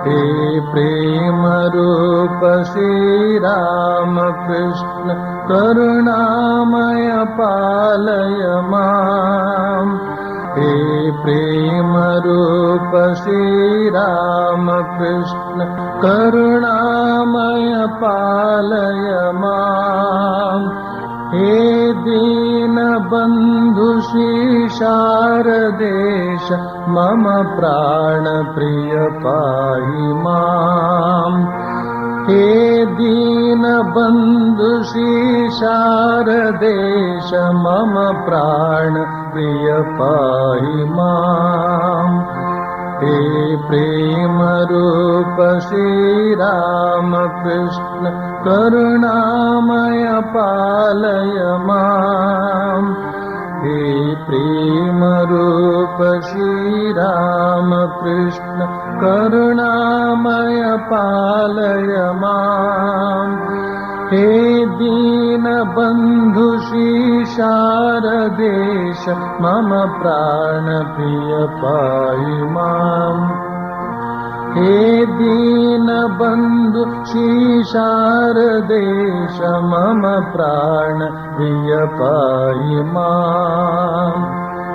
हे प्रेम रूप श्री राम कृष्ण करुणामय पालय माम्। हे प्रेम रूप श्री राम कृष्ण करुणामय पालय माम्। हे दीन बंधु श्री शारदेश मम प्राण प्रिय पाहि माम्। हे दीन बंधु श्री शारदेश मम प्राण प्रिय पाहि माम्। हे प्रेम रूप श्री राम कृष्ण करुणामय पालय माम्। हे प्रेम रूप श्री राम कृष्ण करुणामय पालय माम्। हे दीन बंधु श्री शारदेश मम प्राण प्रिय पाहि माम्। हे दीन बंधु श्री शारदेश मम प्राण प्रिय पाहि माम्।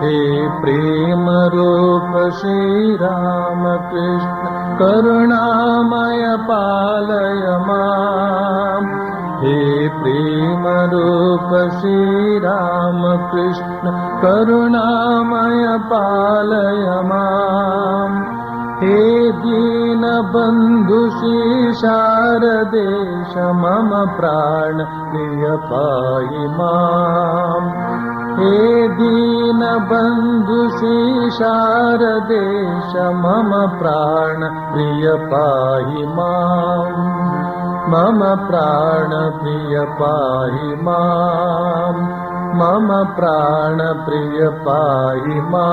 हे प्रेम रूप श्री राम कृष्ण करुणामय पालय माम्। हे प्रेम रूप श्री राम कृष्ण करुणामय पालय माम्। हे दीन बंधु श्री शारदेश मम प्राण प्रिय पाहि माम्। हे दीन बंधु श्री शारदेश मम प्राण प्रिय पाहि माम्। मम प्राण प्रिय पाहि माम्। मम प्राण प्रिय पाहि माम्।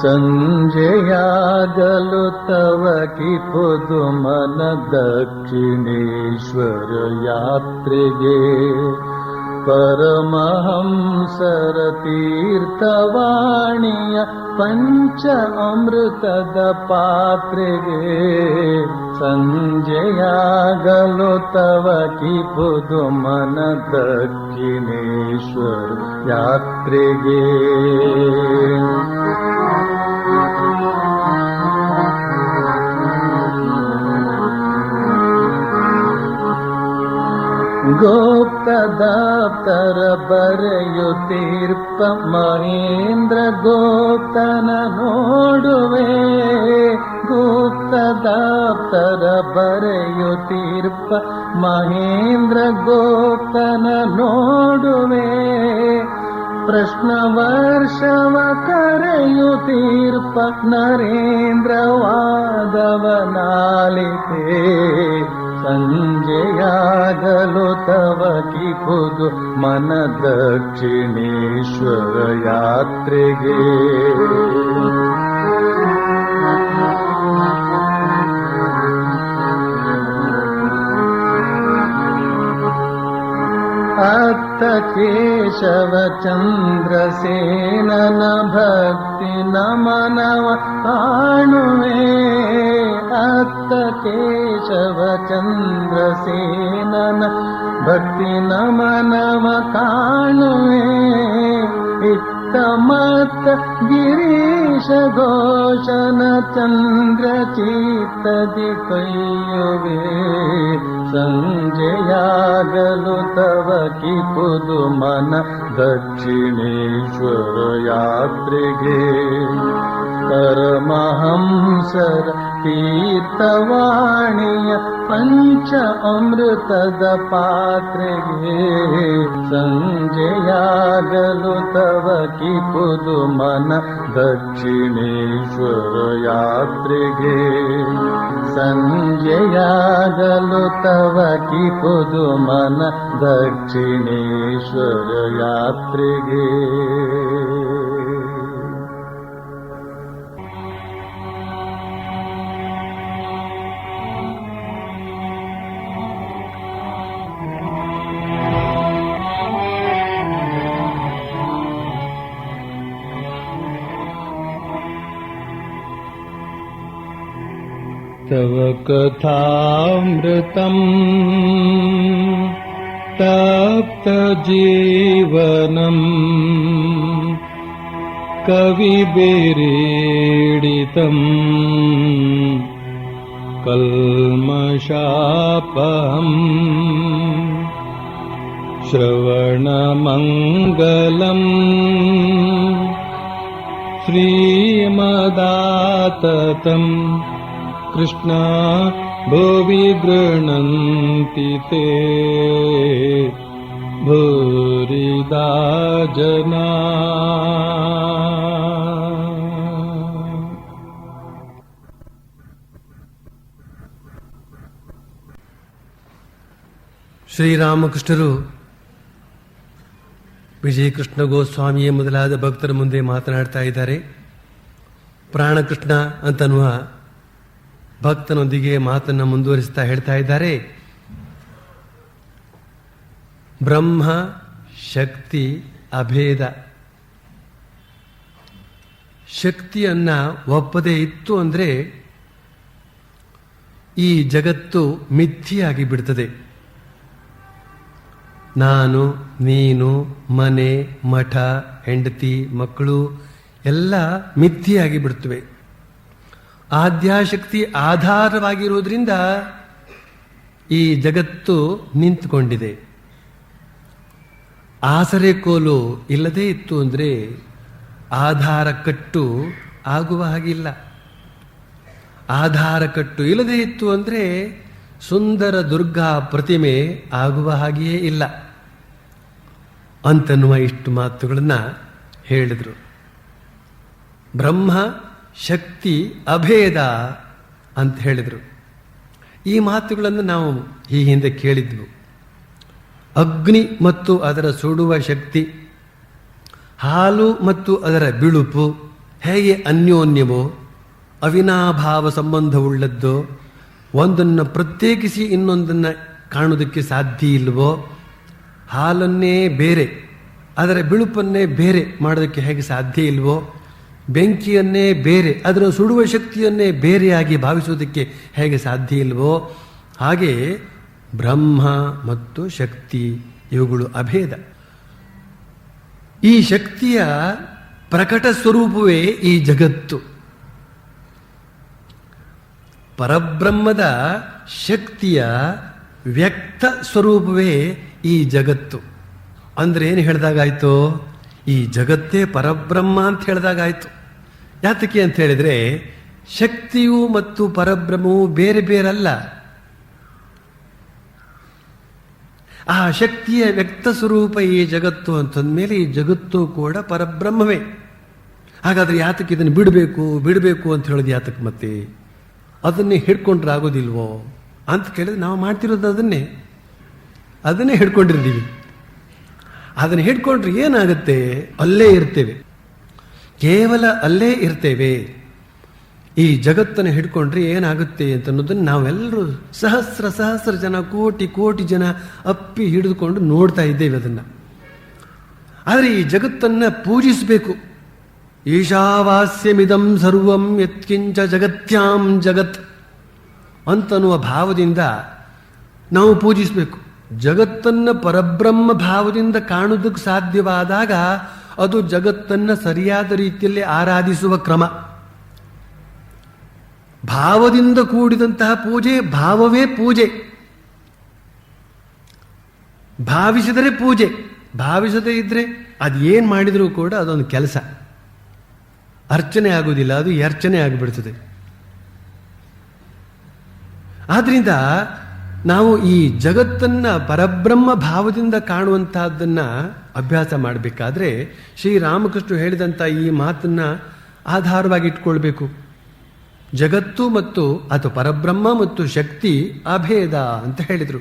संजयागलु तव की पुदुमन दक्षिणेश्वर यात्रेगे परमहंसर तीर्थवाणीय पंच अमृतद पात्रेगे संजयागलु तव की पुदुमन दक्षिणेश्वर यात्रेगे गोप्त दप्तर बರೆಯುತ್ತೀರ್ಪ ಮಹೇಂದ್ರ ಗೋಪ್ತನ ನೋಡುವೆ ಗುಪ್ತ ದಪ್ತರ ಬರೆಯುತ್ತೀರ್ಪ ಮಹೇಂದ್ರ ಗೋಪ್ತನ ನೋಡುವೆ ಪ್ರಶ್ನ ವರ್ಷವ ಕರೆಯುತ್ತೀರ್ಪ ನರೇಂದ್ರ ವಾದವನಾಲಿತೆ ಸಂಜೆಯಾಗಲು ತವ ಕಿ ಖುದು ಮನ ದಕ್ಷಿಣೇಶ್ವರ ಯಾತ್ರೆಗೆ ಅತ್ತ ಕೇಶವ ಚಂದ್ರಸೇನನ ಭಕ್ತಿ ನಮನವ ಕಾಣುವೆ ಅತ್ತ ಕೇಶವ ಚಂದ್ರಸೇನನ ಭಕ್ತಿ ನಮನವ ಕಾಣುವೆ ಇತ್ತ ಮತ್ತ ಗಿರೀಶ ಘೋಷನ ಚಂದ್ರ ಚಿತ್ತದಿ ಕೈಯುವೆ ಸಂಜೆಯಾಗಲು ತವ ಕಿ ಖುದು ಮನ ದಕ್ಷಿಣೇಶ್ವರ ಯಾತ್ರೆಗೆ ಪರಮಹಂಸರ ತೀರ್ಥವಾಣಿಯ ಪಂಚ ಅಮೃತದ ಪಾತ್ರೆಗೆ ಸಂಜೆಯಾಗಲು ತವ ಕಿ ಖುದು ಮನ ದಕ್ಷಿಣೇಶ್ವರ ಯಾತ್ರೆಗೆ ಸಂಜೆಯಾಗಲು ತವ ಕಿ ಖುದು ಮನ ದಕ್ಷಿಣೇಶ್ವರ ಯಾತ್ರೆಗೆ ಕಥಾಮೃತಂ ತಪ್ತ ಜೀವನಂ ಕವಿಭಿರೀಡಿತಂ ಕಲ್ಮಷಾಪಹಂ ಶ್ರವಣಮಂಗಲಂ ಶ್ರೀಮದಾತತಂ ಕೃಷ್ಣ ಭುವಿ ಗೃಹಣಂತಿ ತೇ ಭೂರಿದಾ ಜನಾ. ಶ್ರೀರಾಮಕೃಷ್ಣರು ವಿಜಯಕೃಷ್ಣ ಗೋಸ್ವಾಮಿಯೇ ಮೊದಲಾದ ಭಕ್ತರ ಮುಂದೆ ಮಾತನಾಡ್ತಾ ಇದ್ದಾರೆ. ಪ್ರಾಣಕೃಷ್ಣ ಅಂತನ್ನುವ ಭಕ್ತನೊಂದಿಗೆ ಮಾತನ್ನು ಮುಂದುವರಿಸ್ತಾ ಹೇಳ್ತಾ ಇದ್ದಾರೆ. ಬ್ರಹ್ಮ ಶಕ್ತಿ ಅಭೇದ. ಶಕ್ತಿಯನ್ನ ಒಪ್ಪದೇ ಇತ್ತು ಅಂದರೆ ಈ ಜಗತ್ತು ಮಿಥ್ಯೆಯಾಗಿ ಬಿಡ್ತದೆ. ನಾನು, ನೀನು, ಮನೆ, ಮಠ, ಹೆಂಡತಿ, ಮಕ್ಕಳು ಎಲ್ಲ ಮಿಥ್ಯೆಯಾಗಿ ಬಿಡ್ತವೆ. ಆದ್ಯಾಶಕ್ತಿ ಆಧಾರವಾಗಿರುವುದರಿಂದ ಈ ಜಗತ್ತು ನಿಂತುಕೊಂಡಿದೆ. ಆಸರೆ ಕೋಲು ಇಲ್ಲದೇ ಇತ್ತು ಅಂದರೆ ಆಧಾರ ಕಟ್ಟು ಆಗುವ ಹಾಗಿಲ್ಲ. ಆಧಾರ ಕಟ್ಟು ಇಲ್ಲದೇ ಇತ್ತು ಅಂದರೆ ಸುಂದರ ದುರ್ಗಾ ಪ್ರತಿಮೆ ಆಗುವ ಹಾಗೆಯೇ ಇಲ್ಲ ಅಂತನ್ನುವ ಇಷ್ಟು ಮಾತುಗಳನ್ನು ಹೇಳಿದರು. ಬ್ರಹ್ಮ ಶಕ್ತಿ ಅಭೇದ ಅಂತ ಹೇಳಿದರು. ಈ ಮಾತುಗಳನ್ನು ನಾವು ಈ ಹಿಂದೆ ಕೇಳಿದ್ವು. ಅಗ್ನಿ ಮತ್ತು ಅದರ ಸುಡುವ ಶಕ್ತಿ, ಹಾಲು ಮತ್ತು ಅದರ ಬಿಳುಪು ಹೇಗೆ ಅನ್ಯೋನ್ಯವೋ, ಅವಿನಾಭಾವ ಸಂಬಂಧವುಳ್ಳದ್ದೋ, ಒಂದನ್ನು ಪ್ರತ್ಯೇಕಿಸಿ ಇನ್ನೊಂದನ್ನು ಕಾಣುವುದಕ್ಕೆ ಸಾಧ್ಯ ಇಲ್ವೋ, ಹಾಲನ್ನೇ ಬೇರೆ ಅದರ ಬಿಳುಪನ್ನೇ ಬೇರೆ ಮಾಡೋದಕ್ಕೆ ಹೇಗೆ ಸಾಧ್ಯ ಇಲ್ವೋ, ಬೆಂಕಿಯನ್ನೇ ಬೇರೆ ಅದರ ಸುಡುವ ಶಕ್ತಿಯನ್ನೇ ಬೇರೆಯಾಗಿ ಭಾವಿಸುವುದಕ್ಕೆ ಹೇಗೆ ಸಾಧ್ಯ ಇಲ್ವೋ, ಹಾಗೆ ಬ್ರಹ್ಮ ಮತ್ತು ಶಕ್ತಿ ಇವುಗಳು ಅಭೇದ. ಈ ಶಕ್ತಿಯ ಪ್ರಕಟ ಸ್ವರೂಪವೇ ಈ ಜಗತ್ತು. ಪರಬ್ರಹ್ಮದ ಶಕ್ತಿಯ ವ್ಯಕ್ತ ಸ್ವರೂಪವೇ ಈ ಜಗತ್ತು. ಅಂದ್ರೆ ಏನು ಹೇಳಿದಾಗಾಯ್ತು? ಈ ಜಗತ್ತೇ ಪರಬ್ರಹ್ಮ ಅಂತ ಹೇಳಿದಾಗಾಯ್ತು. ಯಾತಕ್ಕೆ ಅಂತ ಹೇಳಿದ್ರೆ ಶಕ್ತಿಯು ಮತ್ತು ಪರಬ್ರಹ್ಮವು ಬೇರೆ ಬೇರಲ್ಲ. ಆ ಶಕ್ತಿಯ ವ್ಯಕ್ತ ಸ್ವರೂಪ ಈ ಜಗತ್ತು ಅಂತಂದ್ಮೇಲೆ ಈ ಜಗತ್ತು ಕೂಡ ಪರಬ್ರಹ್ಮವೇ. ಹಾಗಾದ್ರೆ ಯಾತಕ್ಕೆ ಇದನ್ನು ಬಿಡಬೇಕು ಅಂತ ಹೇಳೋದು ಯಾತಕ್ಕೆ? ಮತ್ತೆ ಅದನ್ನೇ ಹಿಡ್ಕೊಂಡ್ರೆ ಆಗೋದಿಲ್ವೋ ಅಂತ ಕೇಳಿದ್ರೆ ನಾವು ಮಾಡ್ತಿರೋದು ಅದನ್ನೇ ಹಿಡ್ಕೊಂಡಿರ್ತೀವಿ. ಅದನ್ನು ಹಿಡ್ಕೊಂಡ್ರೆ ಏನಾಗುತ್ತೆ? ಅಲ್ಲೇ ಇರ್ತೇವೆ, ಕೇವಲ ಅಲ್ಲೇ ಇರ್ತೇವೆ. ಈ ಜಗತ್ತನ್ನು ಹಿಡ್ಕೊಂಡ್ರೆ ಏನಾಗುತ್ತೆ ಅಂತ ಅನ್ನೋದನ್ನು ನಾವೆಲ್ಲರೂ ಸಹಸ್ರ ಜನ, ಕೋಟಿ ಜನ ಅಪ್ಪಿ ಹಿಡಿದುಕೊಂಡು ನೋಡ್ತಾ ಇದ್ದೇವೆ ಅದನ್ನು. ಆದರೆ ಈ ಜಗತ್ತನ್ನು ಪೂಜಿಸಬೇಕು. ಈಶಾವಾಸ್ಯಮಿದಂ ಸರ್ವಂ ಯತ್ಕಿಂಚ ಜಗತ್ಯಾಂ ಜಗತ್ ಅಂತನ್ನುವ ಭಾವದಿಂದ ನಾವು ಪೂಜಿಸಬೇಕು. ಜಗತ್ತನ್ನು ಪರಬ್ರಹ್ಮ ಭಾವದಿಂದ ಕಾಣುವುದಕ್ಕೆ ಸಾಧ್ಯವಾದಾಗ ಅದು ಜಗತ್ತನ್ನು ಸರಿಯಾದ ರೀತಿಯಲ್ಲಿ ಆರಾಧಿಸುವ ಕ್ರಮ. ಭಾವದಿಂದ ಕೂಡಿದಂತಹ ಪೂಜೆ ಭಾವವೇ ಪೂಜೆ. ಭಾವಿಸಿದರೆ ಪೂಜೆ, ಭಾವಿಸದೇ ಇದ್ರೆ ಅದೇನು ಮಾಡಿದರೂ ಕೂಡ ಅದೊಂದು ಕೆಲಸ, ಅರ್ಚನೆ ಆಗುವುದಿಲ್ಲ, ಅದು ಅರ್ಚನೆ ಆಗಿಬಿಡ್ತದೆ. ಆದ್ರಿಂದ ನಾವು ಈ ಜಗತ್ತನ್ನ ಪರಬ್ರಹ್ಮ ಭಾವದಿಂದ ಕಾಣುವಂತಹದ್ದನ್ನ ಅಭ್ಯಾಸ ಮಾಡಬೇಕಾದ್ರೆ ಶ್ರೀರಾಮಕೃಷ್ಣ ಹೇಳಿದಂಥ ಈ ಮಾತನ್ನ ಆಧಾರವಾಗಿ ಇಟ್ಕೊಳ್ಬೇಕು. ಜಗತ್ತು ಮತ್ತು ಅಥವಾ ಪರಬ್ರಹ್ಮ ಮತ್ತು ಶಕ್ತಿ ಅಭೇದ ಅಂತ ಹೇಳಿದರು.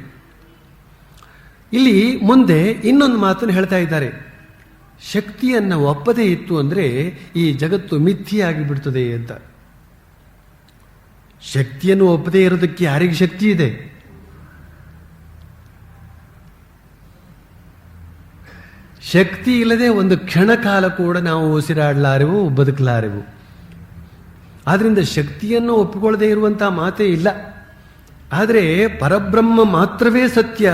ಇಲ್ಲಿ ಮುಂದೆ ಇನ್ನೊಂದು ಮಾತನ್ನು ಹೇಳ್ತಾ ಇದ್ದಾರೆ. ಶಕ್ತಿಯನ್ನು ಒಪ್ಪದೇ ಇತ್ತು ಅಂದರೆ ಈ ಜಗತ್ತು ಮಿಥ್ಯೆಯಾಗಿ ಬಿಡ್ತದೆ ಅಂತ. ಶಕ್ತಿಯನ್ನು ಒಪ್ಪದೇ ಇರೋದಕ್ಕೆ ಯಾರಿಗೆ ಶಕ್ತಿ ಇದೆ? ಶಕ್ತಿ ಇಲ್ಲದೆ ಒಂದು ಕ್ಷಣ ಕಾಲ ಕೂಡ ನಾವು ಉಸಿರಾಡಲಾರೆವು, ಬದುಕಲಾರೆವು. ಆದ್ರಿಂದ ಶಕ್ತಿಯನ್ನು ಒಪ್ಪಿಕೊಳ್ಳದೆ ಇರುವಂತಹ ಮಾತೇ ಇಲ್ಲ. ಆದರೆ ಪರಬ್ರಹ್ಮ ಮಾತ್ರವೇ ಸತ್ಯ,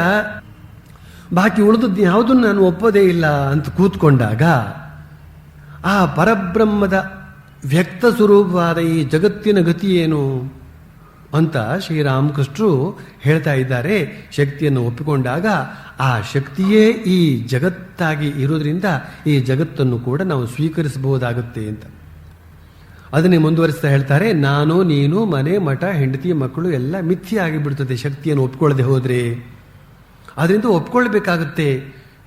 ಬಾಕಿ ಉಳಿದದ್ದು ಯಾವುದನ್ನು ನಾನು ಒಪ್ಪೋದೇ ಇಲ್ಲ ಅಂತ ಕೂತ್ಕೊಂಡಾಗ ಆ ಪರಬ್ರಹ್ಮದ ವ್ಯಕ್ತ ಸ್ವರೂಪವಾದ ಈ ಜಗತ್ತಿನ ಗತಿ ಏನು ಅಂತ ಶ್ರೀರಾಮಕೃಷ್ಣರು ಹೇಳ್ತಾ ಇದ್ದಾರೆ. ಶಕ್ತಿಯನ್ನು ಒಪ್ಪಿಕೊಂಡಾಗ ಆ ಶಕ್ತಿಯೇ ಈ ಜಗತ್ತಾಗಿ ಇರೋದ್ರಿಂದ ಈ ಜಗತ್ತನ್ನು ಕೂಡ ನಾವು ಸ್ವೀಕರಿಸಬಹುದಾಗುತ್ತೆ ಅಂತ. ಅದನ್ನೇ ಮುಂದುವರಿಸ್ತಾ ಹೇಳ್ತಾರೆ, ನಾನು ನೀನು ಮನೆ ಮಠ ಹೆಂಡತಿ ಮಕ್ಕಳು ಎಲ್ಲ ಮಿಥ್ಯೆ ಆಗಿಬಿಡ್ತದೆ ಶಕ್ತಿಯನ್ನು ಒಪ್ಕೊಳ್ಳದೆ ಹೋದ್ರೆ. ಅದರಿಂದ ಒಪ್ಕೊಳ್ಬೇಕಾಗುತ್ತೆ.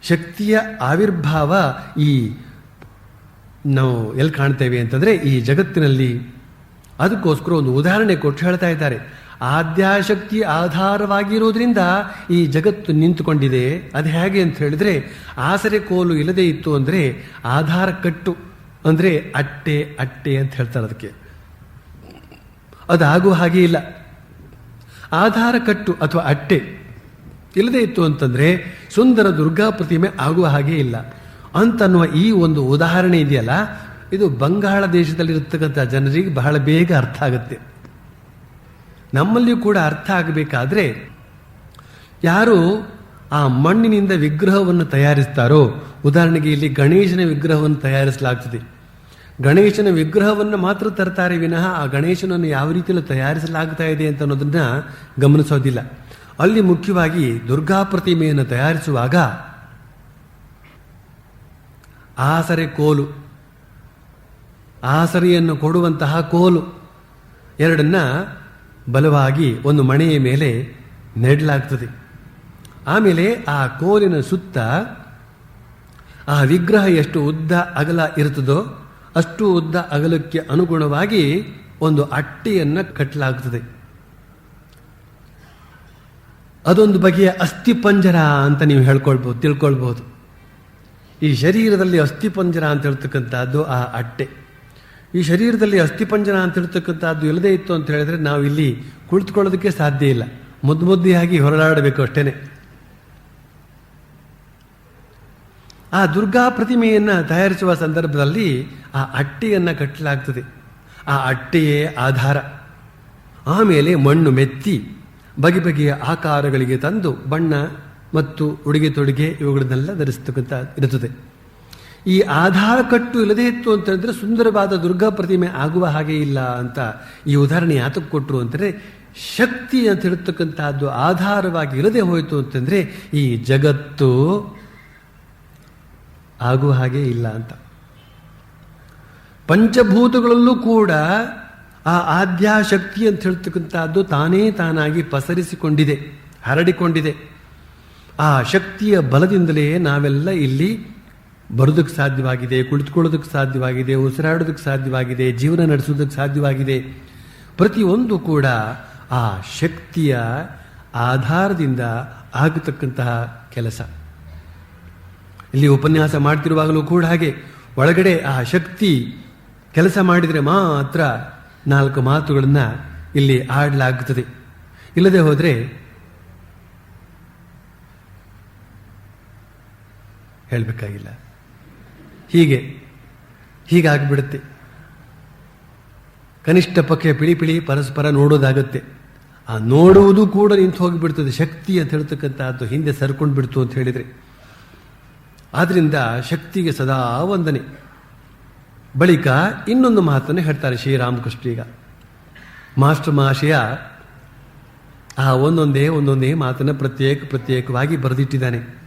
ಶಕ್ತಿಯ ಆವಿರ್ಭಾವ ಈ ನಾವು ಎಲ್ಲಿ ಕಾಣ್ತೇವೆ ಅಂತಂದ್ರೆ ಈ ಜಗತ್ತಿನಲ್ಲಿ. ಅದಕ್ಕೋಸ್ಕರ ಒಂದು ಉದಾಹರಣೆ ಕೊಟ್ಟು ಹೇಳ್ತಾ ಇದ್ದಾರೆ. ಆದ್ಯಾಶಕ್ತಿ ಆಧಾರವಾಗಿರೋದ್ರಿಂದ ಈ ಜಗತ್ತು ನಿಂತುಕೊಂಡಿದೆ. ಅದು ಹೇಗೆ ಅಂತ ಹೇಳಿದ್ರೆ, ಆಸರೆ ಕೋಲು ಇಲ್ಲದೆ ಇತ್ತು ಅಂದ್ರೆ ಆಧಾರ ಕಟ್ಟು ಅಂದ್ರೆ ಅಟ್ಟೆ ಅಟ್ಟೆ ಅಂತ ಹೇಳ್ತಾರೆ. ಅದಕ್ಕೆ ಅದಾಗುವ ಹಾಗೆ ಇಲ್ಲ. ಆಧಾರ ಕಟ್ಟು ಅಥವಾ ಅಟ್ಟೆ ಇಲ್ಲದೆ ಇತ್ತು ಅಂತಂದ್ರೆ ಸುಂದರ ದುರ್ಗಾ ಪ್ರತಿಮೆ ಆಗುವ ಹಾಗೆ ಇಲ್ಲ ಅಂತನ್ನುವ ಈ ಒಂದು ಉದಾಹರಣೆ ಇದೆಯಲ್ಲ, ಇದು ಬಂಗಾಳ ದೇಶದಲ್ಲಿರತಕ್ಕಂಥ ಜನರಿಗೆ ಬಹಳ ಬೇಗ ಅರ್ಥ ಆಗುತ್ತೆ. ನಮ್ಮಲ್ಲಿಯೂ ಕೂಡ ಅರ್ಥ ಆಗಬೇಕಾದ್ರೆ, ಯಾರು ಆ ಮಣ್ಣಿನಿಂದ ವಿಗ್ರಹವನ್ನು ತಯಾರಿಸ್ತಾರೋ, ಉದಾಹರಣೆಗೆ ಇಲ್ಲಿ ಗಣೇಶನ ವಿಗ್ರಹವನ್ನು ತಯಾರಿಸಲಾಗ್ತದೆ. ಗಣೇಶನ ವಿಗ್ರಹವನ್ನು ಮಾತ್ರ ತರ್ತಾರೆ ವಿನಃ ಆ ಗಣೇಶನನ್ನು ಯಾವ ರೀತಿಯಲ್ಲಿ ತಯಾರಿಸಲಾಗ್ತಾ ಇದೆ ಅಂತ ಅನ್ನೋದನ್ನ ಗಮನಿಸೋದಿಲ್ಲ. ಅಲ್ಲಿ ಮುಖ್ಯವಾಗಿ ದುರ್ಗಾ ಪ್ರತಿಮೆಯನ್ನು ತಯಾರಿಸುವಾಗ ಆಸರೆ ಕೋಲು, ಆಸರೆಯನ್ನು ಕೊಡುವಂತಹ ಕೋಲು ಎರಡನ್ನ ಬಲವಾಗಿ ಒಂದು ಮಣೆಯ ಮೇಲೆ ನೆಡಲಾಗ್ತದೆ. ಆಮೇಲೆ ಆ ಕೋಲಿನ ಸುತ್ತ ಆ ವಿಗ್ರಹ ಎಷ್ಟು ಉದ್ದ ಅಗಲ ಇರುತ್ತದೋ ಅಷ್ಟು ಉದ್ದ ಅಗಲಕ್ಕೆ ಅನುಗುಣವಾಗಿ ಒಂದು ಅಟ್ಟೆಯನ್ನು ಕಟ್ಟಲಾಗ್ತದೆ. ಅದೊಂದು ಬಗೆಯ ಅಸ್ಥಿಪಂಜರ ಅಂತ ನೀವು ತಿಳ್ಕೊಳ್ಬಹುದು. ಈ ಶರೀರದಲ್ಲಿ ಅಸ್ಥಿಪಂಜರ ಅಂತ ಹೇಳ್ತಕ್ಕಂಥದ್ದು ಆ ಅಟ್ಟೆ. ಈ ಶರೀರದಲ್ಲಿ ಅಸ್ಥಿಪಂಜರ ಅಂತ ಹೇಳ್ತಕ್ಕಂಥದ್ದು ಇಲ್ಲದೆ ಇತ್ತು ಅಂತ ಹೇಳಿದ್ರೆ ನಾವು ಇಲ್ಲಿ ಕುಳಿತುಕೊಳ್ಳೋದಕ್ಕೆ ಸಾಧ್ಯ ಇಲ್ಲ. ಮುದ್ದಿಯಾಗಿ ಹೊರಳಾಡಬೇಕು ಅಷ್ಟೇನೆ. ಆ ದುರ್ಗಾ ಪ್ರತಿಮೆಯನ್ನು ತಯಾರಿಸುವ ಸಂದರ್ಭದಲ್ಲಿ ಆ ಅಟ್ಟೆಯನ್ನು ಕಟ್ಟಲಾಗ್ತದೆ. ಆ ಅಟ್ಟೆಯೇ ಆಧಾರ. ಆಮೇಲೆ ಮಣ್ಣು ಮೆತ್ತಿ ಬಗೆ ಬಗೆಯ ಆಕಾರಗಳಿಗೆ ತಂದು ಬಣ್ಣ ಮತ್ತು ಉಡುಗೆ ತೊಡುಗೆ ಇವುಗಳನ್ನೆಲ್ಲ ಧರಿಸ್ತಕ್ಕಂಥ ಇರುತ್ತದೆ. ಈ ಆಧಾರ ಕಟ್ಟು ಇಲ್ಲದೇ ಇತ್ತು ಅಂತಂದ್ರೆ ಸುಂದರವಾದ ದುರ್ಗಾ ಪ್ರತಿಮೆ ಆಗುವ ಹಾಗೆ ಇಲ್ಲ ಅಂತ ಈ ಉದಾಹರಣೆ ಯಾತಕ್ಕೆ ಕೊಟ್ಟರು ಅಂತಂದ್ರೆ, ಶಕ್ತಿ ಅಂತ ಹೇಳ್ತಕ್ಕಂಥದ್ದು ಆಧಾರವಾಗಿ ಇರದೆ ಹೋಯಿತು ಅಂತಂದ್ರೆ ಈ ಜಗತ್ತು ಆಗುವ ಹಾಗೆ ಇಲ್ಲ ಅಂತ. ಪಂಚಭೂತಗಳಲ್ಲೂ ಕೂಡ ಆ ಆದ್ಯಾಶಕ್ತಿ ಅಂತ ಹೇಳ್ತಕ್ಕಂಥದ್ದು ತಾನೇ ತಾನಾಗಿ ಪಸರಿಸಿಕೊಂಡಿದೆ, ಹರಡಿಕೊಂಡಿದೆ. ಆ ಶಕ್ತಿಯ ಬಲದಿಂದಲೇ ನಾವೆಲ್ಲ ಇಲ್ಲಿ ಬರೋದಕ್ಕೆ ಸಾಧ್ಯವಾಗಿದೆ, ಕುಳಿತುಕೊಳ್ಳೋದಕ್ಕೆ ಸಾಧ್ಯವಾಗಿದೆ, ಉಸಿರಾಡೋದಕ್ಕೆ ಸಾಧ್ಯವಾಗಿದೆ, ಜೀವನ ನಡೆಸೋದಕ್ಕೆ ಸಾಧ್ಯವಾಗಿದೆ. ಪ್ರತಿಯೊಂದು ಕೂಡ ಆ ಶಕ್ತಿಯ ಆಧಾರದಿಂದ ಆಗತಕ್ಕಂತಹ ಕೆಲಸ. ಇಲ್ಲಿ ಉಪನ್ಯಾಸ ಮಾಡ್ತಿರುವಾಗಲೂ ಕೂಡ ಹಾಗೆ ಒಳಗಡೆ ಆ ಶಕ್ತಿ ಕೆಲಸ ಮಾಡಿದರೆ ಮಾತ್ರ ನಾಲ್ಕು ಮಾತುಗಳನ್ನು ಇಲ್ಲಿ ಆಡಲಾಗುತ್ತದೆ. ಇಲ್ಲದೆ ಹೋದರೆ ಹೇಳಬೇಕಾಗಿಲ್ಲ. ಹೀಗಾಗ್ಬಿಡುತ್ತೆ. ಕನಿಷ್ಠ ಪಕ್ಷ ಪಿಳಿ ಪರಸ್ಪರ ನೋಡೋದಾಗತ್ತೆ. ಆ ನೋಡುವುದು ಕೂಡ ನಿಂತು ಹೋಗಿಬಿಡ್ತದೆ. ಶಕ್ತಿ ಅಂತ ಹೇಳ್ತಕ್ಕಂಥದ್ದು ಹಿಂದೆ ಸರ್ಕೊಂಡು ಬಿಡ್ತು ಅಂತ ಹೇಳಿದರೆ. ಆದ್ರಿಂದ ಶಕ್ತಿಗೆ ಸದಾ ವಂದನೆ. ಬಳಿಕ ಇನ್ನೊಂದು ಮಾತನ್ನು ಹೇಳ್ತಾರೆ ಶ್ರೀರಾಮಕೃಷ್ಣ. ಈಗ ಮಾಸ್ಟರ್ ಮಹಾಶಯ ಆ ಒಂದೊಂದೇ ಮಾತನ್ನು ಪ್ರತ್ಯೇಕವಾಗಿ ಬರೆದಿಟ್ಟಿದ್ದಾನೆ.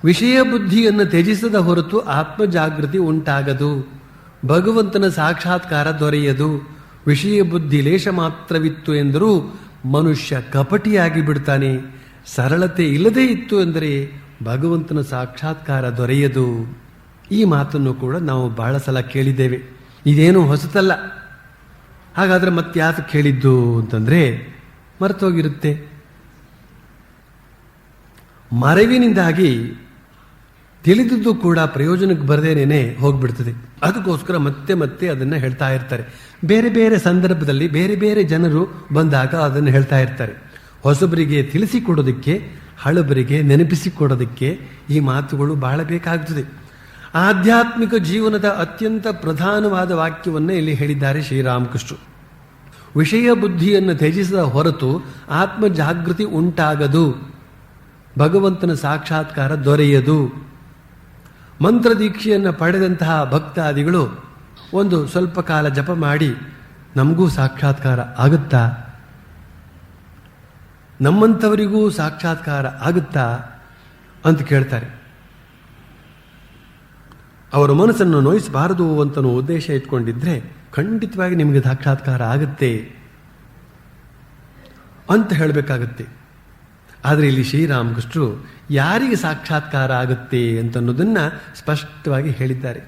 ವಿಷಯ ಬುದ್ಧಿಯನ್ನು ತ್ಯಜಿಸದ ಹೊರತು ಆತ್ಮಜಾಗೃತಿ ಉಂಟಾಗದು, ಭಗವಂತನ ಸಾಕ್ಷಾತ್ಕಾರ ದೊರೆಯದು. ವಿಷಯ ಬುದ್ಧಿ ಲೇಷ ಮಾತ್ರವಿತ್ತು ಎಂದರೂ ಮನುಷ್ಯ ಕಪಟಿಯಾಗಿ ಬಿಡ್ತಾನೆ. ಸರಳತೆ ಇಲ್ಲದೇ ಇತ್ತು ಎಂದರೆ ಭಗವಂತನ ಸಾಕ್ಷಾತ್ಕಾರ ದೊರೆಯದು. ಈ ಮಾತನ್ನು ಕೂಡ ನಾವು ಬಹಳ ಸಲ ಕೇಳಿದ್ದೇವೆ. ಇದೇನು ಹೊಸತಲ್ಲ. ಹಾಗಾದ್ರೆ ಮತ್ಯಾತ ಕೇಳಿದ್ದು ಅಂತಂದ್ರೆ ಮರೆತೋಗಿರುತ್ತೆ. ಮರೆವಿನಿಂದಾಗಿ ತಿಳಿದಿದ್ದು ಕೂಡ ಪ್ರಯೋಜನಕ್ಕೆ ಬರದೇನೆ ಹೋಗ್ಬಿಡ್ತದೆ. ಅದಕ್ಕೋಸ್ಕರ ಮತ್ತೆ ಅದನ್ನು ಹೇಳ್ತಾ ಇರ್ತಾರೆ. ಬೇರೆ ಬೇರೆ ಸಂದರ್ಭದಲ್ಲಿ ಬೇರೆ ಬೇರೆ ಜನರು ಬಂದಾಗ ಅದನ್ನು ಹೇಳ್ತಾ ಇರ್ತಾರೆ. ಹೊಸಬರಿಗೆ ತಿಳಿಸಿಕೊಡೋದಕ್ಕೆ, ಹಳಬರಿಗೆ ನೆನಪಿಸಿಕೊಡೋದಕ್ಕೆ ಈ ಮಾತುಗಳು ಬಹಳ ಬೇಕಾಗ್ತದೆ. ಆಧ್ಯಾತ್ಮಿಕ ಜೀವನದ ಅತ್ಯಂತ ಪ್ರಧಾನವಾದ ವಾಕ್ಯವನ್ನು ಇಲ್ಲಿ ಹೇಳಿದ್ದಾರೆ ಶ್ರೀರಾಮಕೃಷ್ಣರು. ವಿಷಯ ಬುದ್ಧಿಯನ್ನು ತ್ಯಜಿಸಿದ ಹೊರತು ಆತ್ಮ ಜಾಗೃತಿ ಉಂಟಾಗದು, ಭಗವಂತನ ಸಾಕ್ಷಾತ್ಕಾರ ದೊರೆಯದು. ಮಂತ್ರ ದೀಕ್ಷೆಯನ್ನು ಪಡೆದಂತಹ ಭಕ್ತಾದಿಗಳು ಒಂದು ಸ್ವಲ್ಪ ಕಾಲ ಜಪ ಮಾಡಿ ನಮಗೂ ಸಾಕ್ಷಾತ್ಕಾರ ಆಗುತ್ತಾ, ನಮ್ಮಂಥವರಿಗೂ ಸಾಕ್ಷಾತ್ಕಾರ ಆಗುತ್ತಾ ಅಂತ ಕೇಳ್ತಾರೆ. ಅವರ ಮನಸ್ಸನ್ನು ನೋಯಿಸಬಾರದು ಅಂತ ಉದ್ದೇಶ ಇಟ್ಕೊಂಡಿದ್ರೆ ಖಂಡಿತವಾಗಿ ನಿಮಗೆ ಸಾಕ್ಷಾತ್ಕಾರ ಆಗುತ್ತೆ ಅಂತ ಹೇಳಬೇಕಾಗತ್ತೆ. ಆದರೆ ಇಲ್ಲಿ ಶ್ರೀರಾಮಕೃಷ್ಣರು ಯಾರಿಗೆ ಸಾಕ್ಷಾತ್ಕಾರ ಆಗುತ್ತೆ ಅಂತನ್ನೋದನ್ನು ಸ್ಪಷ್ಟವಾಗಿ ಹೇಳಿದ್ದಾರೆ.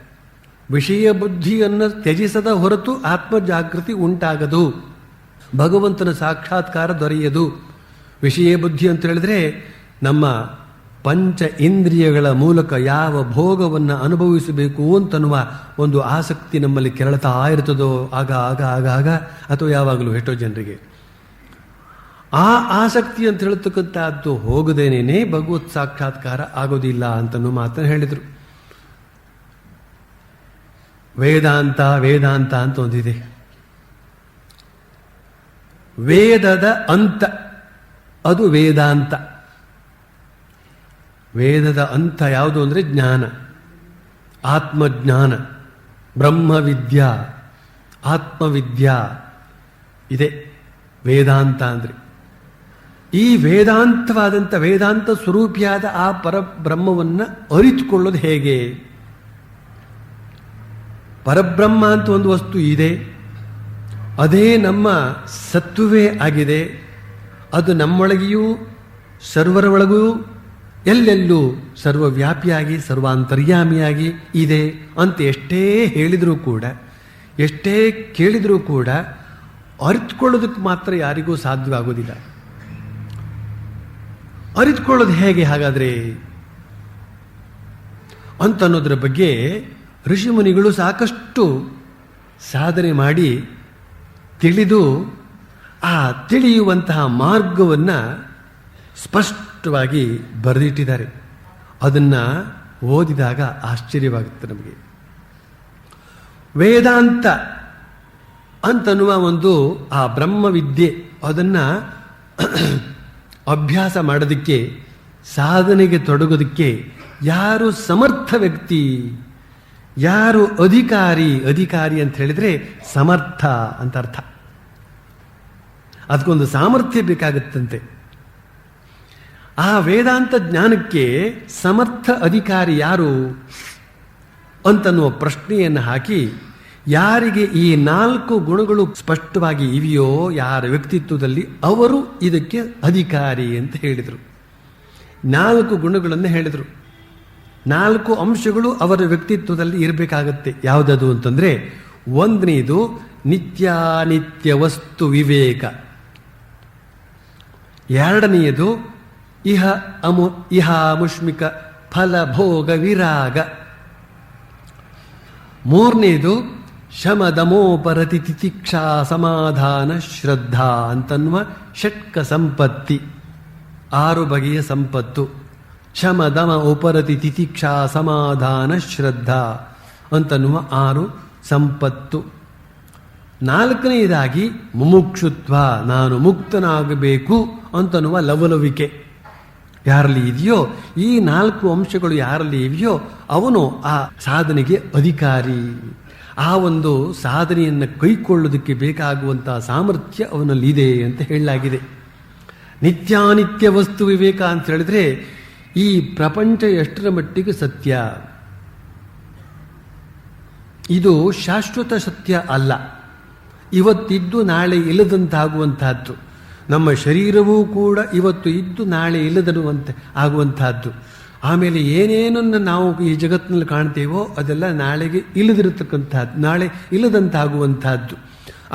ವಿಷಯ ಬುದ್ಧಿಯನ್ನು ತ್ಯಜಿಸದ ಹೊರತು ಆತ್ಮ ಜಾಗೃತಿ ಉಂಟಾಗದು, ಭಗವಂತನ ಸಾಕ್ಷಾತ್ಕಾರ ದೊರೆಯದು. ವಿಷಯ ಬುದ್ಧಿ ಅಂತ ಹೇಳಿದ್ರೆ ನಮ್ಮ ಪಂಚ ಇಂದ್ರಿಯಗಳ ಮೂಲಕ ಯಾವ ಭೋಗವನ್ನು ಅನುಭವಿಸಬೇಕು ಅಂತನ್ನುವ ಒಂದು ಆಸಕ್ತಿ ನಮ್ಮಲ್ಲಿ ಕೆರಳ್ತಾ ಇರ್ತದೋ ಆಗ ಆಗ ಆಗ ಆಗ ಅಥವಾ ಯಾವಾಗಲೂ ಎಷ್ಟೋ ಜನರಿಗೆ ಆ ಆಸಕ್ತಿ ಅಂತ ಹೇಳ್ತಕ್ಕಂಥದ್ದು ಹೋಗದೇನೇನೆ ಭಗವತ್ ಸಾಕ್ಷಾತ್ಕಾರ ಆಗೋದಿಲ್ಲ ಅಂತನೂ ಮಾತನ್ನು ಹೇಳಿದರು. ವೇದಾಂತ ವೇದಾಂತ ಅಂತ ಒಂದಿದೆ. ವೇದದ ಅಂತ ಅದು ವೇದಾಂತ. ವೇದದ ಅಂತ ಯಾವುದು ಅಂದರೆ ಜ್ಞಾನ, ಆತ್ಮಜ್ಞಾನ, ಬ್ರಹ್ಮವಿದ್ಯಾ, ಆತ್ಮವಿದ್ಯಾ ಇದೆ ವೇದಾಂತ ಅಂದರೆ. ಈ ವೇದಾಂತವಾದಂಥ ವೇದಾಂತ ಸ್ವರೂಪಿಯಾದ ಆ ಪರಬ್ರಹ್ಮವನ್ನು ಅರಿತುಕೊಳ್ಳೋದು ಹೇಗೆ? ಪರಬ್ರಹ್ಮ ಅಂತ ಒಂದು ವಸ್ತು ಇದೆ, ಅದೇ ನಮ್ಮ ಸತ್ವವೇ ಆಗಿದೆ. ಅದು ನಮ್ಮೊಳಗೆಯೂ ಸರ್ವರ ಒಳಗೂ ಎಲ್ಲೆಲ್ಲೂ ಸರ್ವವ್ಯಾಪಿಯಾಗಿ ಸರ್ವಾಂತರ್ಯಾಮಿಯಾಗಿ ಇದೆ ಅಂತ ಎಷ್ಟೇ ಹೇಳಿದರೂ ಕೂಡ, ಎಷ್ಟೇ ಕೇಳಿದರೂ ಕೂಡ ಅರಿತುಕೊಳ್ಳೋದಕ್ಕೆ ಮಾತ್ರ ಯಾರಿಗೂ ಸಾಧ್ಯವಾಗೋದಿಲ್ಲ. ಅರಿತುಕೊಳ್ಳೋದು ಹೇಗೆ ಹಾಗಾದರೆ ಅಂತನ್ನೋದ್ರ ಬಗ್ಗೆ ಋಷಿಮುನಿಗಳು ಸಾಕಷ್ಟು ಸಾಧನೆ ಮಾಡಿ ತಿಳಿದು ಆ ತಿಳಿಯುವಂತಹ ಮಾರ್ಗವನ್ನು ಸ್ಪಷ್ಟವಾಗಿ ಬರೆದಿಟ್ಟಿದ್ದಾರೆ. ಅದನ್ನು ಓದಿದಾಗ ಆಶ್ಚರ್ಯವಾಗುತ್ತೆ ನಮಗೆ. ವೇದಾಂತ ಅಂತನ್ನುವ ಒಂದು ಆ ಬ್ರಹ್ಮವಿದ್ಯೆ ಅದನ್ನು ಅಭ್ಯಾಸ ಮಾಡೋದಕ್ಕೆ, ಸಾಧನೆಗೆ ತೊಡಗೋದಕ್ಕೆ ಯಾರು ಸಮರ್ಥ ವ್ಯಕ್ತಿ, ಯಾರು ಅಧಿಕಾರಿ, ಅಧಿಕಾರಿ ಅಂತ ಹೇಳಿದರೆ ಸಮರ್ಥ ಅಂತ ಅರ್ಥ. ಅದಕ್ಕೊಂದು ಸಾಮರ್ಥ್ಯ ಬೇಕಾಗುತ್ತಂತೆ. ಆ ವೇದಾಂತ ಜ್ಞಾನಕ್ಕೆ ಸಮರ್ಥ ಅಧಿಕಾರಿ ಯಾರು ಅಂತನ್ನುವ ಪ್ರಶ್ನೆಯನ್ನು ಹಾಕಿ, ಯಾರಿಗೆ ಈ 4 ಗುಣಗಳು ಸ್ಪಷ್ಟವಾಗಿ ಇವೆಯೋ ಯಾರ ವ್ಯಕ್ತಿತ್ವದಲ್ಲಿ ಅವರು ಇದಕ್ಕೆ ಅಧಿಕಾರಿ ಅಂತ ಹೇಳಿದರು. 4 ಗುಣಗಳನ್ನು ಹೇಳಿದರು. 4 ಅಂಶಗಳು ಅವರ ವ್ಯಕ್ತಿತ್ವದಲ್ಲಿ ಇರಬೇಕಾಗತ್ತೆ. ಯಾವುದದು ಅಂತಂದರೆ, ಒಂದನೇದು ನಿತ್ಯಾನಿತ್ಯ ವಸ್ತು ವಿವೇಕ, ಎರಡನೆಯದು ಇಹಾಮುಷ್ಮಿಕ ಫಲಭೋಗ ವಿರಾಗ, ಮೂರನೇದು ಶಮದಮೋಪರತಿ ತಿತಿಕ್ಷಾ ಸಮಾಧಾನ ಶ್ರದ್ಧಾ ಅಂತನ್ನುವ ಷಟ್ಕ ಸಂಪತ್ತಿ, 6 ಬಗೆಯ ಸಂಪತ್ತು. ಶಮದಮ ಉಪರತಿ ತಿತಿಕ್ಷಾ ಸಮಾಧಾನ ಶ್ರದ್ಧಾ ಅಂತನ್ನುವ 6 ಸಂಪತ್ತು. 4ನೇದಾಗಿ ಮುಮುಕ್ಷುತ್ವ, ನಾನು ಮುಕ್ತನಾಗಬೇಕು ಅಂತನ್ನುವ ಲವಲವಿಕೆ ಯಾರಲ್ಲಿ ಇದೆಯೋ, ಈ 4 ಅಂಶಗಳು ಯಾರಲ್ಲಿ ಇದೆಯೋ ಅವನು ಆ ಸಾಧನೆಗೆ ಅಧಿಕಾರಿ. ಆ ಒಂದು ಸಾಧನೆಯನ್ನು ಕೈಕೊಳ್ಳೋದಕ್ಕೆ ಬೇಕಾಗುವಂತಹ ಸಾಮರ್ಥ್ಯ ಅವನಲ್ಲಿದೆ ಅಂತ ಹೇಳಲಾಗಿದೆ. ನಿತ್ಯಾನಿತ್ಯ ವಸ್ತು ವಿವೇಕ ಅಂತ ಹೇಳಿದ್ರೆ ಈ ಪ್ರಪಂಚ ಎಷ್ಟರ ಮಟ್ಟಿಗೆ ಸತ್ಯ, ಇದು ಶಾಶ್ವತ ಸತ್ಯ ಅಲ್ಲ, ಇವತ್ತಿದ್ದು ನಾಳೆ ಇಲ್ಲದಂತಾಗುವಂತಹದ್ದು. ನಮ್ಮ ಶರೀರವೂ ಕೂಡ ಇವತ್ತು ಇದ್ದು ನಾಳೆ ಇಲ್ಲದನ್ನುವಂತೆ ಆಗುವಂತಹದ್ದು. ಆಮೇಲೆ ಏನೇನನ್ನು ನಾವು ಈ ಜಗತ್ತಿನಲ್ಲಿ ಕಾಣ್ತೇವೋ ಅದೆಲ್ಲ ನಾಳೆಗೆ ಇಲ್ಲದಿರತಕ್ಕಂಥದ್ದು, ನಾಳೆ ಇಲ್ಲದಂತಾಗುವಂತಹದ್ದು.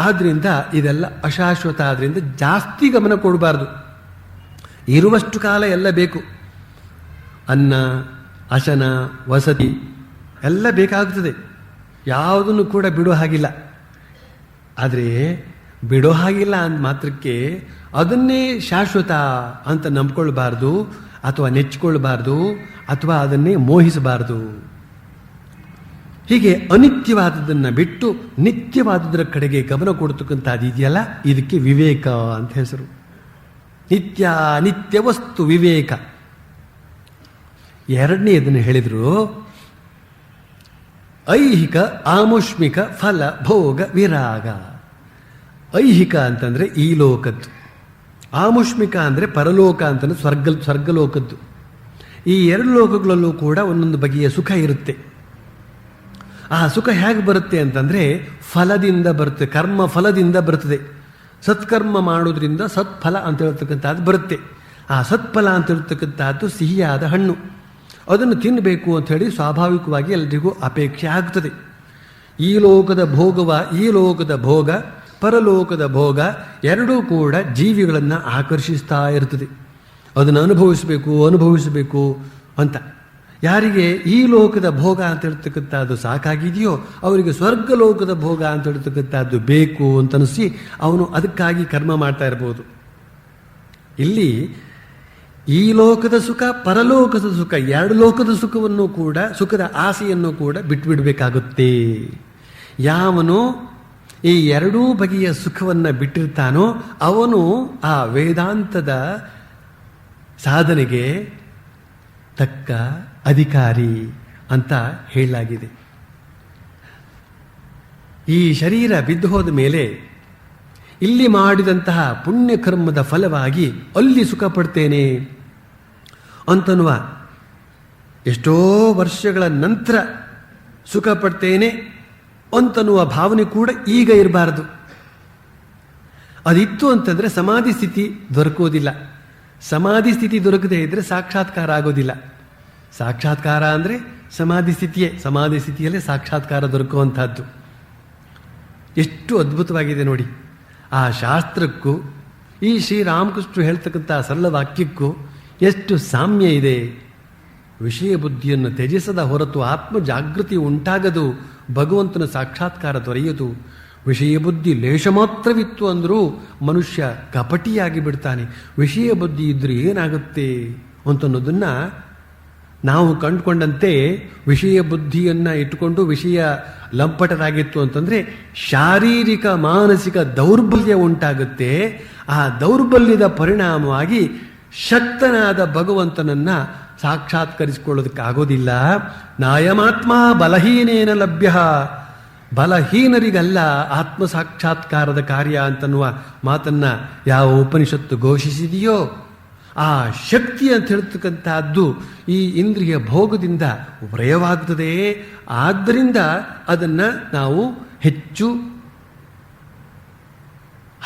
ಆದ್ದರಿಂದ ಇದೆಲ್ಲ ಅಶಾಶ್ವತ. ಆದ್ದರಿಂದ ಜಾಸ್ತಿ ಗಮನ ಕೊಡಬಾರ್ದು. ಇರುವಷ್ಟು ಕಾಲ ಎಲ್ಲ ಬೇಕು. ಅನ್ನ, ಅಶನ, ವಸತಿ ಎಲ್ಲ ಬೇಕಾಗ್ತದೆ. ಯಾವುದನ್ನು ಕೂಡ ಬಿಡೋ ಹಾಗಿಲ್ಲ. ಆದರೆ ಬಿಡೋ ಹಾಗಿಲ್ಲ ಅಂದ ಮಾತ್ರಕ್ಕೆ ಅದನ್ನೇ ಶಾಶ್ವತ ಅಂತ ನಂಬ್ಕೊಳ್ಬಾರ್ದು, ಅಥವಾ ನೆಚ್ಚಿಕೊಳ್ಬಾರ್ದು, ಅಥವಾ ಅದನ್ನೇ ಮೋಹಿಸಬಾರ್ದು. ಹೀಗೆ ಅನಿತ್ಯವಾದದನ್ನು ಬಿಟ್ಟು ನಿತ್ಯವಾದದರ ಕಡೆಗೆ ಗಮನ ಕೊಡ್ತಕ್ಕಂಥದ್ದು ಇದೆಯಲ್ಲ, ಇದಕ್ಕೆ ವಿವೇಕ ಅಂತ ಹೆಸರು. ನಿತ್ಯ ನಿತ್ಯ ವಸ್ತು ವಿವೇಕ. ಎರಡನೇದನ್ನು ಹೇಳಿದ್ರು ಐಹಿಕ ಆಮುಷ್ಮಿಕ ಫಲ ಭೋಗ ವಿರಾಗ. ಐಹಿಕ ಅಂತಂದ್ರೆ ಈ ಲೋಕದ್ದು, ಆಮುಷ್ಮಿಕ ಅಂದರೆ ಪರಲೋಕ ಅಂತಂದ್ರೆ ಸ್ವರ್ಗಲೋಕದ್ದು. ಈ ಎರಡು ಲೋಕಗಳಲ್ಲೂ ಕೂಡ ಒಂದೊಂದು ಬಗೆಯ ಸುಖ ಇರುತ್ತೆ. ಆ ಸುಖ ಹೇಗೆ ಬರುತ್ತೆ ಅಂತಂದರೆ ಫಲದಿಂದ ಬರುತ್ತೆ, ಕರ್ಮ ಫಲದಿಂದ ಬರ್ತದೆ. ಸತ್ಕರ್ಮ ಮಾಡೋದ್ರಿಂದ ಸತ್ಫಲ ಅಂತ ಹೇಳ್ತಕ್ಕಂಥದ್ದು ಬರುತ್ತೆ. ಆ ಸತ್ಫಲ ಅಂತ ಹೇಳ್ತಕ್ಕಂಥದ್ದು ಸಿಹಿಯಾದ ಹಣ್ಣು, ಅದನ್ನು ತಿನ್ನಬೇಕು ಅಂಥೇಳಿ ಸ್ವಾಭಾವಿಕವಾಗಿ ಎಲ್ರಿಗೂ ಅಪೇಕ್ಷೆ ಆಗ್ತದೆ. ಈ ಲೋಕದ ಭೋಗ ಪರಲೋಕದ ಭೋಗ ಎರಡೂ ಕೂಡ ಜೀವಿಗಳನ್ನು ಆಕರ್ಷಿಸ್ತಾ ಇರ್ತದೆ. ಅದನ್ನು ಅನುಭವಿಸಬೇಕು ಅಂತ. ಯಾರಿಗೆ ಈ ಲೋಕದ ಭೋಗ ಅಂತ ಹೇಳ್ತಕ್ಕಂಥದ್ದು ಸಾಕಾಗಿದೆಯೋ ಅವರಿಗೆ ಸ್ವರ್ಗ ಲೋಕದ ಭೋಗ ಅಂತ ಹೇಳ್ತಕ್ಕಂಥದ್ದು ಬೇಕು ಅಂತ ಅನಿಸಿ ಅವನು ಅದಕ್ಕಾಗಿ ಕರ್ಮ ಮಾಡ್ತಾ ಇರ್ಬೋದು. ಇಲ್ಲಿ ಈ ಲೋಕದ ಸುಖ ಪರಲೋಕದ ಸುಖ ಎರಡು ಲೋಕದ ಸುಖವನ್ನು ಕೂಡ, ಸುಖದ ಆಸೆಯನ್ನು ಕೂಡ ಬಿಟ್ಟುಬಿಡಬೇಕಾಗುತ್ತೆ. ಯಾವನು ಈ ಎರಡೂ ಬಗೆಯ ಸುಖವನ್ನು ಬಿಟ್ಟಿರ್ತಾನೋ ಅವನು ಆ ವೇದಾಂತದ ಸಾಧನೆಗೆ ತಕ್ಕ ಅಧಿಕಾರಿ ಅಂತ ಹೇಳಲಾಗಿದೆ. ಈ ಶರೀರ ಬಿದ್ದು ಹೋದ ಮೇಲೆ ಇಲ್ಲಿ ಮಾಡಿದಂತಹ ಪುಣ್ಯಕರ್ಮದ ಫಲವಾಗಿ ಅಲ್ಲಿ ಸುಖ ಪಡ್ತೇನೆ ಅಂತನ್ನುವ, ಎಷ್ಟೋ ವರ್ಷಗಳ ನಂತರ ಸುಖ ಪಡ್ತೇನೆ ಅಂತನ್ನುವ ಭಾವನೆ ಕೂಡ ಈಗ ಇರಬಾರದು. ಅದಿತ್ತು ಅಂತಂದರೆ ಸಮಾಧಿ ಸ್ಥಿತಿ ದೊರಕೋದಿಲ್ಲ. ಸಮಾಧಿ ಸ್ಥಿತಿ ದೊರಕದೇ ಇದ್ದರೆ ಸಾಕ್ಷಾತ್ಕಾರ ಆಗೋದಿಲ್ಲ. ಸಾಕ್ಷಾತ್ಕಾರ ಅಂದರೆ ಸಮಾಧಿ ಸ್ಥಿತಿಯೇ, ಸಮಾಧಿ ಸ್ಥಿತಿಯಲ್ಲೇ ಸಾಕ್ಷಾತ್ಕಾರ ದೊರಕುವಂಥದ್ದು. ಎಷ್ಟು ಅದ್ಭುತವಾಗಿದೆ ನೋಡಿ. ಆ ಶಾಸ್ತ್ರಕ್ಕೂ ಈ ಶ್ರೀರಾಮಕೃಷ್ಣರು ಹೇಳ್ತಕ್ಕಂಥ ಸರಳ ವಾಕ್ಯಕ್ಕೂ ಎಷ್ಟು ಸಾಮ್ಯ ಇದೆ. ವಿಷಯ ಬುದ್ಧಿಯನ್ನು ತ್ಯಜಿಸದ ಹೊರತು ಆತ್ಮ ಜಾಗೃತಿ ಉಂಟಾಗದು, ಭಗವಂತನ ಸಾಕ್ಷಾತ್ಕಾರ ದೊರೆಯದು. ವಿಷಯ ಬುದ್ಧಿ ಲೇಷ ಮಾತ್ರವಿತ್ತು ಅಂದರೂ ಮನುಷ್ಯ ಕಪಟಿಯಾಗಿ ಬಿಡ್ತಾನೆ. ವಿಷಯ ಬುದ್ಧಿ ಇದ್ದರೆ ಏನಾಗುತ್ತೆ ಅಂತನ್ನೋದನ್ನು ನಾವು ಕಂಡುಕೊಂಡಂತೆ ವಿಷಯ ಬುದ್ಧಿಯನ್ನು ಇಟ್ಟುಕೊಂಡು ವಿಷಯ ಲಂಪಟರಾಗಿತ್ತು ಅಂತಂದರೆ ಶಾರೀರಿಕ ಮಾನಸಿಕ ದೌರ್ಬಲ್ಯ ಉಂಟಾಗುತ್ತೆ. ಆ ದೌರ್ಬಲ್ಯದ ಪರಿಣಾಮವಾಗಿ ಶಕ್ತನಾದ ಭಗವಂತನನ್ನು ಸಾಕ್ಷಾತ್ಕರಿಸಿಕೊಳ್ಳೋದಕ್ಕಾಗೋದಿಲ್ಲ. ನಾಯಮಾತ್ಮ ಬಲಹೀನೇನ ಲಭ್ಯ, ಬಲಹೀನರಿಗಲ್ಲ ಆತ್ಮ ಸಾಕ್ಷಾತ್ಕಾರದ ಕಾರ್ಯ ಅಂತನ್ನುವ ಮಾತನ್ನು ಯಾವ ಉಪನಿಷತ್ತು ಘೋಷಿಸಿದೆಯೋ ಆ ಶಕ್ತಿ ಅಂತ ಹೇಳ್ತಕ್ಕಂಥದ್ದು ಈ ಇಂದ್ರಿಯ ಭೋಗದಿಂದ ವ್ರಯವಾಗ್ತದೆ. ಆದ್ದರಿಂದ ಅದನ್ನು ನಾವು ಹೆಚ್ಚು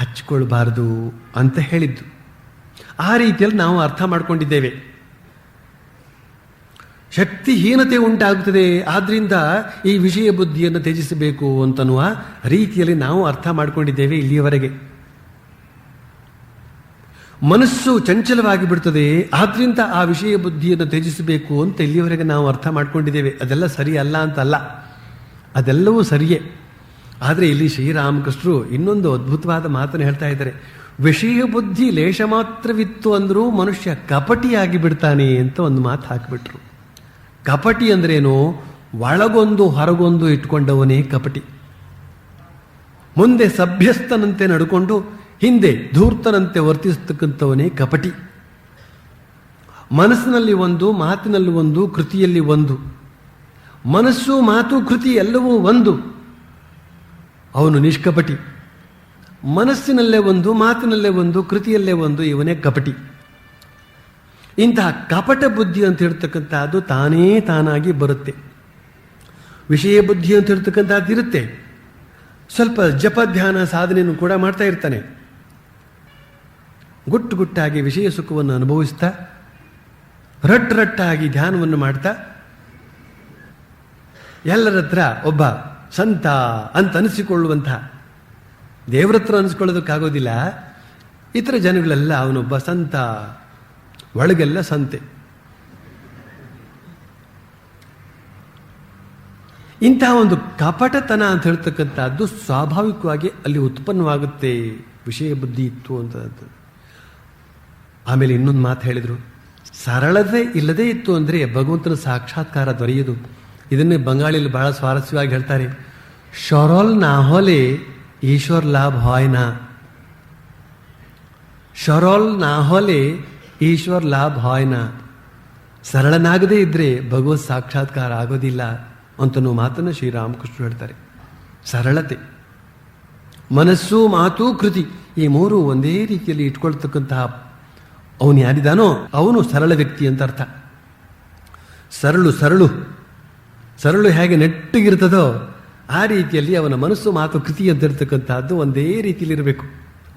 ಹಚ್ಕೊಳ್ಬಾರ್ದು ಅಂತ ಹೇಳಿದ್ದು. ಆ ರೀತಿಯಲ್ಲಿ ನಾವು ಅರ್ಥ ಮಾಡ್ಕೊಂಡಿದ್ದೇವೆ. ಶಕ್ತಿಹೀನತೆ ಉಂಟಾಗುತ್ತದೆ, ಆದ್ದರಿಂದ ಈ ವಿಷಯ ಬುದ್ಧಿಯನ್ನು ತ್ಯಜಿಸಬೇಕು ಅಂತನ್ನುವ ರೀತಿಯಲ್ಲಿ ನಾವು ಅರ್ಥ ಮಾಡ್ಕೊಂಡಿದ್ದೇವೆ ಇಲ್ಲಿಯವರೆಗೆ. ಮನಸ್ಸು ಚಂಚಲವಾಗಿ ಬಿಡ್ತದೆ, ಆದ್ರಿಂದ ಆ ವಿಷಯ ಬುದ್ಧಿಯನ್ನು ತ್ಯಜಿಸಬೇಕು ಅಂತ ಇಲ್ಲಿಯವರೆಗೆ ನಾವು ಅರ್ಥ ಮಾಡ್ಕೊಂಡಿದ್ದೇವೆ. ಅದೆಲ್ಲ ಸರಿ ಅಲ್ಲ ಅಂತಲ್ಲ, ಅದೆಲ್ಲವೂ ಸರಿಯೇ. ಆದರೆ ಇಲ್ಲಿ ಶ್ರೀರಾಮಕೃಷ್ಣರು ಇನ್ನೊಂದು ಅದ್ಭುತವಾದ ಮಾತನ್ನು ಹೇಳ್ತಾ ಇದ್ದಾರೆ. ವಿಷಯ ಬುದ್ಧಿ ಲೇಷ ಮಾತ್ರವಿತ್ತು ಅಂದರೂ ಮನುಷ್ಯ ಕಪಟಿಯಾಗಿ ಬಿಡ್ತಾನೆ ಅಂತ ಒಂದು ಮಾತು ಹಾಕಿಬಿಟ್ರು. ಕಪಟಿ ಅಂದ್ರೇನು? ಒಳಗೊಂದು ಹೊರಗೊಂದು ಇಟ್ಕೊಂಡವನೇ ಕಪಟಿ. ಮುಂದೆ ಸಭ್ಯಸ್ಥನಂತೆ ನಡ್ಕೊಂಡು ಹಿಂದೆ ಧೂರ್ತನಂತೆ ವರ್ತಿಸತಕ್ಕಂಥವನೇ ಕಪಟಿ. ಮನಸ್ಸಿನಲ್ಲಿ ಒಂದು, ಮಾತಿನಲ್ಲಿ ಒಂದು, ಕೃತಿಯಲ್ಲಿ ಒಂದು. ಮನಸ್ಸು ಮಾತು ಕೃತಿ ಎಲ್ಲವೂ ಒಂದು, ಅವನು ನಿಷ್ಕಪಟಿ. ಮನಸ್ಸಿನಲ್ಲೇ ಒಂದು, ಮಾತಿನಲ್ಲೇ ಒಂದು, ಕೃತಿಯಲ್ಲೇ ಒಂದು, ಇವನೇ ಕಪಟಿ. ಇಂತಹ ಕಪಟ ಬುದ್ಧಿ ಅಂತ ಹೇಳ್ತಕ್ಕಂಥದ್ದು ತಾನೇ ತಾನಾಗಿ ಬರುತ್ತೆ. ವಿಷಯ ಬುದ್ಧಿ ಅಂತ ಹೇಳ್ತಕ್ಕಂಥದ್ದು ಇರುತ್ತೆ. ಸ್ವಲ್ಪ ಜಪ ಧ್ಯಾನ ಸಾಧನೆಯನ್ನು ಕೂಡ ಮಾಡ್ತಾ ಇರ್ತಾನೆ. ಗುಟ್ಟು ಗುಟ್ಟಾಗಿ ವಿಷಯ ಸುಖವನ್ನು ಅನುಭವಿಸ್ತಾ ರಟ್ಟಾಗಿ ಧ್ಯಾನವನ್ನು ಮಾಡ್ತಾ ಎಲ್ಲರ ಹತ್ರ ಒಬ್ಬ ಸಂತ ಅಂತ ಅನಿಸಿಕೊಳ್ಳುವಂತಹ, ದೇವ್ರ ಹತ್ರ ಅನಿಸ್ಕೊಳ್ಳೋದಕ್ಕಾಗೋದಿಲ್ಲ, ಇತರ ಜನಗಳೆಲ್ಲ ಅವನೊಬ್ಬ ಸಂತ, ಒಳಗೆಲ್ಲ ಸಂತೆ. ಇಂತಹ ಒಂದು ಕಪಟತನ ಅಂತ ಹೇಳ್ತಕ್ಕಂಥದ್ದು ಸ್ವಾಭಾವಿಕವಾಗಿ ಅಲ್ಲಿ ಉತ್ಪನ್ನವಾಗುತ್ತೆ, ವಿಷಯ ಬುದ್ಧಿ ಇತ್ತು ಅಂತ. ಆಮೇಲೆ ಇನ್ನೊಂದು ಮಾತು ಹೇಳಿದರು, ಸರಳತೆ ಇಲ್ಲದೇ ಇತ್ತು ಅಂದರೆ ಭಗವಂತನ ಸಾಕ್ಷಾತ್ಕಾರ ದೊರೆಯದು. ಇದನ್ನೇ ಬಂಗಾಳಿಯಲ್ಲಿ ಬಹಳ ಸ್ವಾರಸ್ಯವಾಗಿ ಹೇಳ್ತಾರೆ. ಶೊರೋಲ್ ನಾ ಹೋಲೆ ಈಶ್ವರ್ ಲಾಭ ಹಾಯ್ನಾ. ಶೊರೋಲ್ ನಾ ಹೋಲೆ ಈಶ್ವರ್ ಲಾಭ ಹಾಯ್ನಾ. ಸರಳನಾಗದೇ ಇದ್ರೆ ಭಗವತ್ ಸಾಕ್ಷಾತ್ಕಾರ ಆಗೋದಿಲ್ಲ ಅಂತನೂ ಮಾತನ್ನು ಶ್ರೀರಾಮಕೃಷ್ಣ ಹೇಳ್ತಾರೆ. ಸರಳತೆ, ಮನಸ್ಸು, ಮಾತು, ಕೃತಿ, ಈ ಮೂರು ಒಂದೇ ರೀತಿಯಲ್ಲಿ ಇಟ್ಕೊಳ್ತಕ್ಕಂತಹ ಅವನು ಯಾರಿದ್ದಾನೋ ಅವನು ಸರಳ ವ್ಯಕ್ತಿ ಅಂತ ಅರ್ಥ. ಸರಳು ಹೇಗೆ ನೆಟ್ಟಗಿರ್ತದೋ ಆ ರೀತಿಯಲ್ಲಿ ಅವನ ಮನಸ್ಸು, ಮಾತು, ಕೃತಿ ಅಂತ ಇರ್ತಕ್ಕಂಥದ್ದು ಒಂದೇ ರೀತಿಯಲ್ಲಿ ಇರಬೇಕು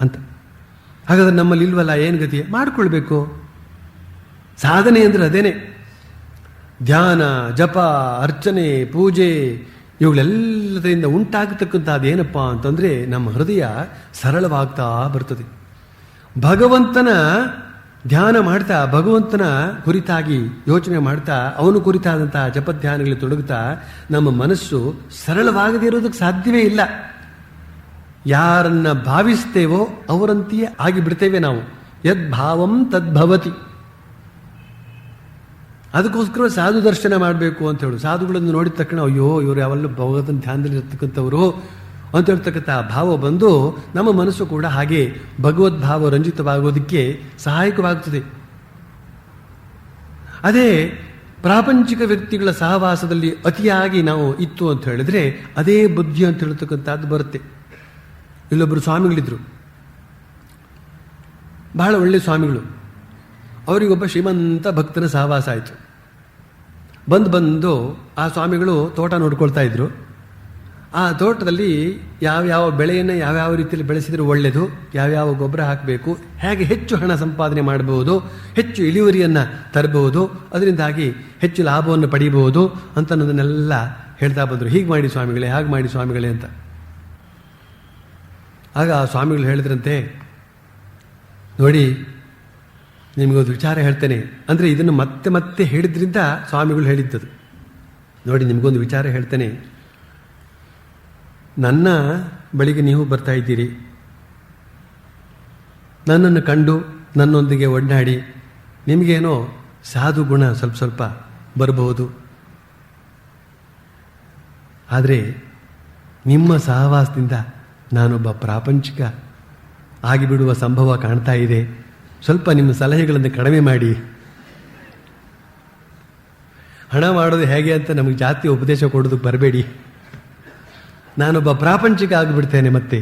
ಅಂತ. ಹಾಗಾದ್ರೆ ನಮ್ಮಲ್ಲಿ ಇಲ್ವಲ್ಲ, ಏನು ಗತಿ? ಮಾಡಿಕೊಳ್ಬೇಕು. ಸಾಧನೆ ಅಂದರೆ ಅದೇನೆ. ಧ್ಯಾನ, ಜಪ, ಅರ್ಚನೆ, ಪೂಜೆ ಇವುಗಳೆಲ್ಲದರಿಂದ ಉಂಟಾಗತಕ್ಕಂಥದ್ದು ಏನಪ್ಪ ಅಂತಂದರೆ ನಮ್ಮ ಹೃದಯ ಸರಳವಾಗ್ತಾ ಬರ್ತದೆ. ಭಗವಂತನ ಧ್ಯಾನ ಮಾಡ್ತಾ, ಭಗವಂತನ ಕುರಿತಾಗಿ ಯೋಚನೆ ಮಾಡ್ತಾ, ಅವನು ಕುರಿತಾದಂತಹ ಜಪಧ್ಯಾನಗಳಲ್ಲಿ ತೊಡಗುತ್ತಾ ನಮ್ಮ ಮನಸ್ಸು ಸರಳವಾಗದೇ ಇರೋದಕ್ಕೆ ಸಾಧ್ಯವೇ ಇಲ್ಲ. ಯಾರನ್ನ ಭಾವಿಸ್ತೇವೋ ಅವರಂತೆಯೇ ಆಗಿಬಿಡ್ತೇವೆ ನಾವು. ಯದ್ ಭಾವಂ ತದ್ಭವತಿ. ಅದಕ್ಕೋಸ್ಕರ ಸಾಧು ದರ್ಶನ ಮಾಡಬೇಕು ಅಂತ ಹೇಳು. ಸಾಧುಗಳನ್ನು ನೋಡಿದ ತಕ್ಷಣ ಅಯ್ಯೋ ಇವರು ಯಾವಲ್ಲೂ ಭಗವಂತನ ಧ್ಯಾನದಲ್ಲಿ ಇರ್ತಕ್ಕಂಥವರು ಅಂತ ಹೇಳ್ತಕ್ಕಂಥ ಭಾವ ಬಂದು ನಮ್ಮ ಮನಸ್ಸು ಕೂಡ ಹಾಗೆ ಭಗವದ್ಭಾವ ರಂಜಿತವಾಗೋದಕ್ಕೆ ಸಹಾಯಕವಾಗುತ್ತದೆ. ಅದೇ ಪ್ರಾಪಂಚಿಕ ವ್ಯಕ್ತಿಗಳ ಸಹವಾಸದಲ್ಲಿ ಅತಿಯಾಗಿ ನಾವು ಇತ್ತು ಅಂತ ಹೇಳಿದ್ರೆ ಅದೇ ಬುದ್ಧಿ ಅಂತ ಹೇಳ್ತಕ್ಕಂಥದ್ದು ಬರುತ್ತೆ. ಇಲ್ಲೊಬ್ಬರು ಸ್ವಾಮಿಗಳಿದ್ರು, ಬಹಳ ಒಳ್ಳೆ ಸ್ವಾಮಿಗಳು. ಅವರಿಗೊಬ್ಬ ಶ್ರೀಮಂತ ಭಕ್ತನ ಸಹವಾಸ ಆಯಿತು. ಬಂದು ಆ ಸ್ವಾಮಿಗಳು ತೋಟ ನೋಡ್ಕೊಳ್ತಾ ಇದ್ರು. ಆ ತೋಟದಲ್ಲಿ ಯಾವ್ಯಾವ ಬೆಳೆಯನ್ನು ಯಾವ್ಯಾವ ರೀತಿಯಲ್ಲಿ ಬೆಳೆಸಿದ್ರೆ ಒಳ್ಳೆಯದು, ಯಾವ್ಯಾವ ಗೊಬ್ಬರ ಹಾಕಬೇಕು, ಹೇಗೆ ಹೆಚ್ಚು ಹಣ ಸಂಪಾದನೆ ಮಾಡಬಹುದು, ಹೆಚ್ಚು ಇಳುವರಿಯನ್ನು ತರಬಹುದು, ಅದರಿಂದಾಗಿ ಹೆಚ್ಚು ಲಾಭವನ್ನು ಪಡೆಯಬಹುದು ಅಂತ ಅನ್ನೋದನ್ನೆಲ್ಲ ಹೇಳ್ತಾ ಬಂದರು. ಹೀಗೆ ಮಾಡಿ ಸ್ವಾಮಿಗಳೇ, ಹಾಗೆ ಮಾಡಿ ಸ್ವಾಮಿಗಳೇ ಅಂತ. ಆಗ ಆ ಸ್ವಾಮಿಗಳು ಹೇಳಿದ್ರಂತೆ, ನೋಡಿ ನಿಮಗೊಂದು ವಿಚಾರ ಹೇಳ್ತೇನೆ. ಅಂದರೆ ಇದನ್ನು ಮತ್ತೆ ಮತ್ತೆ ಹೇಳಿದ್ರಿಂದ ಸ್ವಾಮಿಗಳು ಹೇಳಿದ್ದದು. ನೋಡಿ ನಿಮಗೊಂದು ವಿಚಾರ ಹೇಳ್ತೇನೆ. ನನ್ನ ಬಳಿಗೆ ನೀವು ಬರ್ತಾ ಇದ್ದೀರಿ, ನನ್ನನ್ನು ಕಂಡು ನನ್ನೊಂದಿಗೆ ಒಡನಾಡಿ ನಿಮಗೇನೋ ಸಾಧು ಗುಣ ಸ್ವಲ್ಪ ಸ್ವಲ್ಪ ಬರಬಹುದು. ಆದರೆ ನಿಮ್ಮ ಸಹವಾಸದಿಂದ ನಾನೊಬ್ಬ ಪ್ರಾಪಂಚಿಕ ಆಗಿಬಿಡುವ ಸಂಭವ ಕಾಣ್ತಾ ಇದೆ. ಸ್ವಲ್ಪ ನಿಮ್ಮ ಸಲಹೆಗಳನ್ನು ಕಡಿಮೆ ಮಾಡಿ. ಹಣ ಮಾಡೋದು ಹೇಗೆ ಅಂತ ನಮಗೆ ಜಾತಿ ಉಪದೇಶ ಕೊಡೋದಕ್ಕೆ ಬರಬೇಡಿ. ನಾನೊಬ್ಬ ಪ್ರಾಪಂಚಿಕ ಆಗಿಬಿಡ್ತೇನೆ. ಮತ್ತೆ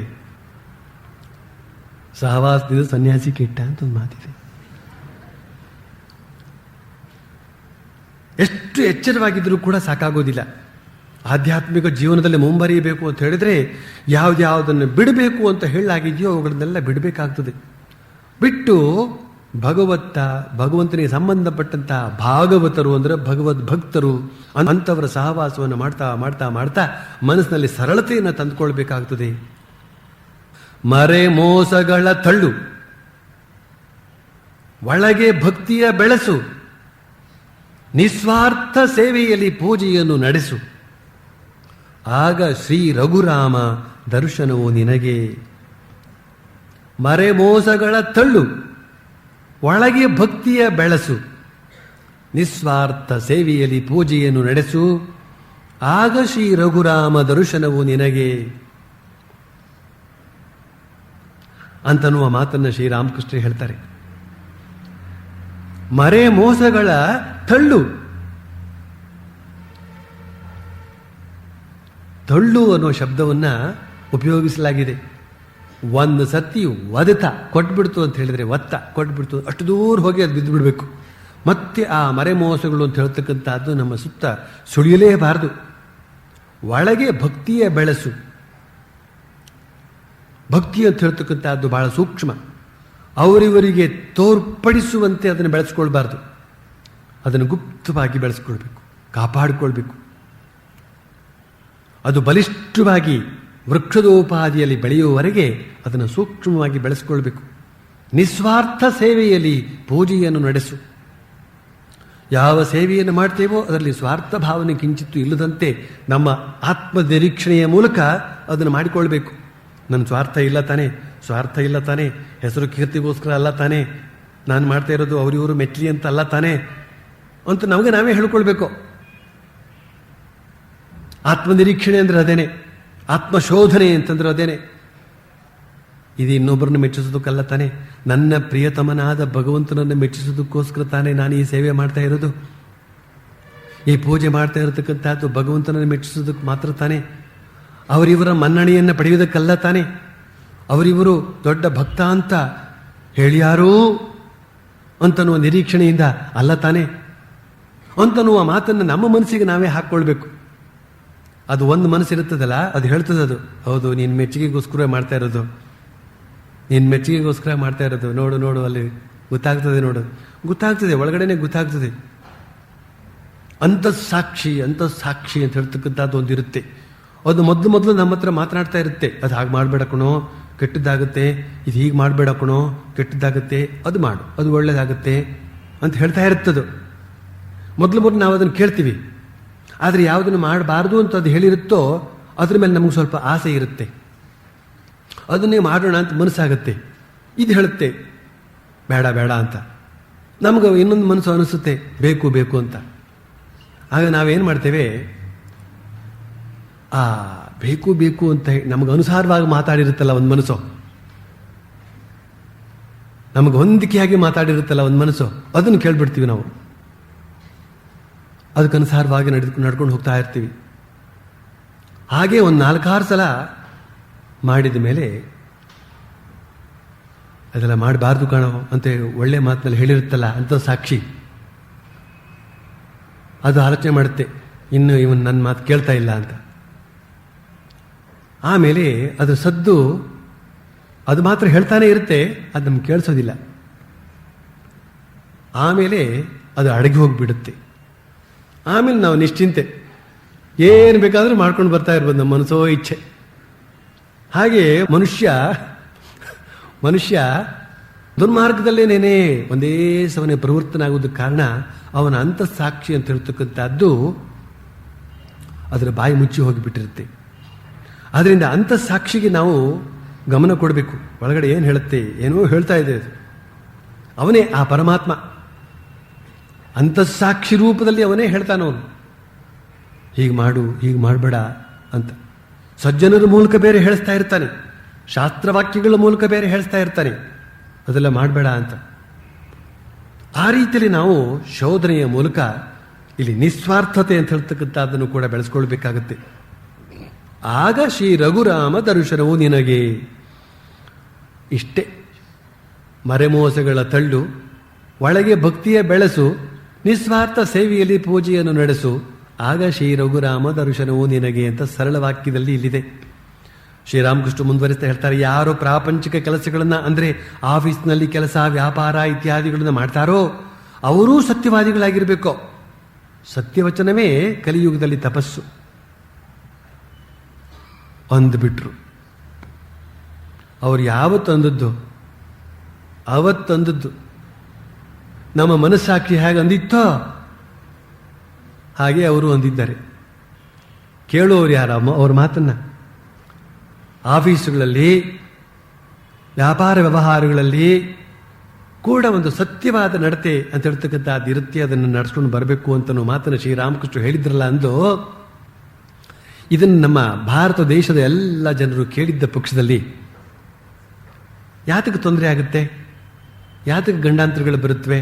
ಸಹವಾಸದಿಂದ ಸನ್ಯಾಸಿ ಕೆಟ್ಟ ಅಂತ ಒಂದು ಮಾತಿದೆ. ಎಷ್ಟು ಎಚ್ಚರವಾಗಿದ್ರೂ ಕೂಡ ಸಾಕಾಗೋದಿಲ್ಲ. ಆಧ್ಯಾತ್ಮಿಕ ಜೀವನದಲ್ಲಿ ಮುಂಬರಿಯಬೇಕು ಅಂತ ಹೇಳಿದ್ರೆ ಯಾವುದನ್ನು ಬಿಡಬೇಕು ಅಂತ ಹೇಳಲಾಗಿದೆಯೋ ಅವುಗಳನ್ನೆಲ್ಲ ಬಿಡಬೇಕಾಗ್ತದೆ. ಬಿಟ್ಟು ಭಗವಂತನಿಗೆ ಸಂಬಂಧಪಟ್ಟಂತಹ ಭಾಗವತರು ಅಂದರೆ ಭಗವದ್ ಭಕ್ತರು ಅಂಥವರ ಸಹವಾಸವನ್ನು ಮಾಡ್ತಾ ಮಾಡ್ತಾ ಮಾಡ್ತಾ ಮನಸ್ಸಿನಲ್ಲಿ ಸರಳತೆಯನ್ನು ತಂದುಕೊಳ್ಬೇಕಾಗ್ತದೆ. ಮರೆ ಮೋಸಗಳ ತಳ್ಳು, ಒಳಗೆ ಭಕ್ತಿಯ ಬೆಳೆಸು, ನಿಸ್ವಾರ್ಥ ಸೇವೆಯಲ್ಲಿ ಪೂಜೆಯನ್ನು ನಡೆಸು, ಆಗ ಶ್ರೀ ರಘುರಾಮ ದರ್ಶನವು ನಿನಗೆ. ಮರೆ ಮೋಸಗಳ ತಳ್ಳು, ಒಳಗೆ ಭಕ್ತಿಯ ಬೆಳೆಸು, ನಿಸ್ವಾರ್ಥ ಸೇವೆಯಲ್ಲಿ ಪೂಜೆಯನ್ನು ನಡೆಸು, ಆಗ ಶ್ರೀ ರಘುರಾಮ ದರ್ಶನವು ನಿನಗೆ ಅಂತನ್ನುವ ಮಾತನ್ನು ಶ್ರೀರಾಮಕೃಷ್ಣ ಹೇಳ್ತಾರೆ. ಮರೆ ಮೋಸಗಳ ತಳ್ಳು, ತಳ್ಳು ಅನ್ನೋ ಶಬ್ದವನ್ನು ಉಪಯೋಗಿಸಲಾಗಿದೆ. ಒಂದು ಸತಿ ಒದತ ಕೊಟ್ಬಿಡ್ತು ಅಂತ ಹೇಳಿದ್ರೆ, ಒತ್ತ ಕೊಟ್ಬಿಡ್ತು, ಅಷ್ಟು ದೂರ ಹೋಗಿ ಅದು ಬಿದ್ದು ಬಿಡಬೇಕು. ಮತ್ತೆ ಆ ಮರೆ ಮೋಸಗಳು ಅಂತ ಹೇಳ್ತಕ್ಕಂಥದ್ದು ನಮ್ಮ ಸುತ್ತ ಸುಳಿಯಲೇಬಾರದು. ಒಳಗೆ ಭಕ್ತಿಯ ಬೆಳೆಸು. ಭಕ್ತಿ ಅಂತ ಹೇಳ್ತಕ್ಕಂಥದ್ದು ಬಹಳ ಸೂಕ್ಷ್ಮ. ಅವರಿವರಿಗೆ ತೋರ್ಪಡಿಸುವಂತೆ ಅದನ್ನು ಬೆಳೆಸ್ಕೊಳ್ಬಾರ್ದು. ಅದನ್ನು ಗುಪ್ತವಾಗಿ ಬೆಳೆಸ್ಕೊಳ್ಬೇಕು, ಕಾಪಾಡಿಕೊಳ್ಬೇಕು. ಅದು ಬಲಿಷ್ಠವಾಗಿ ವೃಕ್ಷದೋಪಾದಿಯಲ್ಲಿ ಬೆಳೆಯುವವರೆಗೆ ಅದನ್ನು ಸೂಕ್ಷ್ಮವಾಗಿ ಬೆಳೆಸ್ಕೊಳ್ಬೇಕು. ನಿಸ್ವಾರ್ಥ ಸೇವೆಯಲ್ಲಿ ಪೂಜೆಯನ್ನು ನಡೆಸು. ಯಾವ ಸೇವೆಯನ್ನು ಮಾಡ್ತೇವೋ ಅದರಲ್ಲಿ ಸ್ವಾರ್ಥ ಭಾವನೆ ಕಿಂಚಿತ್ತು ಇಲ್ಲದಂತೆ ನಮ್ಮ ಆತ್ಮನಿರೀಕ್ಷಣೆಯ ಮೂಲಕ ಅದನ್ನು ಮಾಡಿಕೊಳ್ಬೇಕು. ನನ್ನ ಸ್ವಾರ್ಥ ಇಲ್ಲ ತಾನೇ, ಹೆಸರು ಕೀರ್ತಿಗೋಸ್ಕರ ಅಲ್ಲ ತಾನೇ, ನಾನು ಮಾಡ್ತಾ ಇರೋದು ಅವರಿವರು ಮೆಚ್ಚಲಿ ಅಂತ ಅಲ್ಲ ತಾನೇ ಅಂತ ನಮಗೆ ನಾವೇ ಹೇಳ್ಕೊಳ್ಬೇಕು. ಆತ್ಮನಿರೀಕ್ಷಣೆ ಅಂದ್ರೆ ಅದೇನೆ, ಆತ್ಮಶೋಧನೆ ಅಂತಂದ್ರೆ ಅದೇನೆ. ಇದು ಇನ್ನೊಬ್ಬರನ್ನು ಮೆಚ್ಚಿಸೋದಕ್ಕಲ್ಲ ತಾನೆ, ನನ್ನ ಪ್ರಿಯತಮನಾದ ಭಗವಂತನನ್ನು ಮೆಚ್ಚಿಸೋದಕ್ಕೋಸ್ಕರ ತಾನೇ ನಾನು ಈ ಸೇವೆ ಮಾಡ್ತಾ ಇರೋದು. ಈ ಪೂಜೆ ಮಾಡ್ತಾ ಇರತಕ್ಕಂಥದ್ದು ಭಗವಂತನನ್ನು ಮೆಚ್ಚಿಸೋದಕ್ಕೆ ಮಾತ್ರ ತಾನೆ, ಅವರಿವರ ಮನ್ನಣೆಯನ್ನು ಪಡೆಯುವುದಕ್ಕಲ್ಲ ತಾನೆ, ಅವರಿವರು ದೊಡ್ಡ ಭಕ್ತ ಅಂತ ಹೇಳಿಯಾರೂ ಅಂತನ್ನುವ ನಿರೀಕ್ಷಣೆಯಿಂದ ಅಲ್ಲ ತಾನೆ ಅಂತನ್ನುವ ಮಾತನ್ನು ನಮ್ಮ ಮನಸ್ಸಿಗೆ ನಾವೇ ಹಾಕ್ಕೊಳ್ಬೇಕು. ಅದು ಒಂದು ಮನಸ್ಸಿರುತ್ತದಲ್ಲ, ಅದು ಹೇಳ್ತದೆ, ಅದು ಹೌದು ನೀನು ಮೆಚ್ಚುಗೆಗೋಸ್ಕರ ಮಾಡ್ತಾ ಇರೋದು, ನೀನು ಮೆಚ್ಚುಗೆಗೋಸ್ಕರ ಮಾಡ್ತಾ ಇರೋದು, ನೋಡು ನೋಡು ಅಲ್ಲಿ ಗೊತ್ತಾಗ್ತದೆ, ನೋಡು ಗೊತ್ತಾಗ್ತದೆ, ಒಳಗಡೆನೆ ಗೊತ್ತಾಗ್ತದೆ. ಅಂತಃಸಾಕ್ಷಿ ಅಂತಃಸಾಕ್ಷಿ ಅಂತ ಹೇಳ್ತಕ್ಕಂಥದ್ದು ಒಂದಿರುತ್ತೆ. ಅದು ಮೊದಲು ನಮ್ಮ ಹತ್ರ ಮಾತನಾಡ್ತಾ ಇರುತ್ತೆ, ಅದು ಹಾಗೆ ಮಾಡಬೇಡ ಕಣೋ ಕೆಟ್ಟದ್ದಾಗುತ್ತೆ, ಇದು ಹೀಗೆ ಮಾಡಬೇಡ ಕಣೋ ಕೆಟ್ಟದ್ದಾಗುತ್ತೆ, ಅದು ಮಾಡು ಅದು ಒಳ್ಳೇದಾಗುತ್ತೆ ಅಂತ ಹೇಳ್ತಾ ಇರುತ್ತದು. ಮೊದಲು ನಾವು ಅದನ್ನು ಕೇಳ್ತೀವಿ. ಆದರೆ ಯಾವುದನ್ನು ಮಾಡಬಾರ್ದು ಅಂತ ಅದು ಹೇಳಿರುತ್ತೋ ಅದ್ರ ಮೇಲೆ ನಮಗೆ ಸ್ವಲ್ಪ ಆಸೆ ಇರುತ್ತೆ, ಅದನ್ನೇ ಮಾಡೋಣ ಅಂತ ಮನಸ್ಸಾಗುತ್ತೆ. ಇದು ಹೇಳುತ್ತೆ ಬೇಡ ಬೇಡ ಅಂತ, ನಮಗೆ ಇನ್ನೊಂದು ಮನಸ್ಸು ಅನಿಸುತ್ತೆ ಬೇಕು ಬೇಕು ಅಂತ. ಆಗ ನಾವೇನು ಮಾಡ್ತೇವೆ, ಬೇಕು ಬೇಕು ಅಂತ ನಮಗೆ ಅನುಸಾರವಾಗಿ ಮಾತಾಡಿರುತ್ತಲ್ಲ ಒಂದು ಮನಸ್ಸು, ನಮಗೆ ಹೊಂದಿಕೆಯಾಗಿ ಮಾತಾಡಿರುತ್ತಲ್ಲ ಒಂದು ಮನಸ್ಸು, ಅದನ್ನು ಕೇಳ್ಬಿಡ್ತೀವಿ ನಾವು. ಅದಕ್ಕನುಸಾರವಾಗಿ ನಡ್ಕೊಂಡು ಹೋಗ್ತಾ ಇರ್ತೀವಿ. ಹಾಗೆ ಒಂದು 4-6 ಸಲ ಮಾಡಿದ ಮೇಲೆ ಅದೆಲ್ಲ ಮಾಡಬಾರ್ದು ಕಾಣೋ ಅಂತ ಒಳ್ಳೆ ಮಾತಿನಲ್ಲಿ ಹೇಳಿರುತ್ತಲ್ಲ ಅಂತ ಸಾಕ್ಷಿ, ಅದು ಆಲೋಚನೆ ಮಾಡುತ್ತೆ ಇನ್ನು ಇವನು ನನ್ನ ಮಾತು ಕೇಳ್ತಾ ಇಲ್ಲ ಅಂತ. ಆಮೇಲೆ ಅದರ ಸದ್ದು ಅದು ಮಾತ್ರ ಹೇಳ್ತಾನೆ ಇರುತ್ತೆ, ಅದು ನಮ್ಗೆ ಕೇಳಿಸೋದಿಲ್ಲ. ಆಮೇಲೆ ಅದು ಅಡಗಿ ಹೋಗಿಬಿಡುತ್ತೆ. ಆಮೇಲೆ ನಾವು ನಿಶ್ಚಿಂತೆ ಏನು ಬೇಕಾದರೂ ಮಾಡ್ಕೊಂಡು ಬರ್ತಾ ಇರ್ಬೋದು, ನಮ್ಮ ಮನಸ್ಸೋ ಇಚ್ಛೆ. ಹಾಗೆ ಮನುಷ್ಯ ದುರ್ಮಾರ್ಗದಲ್ಲೇನೇನೆ ಒಂದೇ ಸಮನೆ ಪ್ರವೃತ್ತನಾಗುವುದಕ್ಕೆ ಕಾರಣ ಅವನ ಅಂತಃಸಾಕ್ಷಿ ಅಂತ ಹೇಳ್ತಕ್ಕಂಥದ್ದು ಅದರ ಬಾಯಿ ಮುಚ್ಚಿ ಹೋಗಿಬಿಟ್ಟಿರುತ್ತೆ. ಆದ್ದರಿಂದ ಅಂತಃಸಾಕ್ಷಿಗೆ ನಾವು ಗಮನ ಕೊಡಬೇಕು. ಒಳಗಡೆ ಏನು ಹೇಳುತ್ತೆ, ಏನೋ ಹೇಳ್ತಾ ಇದೆ, ಅವನೇ ಆ ಪರಮಾತ್ಮ. ಅಂತಃಸಾಕ್ಷಿ ರೂಪದಲ್ಲಿ ಅವನೇ ಹೇಳ್ತಾನವನು, ಹೀಗೆ ಮಾಡು ಹೀಗೆ ಮಾಡಬೇಡ ಅಂತ. ಸಜ್ಜನರ ಮೂಲಕ ಬೇರೆ ಹೇಳಿಸ್ತಾ ಇರ್ತಾನೆ, ಶಾಸ್ತ್ರವಾಕ್ಯಗಳ ಮೂಲಕ ಬೇರೆ ಹೇಳಿಸ್ತಾ ಇರ್ತಾನೆ, ಅದೆಲ್ಲ ಮಾಡಬೇಡ ಅಂತ. ಆ ರೀತಿಯಲ್ಲಿ ನಾವು ಶೋಧನೆಯ ಮೂಲಕ ಇಲ್ಲಿ ನಿಸ್ವಾರ್ಥತೆ ಅಂತ ಹೇಳ್ತಕ್ಕಂಥದ್ದನ್ನು ಕೂಡ ಬೆಳೆಸ್ಕೊಳ್ಬೇಕಾಗತ್ತೆ. ಆಗ ಶ್ರೀ ರಘುರಾಮ ದರ್ಶನವು ನಿನಗೆ. ಇಷ್ಟೇ, ಮರೆಮೋಸಗಳ ತಳ್ಳು, ಒಳಗೆ ಭಕ್ತಿಯ ಬೆಳೆಸು, ನಿಸ್ವಾರ್ಥ ಸೇವೆಯಲ್ಲಿ ಪೂಜೆಯನ್ನು ನಡೆಸು, ಆಗ ಶ್ರೀ ರಘುರಾಮ ದರ್ಶನವು ನಿನಗೆ ಅಂತ ಸರಳ ವಾಕ್ಯದಲ್ಲಿ ಇಲ್ಲಿದೆ. ಶ್ರೀರಾಮಕೃಷ್ಣ ಮುಂದುವರಿಸ್ತಾ ಹೇಳ್ತಾರೆ, ಯಾರು ಪ್ರಾಪಂಚಿಕ ಕೆಲಸಗಳನ್ನ ಅಂದ್ರೆ ಆಫೀಸ್ನಲ್ಲಿ ಕೆಲಸ, ವ್ಯಾಪಾರ ಇತ್ಯಾದಿಗಳನ್ನ ಮಾಡ್ತಾರೋ ಅವರೂ ಸತ್ಯವಾದಿಗಳಾಗಿರ್ಬೇಕು. ಸತ್ಯವಚನವೇ ಕಲಿಯುಗದಲ್ಲಿ ತಪಸ್ಸು ಅಂದ್ಬಿಟ್ರು. ಅವ್ರು ಯಾವತ್ತಂದದ್ದು ಅವತ್ತಂದದ್ದು. ನಮ್ಮ ಮನಸ್ಸಾಕ್ಷಿ ಹೇಗೆ ಅಂದಿತ್ತೋ ಹಾಗೆ ಅವರು ಅಂದಿದ್ದಾರೆ. ಕೇಳುವವರು ಯಾರಮ್ಮ ಅವ್ರ ಮಾತನ್ನ? ಆಫೀಸುಗಳಲ್ಲಿ, ವ್ಯಾಪಾರ ವ್ಯವಹಾರಗಳಲ್ಲಿ ಕೂಡ ಒಂದು ಸತ್ಯವಾದ ನಡತೆ ಅಂತ ಹೇಳ್ತಕ್ಕಂಥದ್ದು ಇರುತ್ತೆ, ಅದನ್ನು ನಡೆಸ್ಕೊಂಡು ಬರಬೇಕು ಅಂತ ಮಾತನ್ನು ಶ್ರೀರಾಮಕೃಷ್ಣ ಹೇಳಿದ್ರಲ್ಲ ಅಂದು. ಇದನ್ನು ನಮ್ಮ ಭಾರತ ದೇಶದ ಎಲ್ಲ ಜನರು ಕೇಳಿದ್ದ ಪಕ್ಷದಲ್ಲಿ ಯಾತಕ್ಕೆ ತೊಂದರೆ ಆಗುತ್ತೆ, ಯಾತಕ್ಕೆ ಗಂಡಾಂತರಗಳು ಬರುತ್ತವೆ?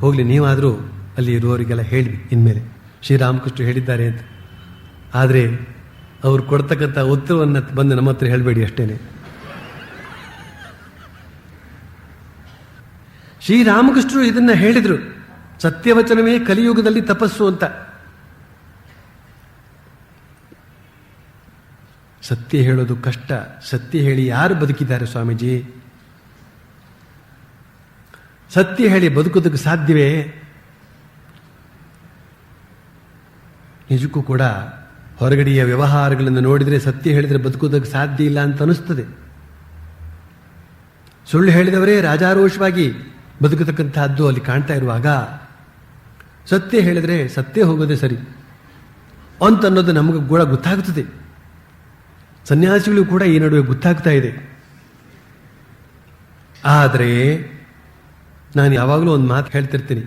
ಹೋಗ್ಲಿ, ನೀವಾದರೂ ಅಲ್ಲಿ ಇರುವವರಿಗೆಲ್ಲ ಹೇಳಿ ಇನ್ಮೇಲೆ ಶ್ರೀರಾಮಕೃಷ್ಣ ಹೇಳಿದ್ದಾರೆ ಅಂತ. ಆದರೆ ಅವ್ರು ಕೊಡ್ತಕ್ಕಂಥ ಉತ್ತರವನ್ನು ಬಂದು ನಮ್ಮ ಹತ್ರ ಹೇಳಬೇಡಿ ಅಷ್ಟೇನೆ. ಶ್ರೀರಾಮಕೃಷ್ಣರು ಇದನ್ನ ಹೇಳಿದ್ರು, ಸತ್ಯವಚನವೇ ಕಲಿಯುಗದಲ್ಲಿ ತಪಸ್ಸು ಅಂತ. ಸತ್ಯ ಹೇಳೋದು ಕಷ್ಟ. ಸತ್ಯ ಹೇಳಿ ಯಾರು ಬದುಕಿದ್ದಾರೆ ಸ್ವಾಮೀಜಿ? ಸತ್ಯ ಹೇಳಿ ಬದುಕೋದಕ್ಕೆ ಸಾಧ್ಯವೇ? ನಿಜಕ್ಕೂ ಕೂಡ ಹೊರಗಡೆಯ ವ್ಯವಹಾರಗಳನ್ನು ನೋಡಿದರೆ ಸತ್ಯ ಹೇಳಿದರೆ ಬದುಕೋದಕ್ಕೆ ಸಾಧ್ಯ ಇಲ್ಲ ಅಂತ ಅನಿಸ್ತದೆ. ಸುಳ್ಳು ಹೇಳಿದವರೇ ರಾಜಾರೋಷವಾಗಿ ಬದುಕತಕ್ಕಂತಹದ್ದು ಅಲ್ಲಿ ಕಾಣ್ತಾ ಇರುವಾಗ, ಸತ್ಯ ಹೇಳಿದರೆ ಸತ್ಯ ಹೋಗೋದೇ ಸರಿ ಅಂತನ್ನೋದು ನಮಗೆ ಕೂಡ ಗೊತ್ತಾಗುತ್ತದೆ. ಸನ್ಯಾಸಿಗಳು ಕೂಡ ಈ ನಡುವೆ ಗೊತ್ತಾಗ್ತಾ ಇದೆ. ಆದರೆ ನಾನು ಯಾವಾಗಲೂ ಒಂದು ಮಾತು ಹೇಳ್ತಿರ್ತೀನಿ,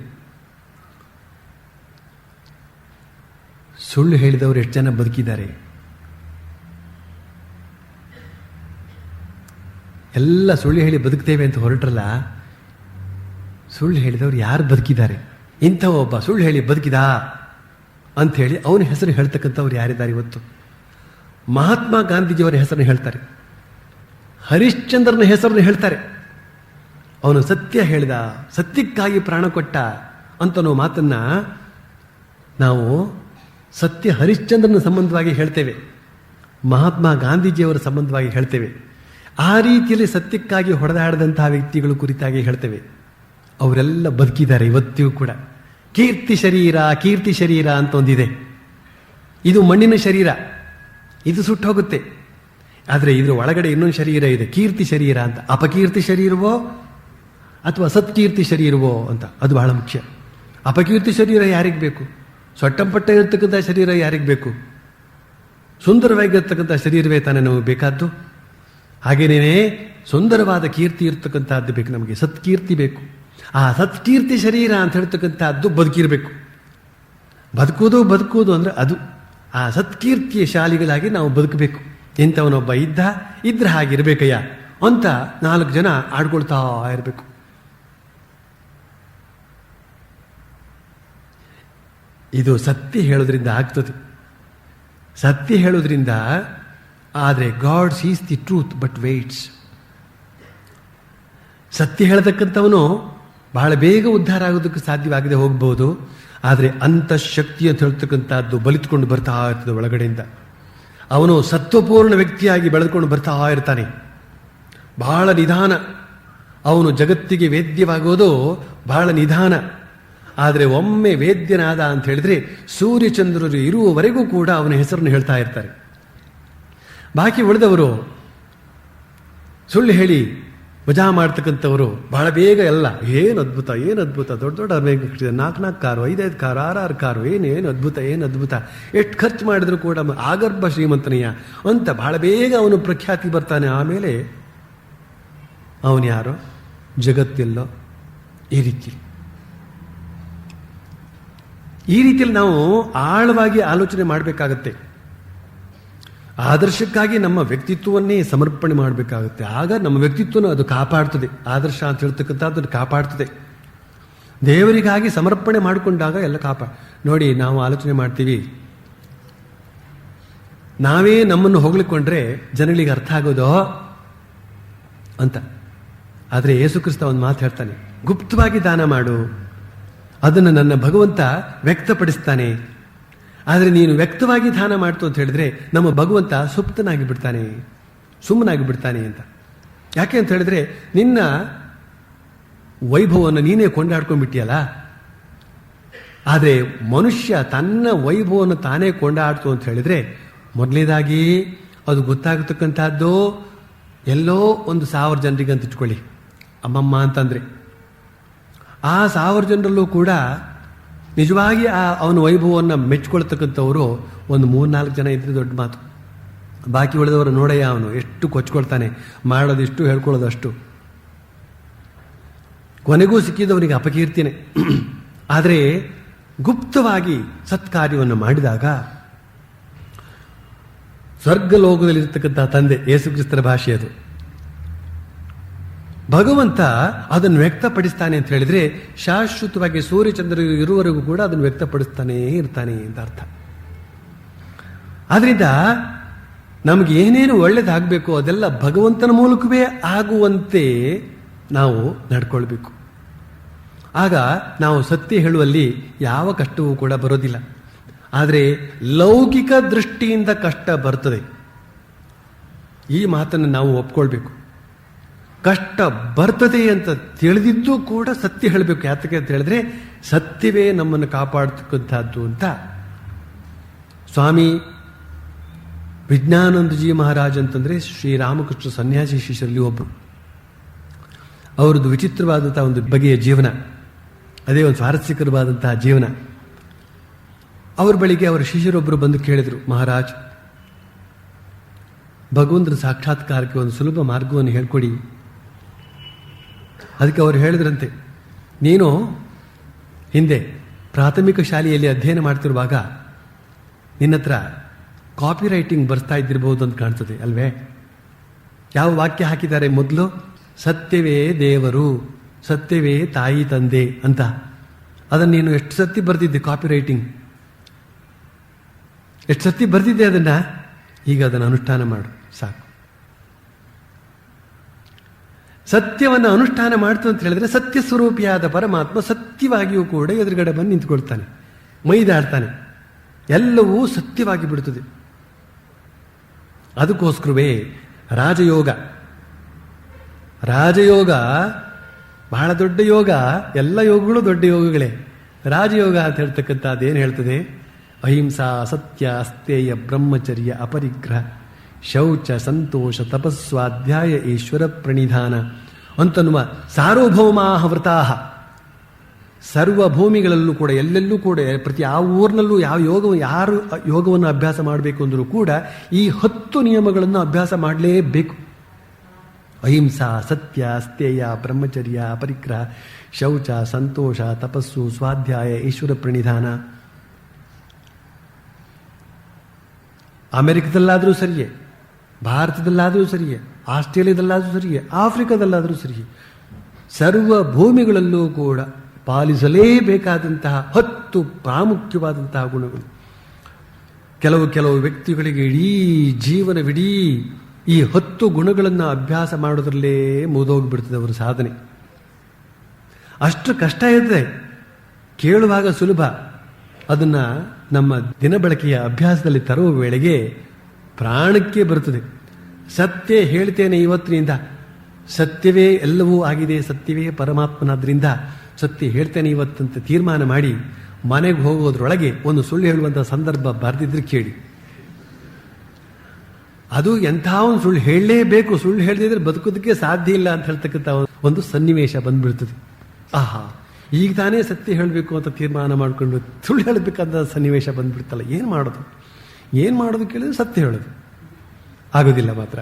ಸುಳ್ಳು ಹೇಳಿದವರು ಎಷ್ಟು ಜನ ಬದುಕಿದ್ದಾರೆ? ಎಲ್ಲ ಸುಳ್ಳು ಹೇಳಿ ಬದುಕ್ತೇವೆ ಅಂತ ಹೊರಟ್ರಲ್ಲ, ಸುಳ್ಳು ಹೇಳಿದವರು ಯಾರು ಬದುಕಿದ್ದಾರೆ? ಇಂಥ ಒಬ್ಬ ಸುಳ್ಳು ಹೇಳಿ ಬದುಕಿದ ಅಂಥೇಳಿ ಅವನ ಹೆಸರು ಹೇಳ್ತಕ್ಕಂಥವ್ರು ಯಾರಿದ್ದಾರೆ ಇವತ್ತು? ಮಹಾತ್ಮ ಗಾಂಧೀಜಿಯವರ ಹೆಸರನ್ನು ಹೇಳ್ತಾರೆ, ಹರಿಶ್ಚಂದ್ರನ ಹೆಸರನ್ನು ಹೇಳ್ತಾರೆ. ಅವನು ಸತ್ಯ ಹೇಳಿದ, ಸತ್ಯಕ್ಕಾಗಿ ಪ್ರಾಣ ಕೊಟ್ಟ ಅಂತನೋ ಮಾತನ್ನ ನಾವು ಸತ್ಯ ಹರಿಶ್ಚಂದ್ರನ ಸಂಬಂಧವಾಗಿ ಹೇಳ್ತೇವೆ, ಮಹಾತ್ಮ ಗಾಂಧೀಜಿಯವರ ಸಂಬಂಧವಾಗಿ ಹೇಳ್ತೇವೆ. ಆ ರೀತಿಯಲ್ಲಿ ಸತ್ಯಕ್ಕಾಗಿ ಹೊಡೆದಾಡದಂತಹ ವ್ಯಕ್ತಿಗಳು ಕುರಿತಾಗಿ ಹೇಳ್ತೇವೆ. ಅವರೆಲ್ಲ ಬದುಕಿದ್ದಾರೆ ಇವತ್ತಿಗೂ ಕೂಡ. ಕೀರ್ತಿ ಶರೀರ ಅಂತ ಒಂದಿದೆ. ಇದು ಮಣ್ಣಿನ ಶರೀರ, ಇದು ಸುಟ್ಟು ಹೋಗುತ್ತೆ. ಆದರೆ ಇದರ ಒಳಗಡೆ ಇನ್ನೊಂದು ಶರೀರ ಇದೆ, ಕೀರ್ತಿ ಶರೀರ ಅಂತ. ಅಪಕೀರ್ತಿ ಶರೀರವೋ ಅಥವಾ ಸತ್ಕೀರ್ತಿ ಶರೀರವೋ ಅಂತ, ಅದು ಬಹಳ ಮುಖ್ಯ. ಅಪಕೀರ್ತಿ ಶರೀರ ಯಾರಿಗೆ ಬೇಕು? ಸೊಟ್ಟಂಪಟ್ಟ ಇರತಕ್ಕಂಥ ಶರೀರ ಯಾರಿಗೆ ಬೇಕು? ಸುಂದರವಾಗಿರ್ತಕ್ಕಂಥ ಶರೀರವೇ ತಾನೇ ನಮಗೆ ಬೇಕಾದ್ದು. ಹಾಗೇನೇ ಸುಂದರವಾದ ಕೀರ್ತಿ ಇರ್ತಕ್ಕಂಥದ್ದು ಬೇಕು ನಮಗೆ, ಸತ್ಕೀರ್ತಿ ಬೇಕು. ಆ ಸತ್ಕೀರ್ತಿ ಶರೀರ ಅಂತ ಹೇಳ್ತಕ್ಕಂಥದ್ದು ಬದುಕಿರಬೇಕು. ಬದುಕುವುದು ಅಂದರೆ ಅದು ಆ ಸತ್ಕೀರ್ತಿಯ ಶಾಲಿಗಳಾಗಿ ನಾವು ಬದುಕಬೇಕು. ಇಂಥವನೊಬ್ಬ ಇದ್ರೆ ಹಾಗಿರ್ಬೇಕಯ್ಯ ಅಂತ 4 ಜನ ಆಡ್ಕೊಳ್ತಾ ಇರಬೇಕು. ಇದು ಸತ್ಯ ಹೇಳೋದ್ರಿಂದ ಆಗ್ತದೆ, ಸತ್ಯ ಹೇಳೋದ್ರಿಂದ. ಆದರೆ god seize the truth but weights. ಸತ್ಯ ಹೇಳತಕ್ಕಂಥವನು ಬಹಳ ಬೇಗ ಉದ್ಧಾರ ಆಗೋದಕ್ಕೆ ಸಾಧ್ಯವಾಗದೆ ಹೋಗ್ಬೋದು. ಆದರೆ ಅಂತಃಶಕ್ತಿ ಅಂತ ಹೇಳ್ತಕ್ಕಂಥದ್ದು ಬಲಿತ್ಕೊಂಡು ಬರ್ತಾ ಇರ್ತದೆ ಒಳಗಡೆಯಿಂದ. ಅವನು ಸತ್ವಪೂರ್ಣ ವ್ಯಕ್ತಿಯಾಗಿ ಬೆಳೆದುಕೊಂಡು ಬರ್ತಾ ಇರ್ತಾನೆ. ಬಹಳ ನಿಧಾನ. ಅವನು ಜಗತ್ತಿಗೆ ವೇದ್ಯವಾಗೋದು ಬಹಳ ನಿಧಾನ. ಆದರೆ ಒಮ್ಮೆ ವೇದ್ಯನಾದ ಅಂತ ಹೇಳಿದ್ರೆ ಸೂರ್ಯಚಂದ್ರರು ಇರುವವರೆಗೂ ಕೂಡ ಅವನ ಹೆಸರನ್ನು ಹೇಳ್ತಾ ಇರ್ತಾರೆ. ಬಾಕಿ ಉಳಿದವರು ಸುಳ್ಳು ಹೇಳಿ ಮಜಾ ಮಾಡ್ತಕ್ಕಂಥವರು ಬಹಳ ಬೇಗ ಎಲ್ಲ ಏನು ಅದ್ಭುತ ದೊಡ್ಡ ದೊಡ್ಡ 4 ಕಾರು 5 ಕಾರು 6 ಕಾರು ಏನು ಅದ್ಭುತ ಎಷ್ಟು ಖರ್ಚು ಮಾಡಿದ್ರು ಕೂಡ ಆಗರ್ಭ ಶ್ರೀಮಂತನಯ್ಯ ಅಂತ ಬಹಳ ಬೇಗ ಅವನು ಪ್ರಖ್ಯಾತಿ ಬರ್ತಾನೆ. ಆಮೇಲೆ ಅವನು ಯಾರೋ ಜಗತ್ತಿಲ್ಲೋ. ಈ ರೀತಿಯಲ್ಲಿ ನಾವು ಆಳವಾಗಿ ಆಲೋಚನೆ ಮಾಡಬೇಕಾಗತ್ತೆ. ಆದರ್ಶಕ್ಕಾಗಿ ನಮ್ಮ ವ್ಯಕ್ತಿತ್ವವನ್ನೇ ಸಮರ್ಪಣೆ ಮಾಡಬೇಕಾಗುತ್ತೆ. ಆಗ ನಮ್ಮ ವ್ಯಕ್ತಿತ್ವನ ಅದು ಕಾಪಾಡ್ತದೆ. ಆದರ್ಶ ಅಂತ ಹೇಳ್ತಕ್ಕಂಥದ್ದು ಕಾಪಾಡ್ತದೆ. ದೇವರಿಗಾಗಿ ಸಮರ್ಪಣೆ ಮಾಡಿಕೊಂಡಾಗ ಎಲ್ಲ ನೋಡಿ, ನಾವು ಆಲೋಚನೆ ಮಾಡ್ತೀವಿ, ನಾವೇ ನಮ್ಮನ್ನು ಹೊಗಳಿಕೊಂಡ್ರೆ ಜನಗಳಿಗೆ ಅರ್ಥ ಆಗೋದೋ ಅಂತ. ಆದರೆ ಯೇಸು ಕ್ರಿಸ್ತ ಒಂದು ಮಾತು ಹೇಳ್ತಾನೆ, ಗುಪ್ತವಾಗಿ ದಾನ ಮಾಡು, ಅದನ್ನು ನನ್ನ ಭಗವಂತ ವ್ಯಕ್ತಪಡಿಸ್ತಾನೆ. ಆದರೆ ನೀನು ವ್ಯಕ್ತವಾಗಿ ದಾನ ಮಾಡ್ತು ಅಂತ ಹೇಳಿದ್ರೆ ನಮ್ಮ ಭಗವಂತ ಸುಪ್ತನಾಗಿ ಬಿಡ್ತಾನೆ, ಸುಮ್ಮನಾಗಿ ಬಿಡ್ತಾನೆ ಅಂತ. ಯಾಕೆ ಅಂತ ಹೇಳಿದ್ರೆ ನಿನ್ನ ವೈಭವವನ್ನು ನೀನೇ ಕೊಂಡಾಡ್ಕೊಂಡ್ಬಿಟ್ಟಿಯಲ್ಲ. ಆದರೆ ಮನುಷ್ಯ ತನ್ನ ವೈಭವವನ್ನು ತಾನೇ ಕೊಂಡಾಡ್ತು ಅಂತ ಹೇಳಿದ್ರೆ ಮೊದಲನೇದಾಗಿ ಅದು ಗೊತ್ತಾಗತಕ್ಕಂಥದ್ದು ಎಲ್ಲೋ ಒಂದು 1000 ಜನರಿಗೆ ಅಂತ ಇಟ್ಕೊಳ್ಳಿ, ಅಮ್ಮಮ್ಮ ಅಂತಂದ್ರೆ ಆ 1000 ಜನರಲ್ಲೂ ಕೂಡ ನಿಜವಾಗಿ ಅವನ ವೈಭವವನ್ನು ಮೆಚ್ಕೊಳ್ತಕ್ಕಂಥವರು ಒಂದು 3-4 ಜನ ಇದ್ರೆ ದೊಡ್ಡ ಮಾತು. ಬಾಕಿ ಉಳಿದವರು ನೋಡಯ್ಯ ಅವನು ಎಷ್ಟು ಕೊಚ್ಕೊಳ್ತಾನೆ, ಮಾಡೋದಿಷ್ಟು ಹೇಳ್ಕೊಳ್ಳೋದಷ್ಟು, ಕೊನೆಗೂ ಸಿಕ್ಕಿದವನಿಗೆ ಅಪಕೀರ್ತಿನೇ. ಆದರೆ ಗುಪ್ತವಾಗಿ ಸತ್ಕಾರ್ಯವನ್ನು ಮಾಡಿದಾಗ ಸ್ವರ್ಗಲೋಕದಲ್ಲಿರ್ತಕ್ಕಂಥ ತಂದೆ, ಯೇಸುಕ್ರಿಸ್ತರ ಭಾಷೆ ಅದು, ಭಗವಂತ ಅದನ್ನು ವ್ಯಕ್ತಪಡಿಸ್ತಾನೆ ಅಂತ ಹೇಳಿದ್ರೆ ಶಾಶ್ವತವಾಗಿ ಸೂರ್ಯಚಂದ್ರ ಇರುವವರೆಗೂ ಕೂಡ ಅದನ್ನು ವ್ಯಕ್ತಪಡಿಸ್ತಾನೇ ಇರ್ತಾನೆ ಅಂತ ಅರ್ಥ. ಆದ್ರಿಂದ ನಮಗೆ ಏನೇನು ಒಳ್ಳೇದಾಗಬೇಕು ಅದೆಲ್ಲ ಭಗವಂತನ ಮೂಲಕವೇ ಆಗುವಂತೆ ನಾವು ನಡ್ಕೊಳ್ಬೇಕು. ಆಗ ನಾವು ಸತ್ಯ ಹೇಳುವಲ್ಲಿ ಯಾವ ಕಷ್ಟವೂ ಕೂಡ ಬರೋದಿಲ್ಲ. ಆದರೆ ಲೌಕಿಕ ದೃಷ್ಟಿಯಿಂದ ಕಷ್ಟ ಬರ್ತದೆ. ಈ ಮಾತನ್ನು ನಾವು ಒಪ್ಕೊಳ್ಬೇಕು. ಕಷ್ಟ ಬರ್ತದೆ ಅಂತ ತಿಳಿದಿದ್ದು ಕೂಡ ಸತ್ಯ ಹೇಳಬೇಕು. ಯಾತಕ್ಕೆ ಅಂತ ಹೇಳಿದ್ರೆ ಸತ್ಯವೇ ನಮ್ಮನ್ನು ಕಾಪಾಡ್ತಕ್ಕಂಥದ್ದು ಅಂತ ಸ್ವಾಮಿ ವಿಜ್ಞಾನಂದಜಿ ಮಹಾರಾಜ್ ಅಂತಂದ್ರೆ ಶ್ರೀರಾಮಕೃಷ್ಣ ಸನ್ಯಾಸಿ ಶಿಷ್ಯರಲ್ಲಿ ಒಬ್ಬರು. ಅವರದ್ದು ವಿಚಿತ್ರವಾದಂತಹ ಒಂದು ಬಗೆಯ ಜೀವನ, ಅದೇ ಒಂದು ಸ್ವಾರಸ್ಯಕರವಾದಂತಹ ಜೀವನ. ಅವ್ರ ಬಳಿಗೆ ಅವರ ಶಿಷ್ಯರೊಬ್ಬರು ಬಂದು ಕೇಳಿದರು, ಮಹಾರಾಜ್, ಭಗವಂತನ ಸಾಕ್ಷಾತ್ಕಾರಕ್ಕೆ ಒಂದು ಸುಲಭ ಮಾರ್ಗವನ್ನು ಹೇಳ್ಕೊಡಿ. ಅದಕ್ಕೆ ಅವರು ಹೇಳಿದ್ರಂತೆ, ನೀನು ಹಿಂದೆ ಪ್ರಾಥಮಿಕ ಶಾಲೆಯಲ್ಲಿ ಅಧ್ಯಯನ ಮಾಡ್ತಿರುವಾಗ ನಿನ್ನ ಹತ್ರ ಕಾಪಿ ರೈಟಿಂಗ್ ಬರ್ತಾ ಇದ್ದಿರಬಹುದು ಅಂತ ಕಾಣ್ತದೆ ಅಲ್ವೇ? ಯಾವ ವಾಕ್ಯ ಹಾಕಿದ್ದಾರೆ ಮೊದಲು? ಸತ್ಯವೇ ದೇವರು, ಸತ್ಯವೇ ತಾಯಿ ತಂದೆ ಅಂತ. ಅದನ್ನು ನೀನು ಎಷ್ಟು ಸತಿ ಬರೆದಿದ್ದೆ ಕಾಪಿ ರೈಟಿಂಗ್? ಎಷ್ಟು ಸತಿ ಬರೆದಿದ್ದೆ ಅದನ್ನ? ಈಗ ಅದನ್ನು ಅನುಷ್ಠಾನ ಮಾಡು ಸಾಕು. ಸತ್ಯವನ್ನು ಅನುಷ್ಠಾನ ಮಾಡ್ತು ಅಂತ ಹೇಳಿದ್ರೆ ಸತ್ಯ ಸ್ವರೂಪಿಯಾದ ಪರಮಾತ್ಮ ಸತ್ಯವಾಗಿಯೂ ಕೂಡ ಎದುರುಗಡೆ ಬಂದು ನಿಂತ್ಕೊಳ್ತಾನೆ, ಮೈದಾಡ್ತಾನೆ, ಎಲ್ಲವೂ ಸತ್ಯವಾಗಿ ಬಿಡುತ್ತದೆ. ಅದಕ್ಕೋಸ್ಕರವೇ ರಾಜಯೋಗ ಬಹಳ ದೊಡ್ಡ ಯೋಗ. ಎಲ್ಲ ಯೋಗಗಳು ದೊಡ್ಡ ಯೋಗಗಳೇ. ರಾಜಯೋಗ ಅಂತ ಹೇಳ್ತಕ್ಕಂಥದ್ದು ಏನು ಹೇಳ್ತದೆ? ಅಹಿಂಸಾ, ಸತ್ಯ, ಅಸ್ತೇಯ, ಬ್ರಹ್ಮಚರ್ಯ, ಅಪರಿಗ್ರಹ, ಶೌಚ, ಸಂತೋಷ, ತಪಸ್ವಾಧ್ಯಾಯ, ಈಶ್ವರ ಪ್ರಣಿಧಾನ ಅಂತನ್ನುವ ಸಾರ್ವಭೌಮಾಹ ವ್ರತಾಹ. ಸರ್ವ ಭೂಮಿಗಳಲ್ಲೂ ಕೂಡ, ಎಲ್ಲೆಲ್ಲೂ ಕೂಡ, ಪ್ರತಿ ಯಾವ ಊರಿನಲ್ಲೂ ಯಾರು ಯೋಗವನ್ನು ಅಭ್ಯಾಸ ಮಾಡಬೇಕು ಅಂದರೂ ಕೂಡ ಈ 10 ನಿಯಮಗಳನ್ನು ಅಭ್ಯಾಸ ಮಾಡಲೇಬೇಕು. ಅಹಿಂಸಾ, ಸತ್ಯ, ಅಸ್ತೇಯ, ಬ್ರಹ್ಮಚರ್ಯ, ಅಪರಿಗ್ರಹ, ಶೌಚ, ಸಂತೋಷ, ತಪಸ್ಸು, ಸ್ವಾಧ್ಯಾಯ, ಈಶ್ವರ ಪ್ರಣಿಧಾನ. ಅಮೆರಿಕದಲ್ಲಾದರೂ ಸರಿಯೇ, ಭಾರತದಲ್ಲಾದರೂ ಸರಿಯೇ, ಆಸ್ಟ್ರೇಲಿಯಾದಲ್ಲಾದರೂ ಸರಿಯೇ, ಆಫ್ರಿಕಾದಲ್ಲಾದರೂ ಸರಿಯೇ, ಸರ್ವ ಭೂಮಿಗಳಲ್ಲೂ ಕೂಡ ಪಾಲಿಸಲೇಬೇಕಾದಂತಹ 10 ಪ್ರಾಮುಖ್ಯವಾದಂತಹ ಗುಣಗಳು. ಕೆಲವು ವ್ಯಕ್ತಿಗಳಿಗೆ ಇಡೀ ಜೀವನವಿಡೀ ಈ 10 ಗುಣಗಳನ್ನು ಅಭ್ಯಾಸ ಮಾಡೋದ್ರಲ್ಲೇ ಮುಗಿದೋಗ್ಬಿಡ್ತದೆ ಅವರ ಸಾಧನೆ. ಅಷ್ಟು ಕಷ್ಟ ಇರ್ತದೆ. ಕೇಳುವಾಗ ಸುಲಭ, ಅದನ್ನ ನಮ್ಮ ದಿನಬಳಕೆಯ ಅಭ್ಯಾಸದಲ್ಲಿ ತರುವ ವೇಳೆಗೆ ಪ್ರಾಣಕ್ಕೆ ಬರುತ್ತದೆ. ಸತ್ಯ ಹೇಳ್ತೇನೆ ಇವತ್ತಿನಿಂದ, ಸತ್ಯವೇ ಎಲ್ಲವೂ ಆಗಿದೆ, ಸತ್ಯವೇ ಪರಮಾತ್ಮನಾದ್ರಿಂದ ಸತ್ಯ ಹೇಳ್ತೇನೆ ಇವತ್ತಂತ ತೀರ್ಮಾನ ಮಾಡಿ ಮನೆಗೆ ಹೋಗೋದ್ರೊಳಗೆ ಒಂದು ಸುಳ್ಳು ಹೇಳುವಂತಹ ಸಂದರ್ಭ ಬರೆದಿದ್ರೆ ಕೇಳಿ. ಅದು ಎಂಥ ಒಂದು ಸುಳ್ಳು ಹೇಳಲೇಬೇಕು, ಸುಳ್ಳು ಹೇಳದಿದ್ರೆ ಬದುಕೋದಕ್ಕೆ ಸಾಧ್ಯ ಇಲ್ಲ ಅಂತ ಹೇಳ್ತಕ್ಕಂಥ ಒಂದು ಸನ್ನಿವೇಶ ಬಂದ್ಬಿಡ್ತದೆ. ಆಹಾ, ಈಗ ತಾನೇ ಸತ್ಯ ಹೇಳಬೇಕು ಅಂತ ತೀರ್ಮಾನ ಮಾಡಿಕೊಂಡು ಸುಳ್ಳು ಹೇಳಬೇಕಾದ ಸನ್ನಿವೇಶ ಬಂದ್ಬಿಡ್ತಲ್ಲ. ಏನು ಮಾಡೋದು ಕೇಳಿದ್ರೆ ಸತ್ಯ ಹೇಳೋದು ಆಗೋದಿಲ್ಲ. ಮಾತ್ರ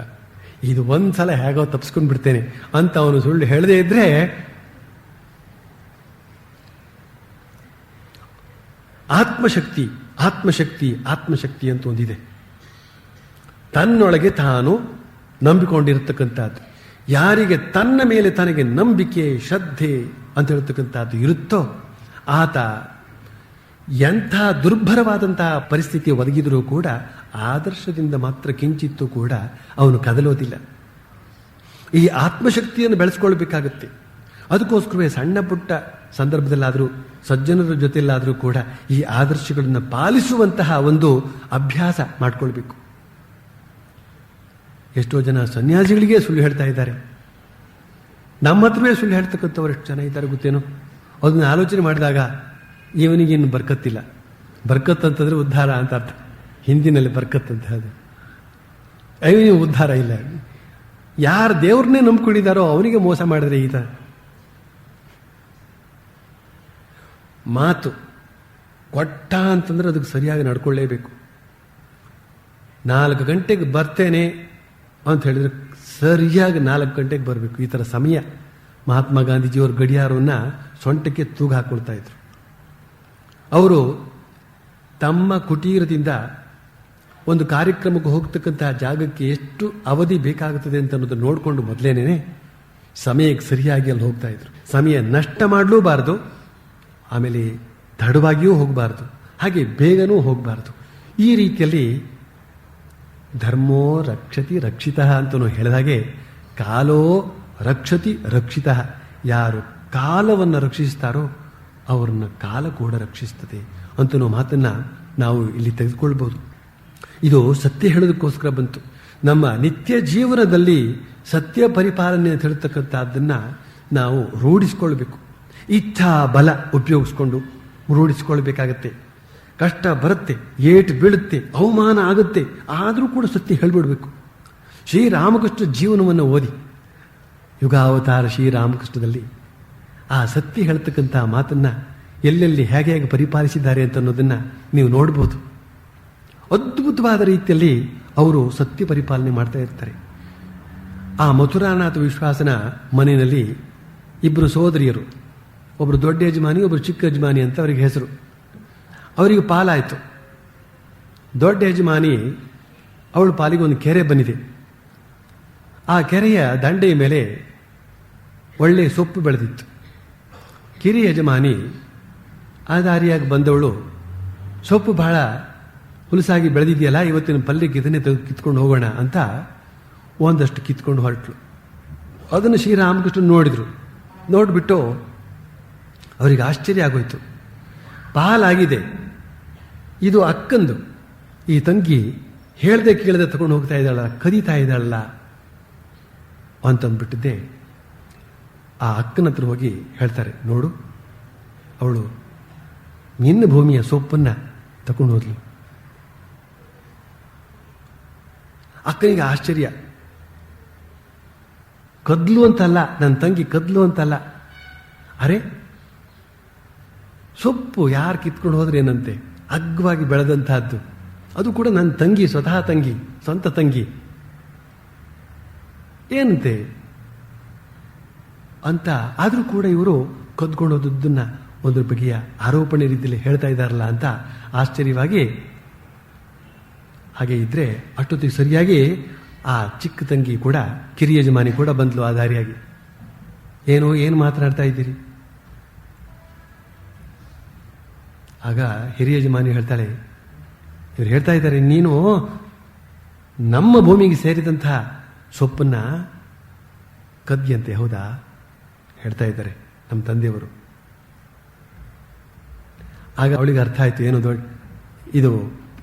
ಇದು ಒಂದ್ಸಲ ಹೇಗೋ ತಪ್ಪಿಸ್ಕೊಂಡು ಬಿಡ್ತೇನೆ ಅಂತ ಅವನು ಸುಳ್ಳು ಹೇಳದೇ ಇದ್ರೆ ಆತ್ಮಶಕ್ತಿ ಅಂತ ಒಂದಿದೆ. ತನ್ನೊಳಗೆ ತಾನು ನಂಬಿಕೊಂಡಿರತಕ್ಕಂಥದ್ದು. ಯಾರಿಗೆ ತನ್ನ ಮೇಲೆ ತನಗೆ ನಂಬಿಕೆ, ಶ್ರದ್ಧೆ ಅಂತ ಹೇಳ್ತಕ್ಕಂಥದ್ದು ಇರುತ್ತೋ ಆತ ಎಂಥ ದುರ್ಭರವಾದಂತಹ ಪರಿಸ್ಥಿತಿ ಒದಗಿದರೂ ಕೂಡ ಆದರ್ಶದಿಂದ ಮಾತ್ರ ಕಿಂಚಿತ್ತೂ ಕೂಡ ಅವನು ಕದಲೋದಿಲ್ಲ. ಈ ಆತ್ಮಶಕ್ತಿಯನ್ನು ಬೆಳೆಸ್ಕೊಳ್ಬೇಕಾಗತ್ತೆ. ಅದಕ್ಕೋಸ್ಕರವೇ ಸಣ್ಣ ಪುಟ್ಟ ಸಂದರ್ಭದಲ್ಲಾದರೂ, ಸಜ್ಜನರ ಜೊತೆಯಲ್ಲಾದರೂ ಕೂಡ ಈ ಆದರ್ಶಗಳನ್ನು ಪಾಲಿಸುವಂತಹ ಒಂದು ಅಭ್ಯಾಸ ಮಾಡಿಕೊಳ್ಬೇಕು. ಎಷ್ಟೋ ಜನ ಸನ್ಯಾಸಿಗಳಿಗೆ ಸುಳ್ಳು ಹೇಳ್ತಾ ಇದ್ದಾರೆ. ನಮ್ಮ ಹತ್ರವೇ ಸುಳ್ಳು ಹೇಳ್ತಕ್ಕಂಥವ್ರು ಎಷ್ಟು ಜನ ಇದ್ದಾರೆ ಗೊತ್ತೇನೋ? ಅದನ್ನು ಆಲೋಚನೆ ಮಾಡಿದಾಗ ಇವನಿಗೇನು ಬರ್ಕತ್ತಿಲ್ಲ. ಬರ್ಕತ್ ಅಂತಂದ್ರೆ ಉದ್ಧಾರ ಅಂತ ಅರ್ಥ. ಹಿಂದಿನಲ್ಲಿ ಬರ್ಕತ್ ಅಂತ ಅದು ಇವನಿಗೆ ಉದ್ಧಾರ ಇಲ್ಲ. ಯಾರು ದೇವ್ರನ್ನೇ ನಂಬ್ಕೊಂಡಿದ್ದಾರೋ ಅವನಿಗೆ ಮೋಸ ಮಾಡಿದ್ರೆ ಈತ. ಮಾತು ಕೊಟ್ಟ ಅಂತಂದ್ರೆ ಅದಕ್ಕೆ ಸರಿಯಾಗಿ ನಡ್ಕೊಳ್ಳೇಬೇಕು. 4 ಗಂಟೆಗೆ ಬರ್ತೇನೆ ಅಂತ ಹೇಳಿದ್ರೆ ಸರಿಯಾಗಿ 4 ಗಂಟೆಗೆ ಬರಬೇಕು. ಈ ಥರ ಸಮಯ ಮಹಾತ್ಮ ಗಾಂಧೀಜಿಯವ್ರ ಗಡಿಯಾರವನ್ನು ಸೊಂಟಕ್ಕೆ ತೂಗು ಹಾಕೊಳ್ತಾ ಇದ್ರು. ಅವರು ತಮ್ಮ ಕುಟೀರದಿಂದ ಒಂದು ಕಾರ್ಯಕ್ರಮಕ್ಕೆ ಹೋಗ್ತಕ್ಕಂತಹ ಜಾಗಕ್ಕೆ ಎಷ್ಟು ಅವಧಿ ಬೇಕಾಗುತ್ತದೆ ಅಂತ ಅನ್ನೋದು ನೋಡಿಕೊಂಡು ಮೊದಲೇನೆ ಸಮಯಕ್ಕೆ ಸರಿಯಾಗಿ ಅಲ್ಲಿ ಹೋಗ್ತಾ ಇದ್ರು. ಸಮಯ ನಷ್ಟ ಮಾಡಲೂಬಾರದು, ಆಮೇಲೆ ತಡವಾಗಿಯೂ ಹೋಗಬಾರ್ದು, ಹಾಗೆ ಬೇಗನೂ ಹೋಗಬಾರ್ದು. ಈ ರೀತಿಯಲ್ಲಿ ಧರ್ಮೋ ರಕ್ಷತಿ ರಕ್ಷಿತ ಅಂತನೂ ಹೇಳಿದಾಗೆ ಕಾಲೋ ರಕ್ಷತಿ ರಕ್ಷಿತ. ಯಾರು ಕಾಲವನ್ನು ರಕ್ಷಿಸ್ತಾರೋ ಅವ್ರನ್ನ ಕಾಲ ಕೂಡ ರಕ್ಷಿಸ್ತದೆ ಅಂತನೋ ಮಾತನ್ನ ನಾವು ಇಲ್ಲಿ ತೆಗೆದುಕೊಳ್ಬಹುದು. ಇದು ಸತ್ಯ ಹೇಳೋದಕ್ಕೋಸ್ಕರ ಬಂತು. ನಮ್ಮ ನಿತ್ಯ ಜೀವನದಲ್ಲಿ ಸತ್ಯ ಪರಿಪಾಲನೆ ಅಂತ ಹೇಳ್ತಕ್ಕಂಥದ್ದನ್ನು ನಾವು ರೂಢಿಸ್ಕೊಳ್ಬೇಕು. ಇಚ್ಛಾ ಬಲ ಉಪಯೋಗಿಸ್ಕೊಂಡು ರೂಢಿಸ್ಕೊಳ್ಬೇಕಾಗತ್ತೆ. ಕಷ್ಟ ಬರುತ್ತೆ, ಏಟು ಬೀಳುತ್ತೆ, ಅವಮಾನ ಆಗುತ್ತೆ, ಆದರೂ ಕೂಡ ಸತ್ಯ ಹೇಳಿಬಿಡ್ಬೇಕು. ಶ್ರೀರಾಮಕೃಷ್ಣ ಜೀವನವನ್ನು ಓದಿ, ಯುಗಾವತಾರ ಶ್ರೀರಾಮಕೃಷ್ಣದಲ್ಲಿ ಆ ಸತ್ಯ ಹೇಳ್ತಕ್ಕಂಥ ಮಾತನ್ನ ಎಲ್ಲೆಲ್ಲಿ ಹೇಗೆ ಹೇಗೆ ಪರಿಪಾಲಿಸಿದ್ದಾರೆ ಅಂತ ಅನ್ನೋದನ್ನ ನೀವು ನೋಡ್ಬೋದು. ಅದ್ಭುತವಾದ ರೀತಿಯಲ್ಲಿ ಅವರು ಸತ್ಯ ಪರಿಪಾಲನೆ ಮಾಡ್ತಾ ಇರ್ತಾರೆ. ಆ ಮಥುರಾನಾಥ ವಿಶ್ವಾಸನ ಮನೆಯಲ್ಲಿ 2 ಸೋದರಿಯರು, ಒಬ್ಬರು ದೊಡ್ಡ ಯಜಮಾನಿ, ಒಬ್ಬರು ಚಿಕ್ಕ ಯಜಮಾನಿ ಅಂತ ಅವರಿಗೆ ಹೆಸರು. ಅವರಿಗೆ ಪಾಲಾಯಿತು. ದೊಡ್ಡ ಯಜಮಾನಿ ಅವಳ ಪಾಲಿಗೆ ಒಂದು ಕೆರೆ ಬಂದಿದೆ. ಆ ಕೆರೆಯ ದಂಡೆಯ ಮೇಲೆ ಒಳ್ಳೆಯ ಸೊಪ್ಪು ಬೆಳೆದಿತ್ತು. ಕಿರಿಯ ಯಜಮಾನಿ ಆ ದಾರಿಯಾಗಿ ಬಂದವಳು ಸೊಪ್ಪು ಬಹಳ ಹುಲಸಾಗಿ ಬೆಳೆದಿದೆಯಲ್ಲ, ಇವತ್ತಿನ ಪಲ್ಯಕ್ಕೆ ಇದನ್ನೇ ಕಿತ್ಕೊಂಡು ಹೋಗೋಣ ಅಂತ ಒಂದಷ್ಟು ಕಿತ್ಕೊಂಡು ಹೊರಟಳು. ಅದನ್ನು ಶ್ರೀರಾಮಕೃಷ್ಣ ನೋಡಿದರು. ನೋಡಿಬಿಟ್ಟು ಅವರಿಗೆ ಆಶ್ಚರ್ಯ ಆಗೋಯ್ತು. ಪಾಲಾಗಿದೆ, ಇದು ಅಕ್ಕಂದು. ಈ ತಂಗಿ ಹೇಳ್ದೆ ಕೇಳದೆ ತಗೊಂಡು ಹೋಗ್ತಾ ಇದ್ದಾಳಲ್ಲ, ಕದೀತಾ ಇದ್ದಾಳಲ್ಲ ಅಂತಂದ್ಬಿಟ್ಟಿದ್ದೆ. ಆ ಅಕ್ಕನ ಹತ್ರ ಹೋಗಿ ಹೇಳ್ತಾರೆ, ನೋಡು ಅವಳು ನಿನ್ನ ಭೂಮಿಯ ಸೊಪ್ಪನ್ನು ತಗೊಂಡು ಹೋದ್ಲು. ಅಕ್ಕನಿಗೆ ಆಶ್ಚರ್ಯ. ಕದ್ಲು ಅಂತಲ್ಲ, ನನ್ನ ತಂಗಿ ಕದ್ಲು ಅಂತಲ್ಲ. ಅರೆ, ಸೊಪ್ಪು ಯಾರು ಕಿತ್ಕೊಂಡು ಹೋದ್ರೆ ಏನಂತೆ, ಅಗ್ಗವಾಗಿ ಬೆಳೆದಂತಹದ್ದು, ಅದು ಕೂಡ ನನ್ನ ತಂಗಿ, ಸ್ವತಃ ತಂಗಿ, ಸ್ವಂತ ತಂಗಿ ಏನಂತೆ ಅಂತ. ಆದರೂ ಕೂಡ ಇವರು ಕದ್ಕೊಂಡು ಹೋದದ್ದನ್ನ ಒಂದು ಬಗೆಯ ಆರೋಪಣೆ ರೀತಿಯಲ್ಲಿ ಹೇಳ್ತಾ ಇದ್ದಾರಲ್ಲ ಅಂತ ಆಶ್ಚರ್ಯವಾಗಿ. ಹಾಗೆ ಇದ್ರೆ ಅಷ್ಟೊತ್ತಿಗೆ ಸರಿಯಾಗಿ ಆ ಚಿಕ್ಕ ತಂಗಿ ಕೂಡ, ಕಿರಿಯ ಯಜಮಾನಿ ಕೂಡ ಬಂದ್ಲು ಆ ದಾರಿಯಾಗಿ. ಏನು ಮಾತನಾಡ್ತಾ ಇದ್ದೀರಿ? ಆಗ ಹಿರಿಯ ಯಜಮಾನಿ ಹೇಳ್ತಾಳೆ, ಇವ್ರು ಹೇಳ್ತಾ ಇದ್ದಾರೆ, ನೀನು ನಮ್ಮ ಭೂಮಿಗೆ ಸೇರಿದಂತಹ ಸೊಪ್ಪನ್ನ ಕದ್ಯಂತೆ, ಹೌದಾ? ಹೇಳ್ತಾ ಇದ್ದಾರೆ ನಮ್ಮ ತಂದೆಯವರು. ಆಗ ಅವಳಿಗೆ ಅರ್ಥ ಆಯ್ತು, ಏನು ಇದು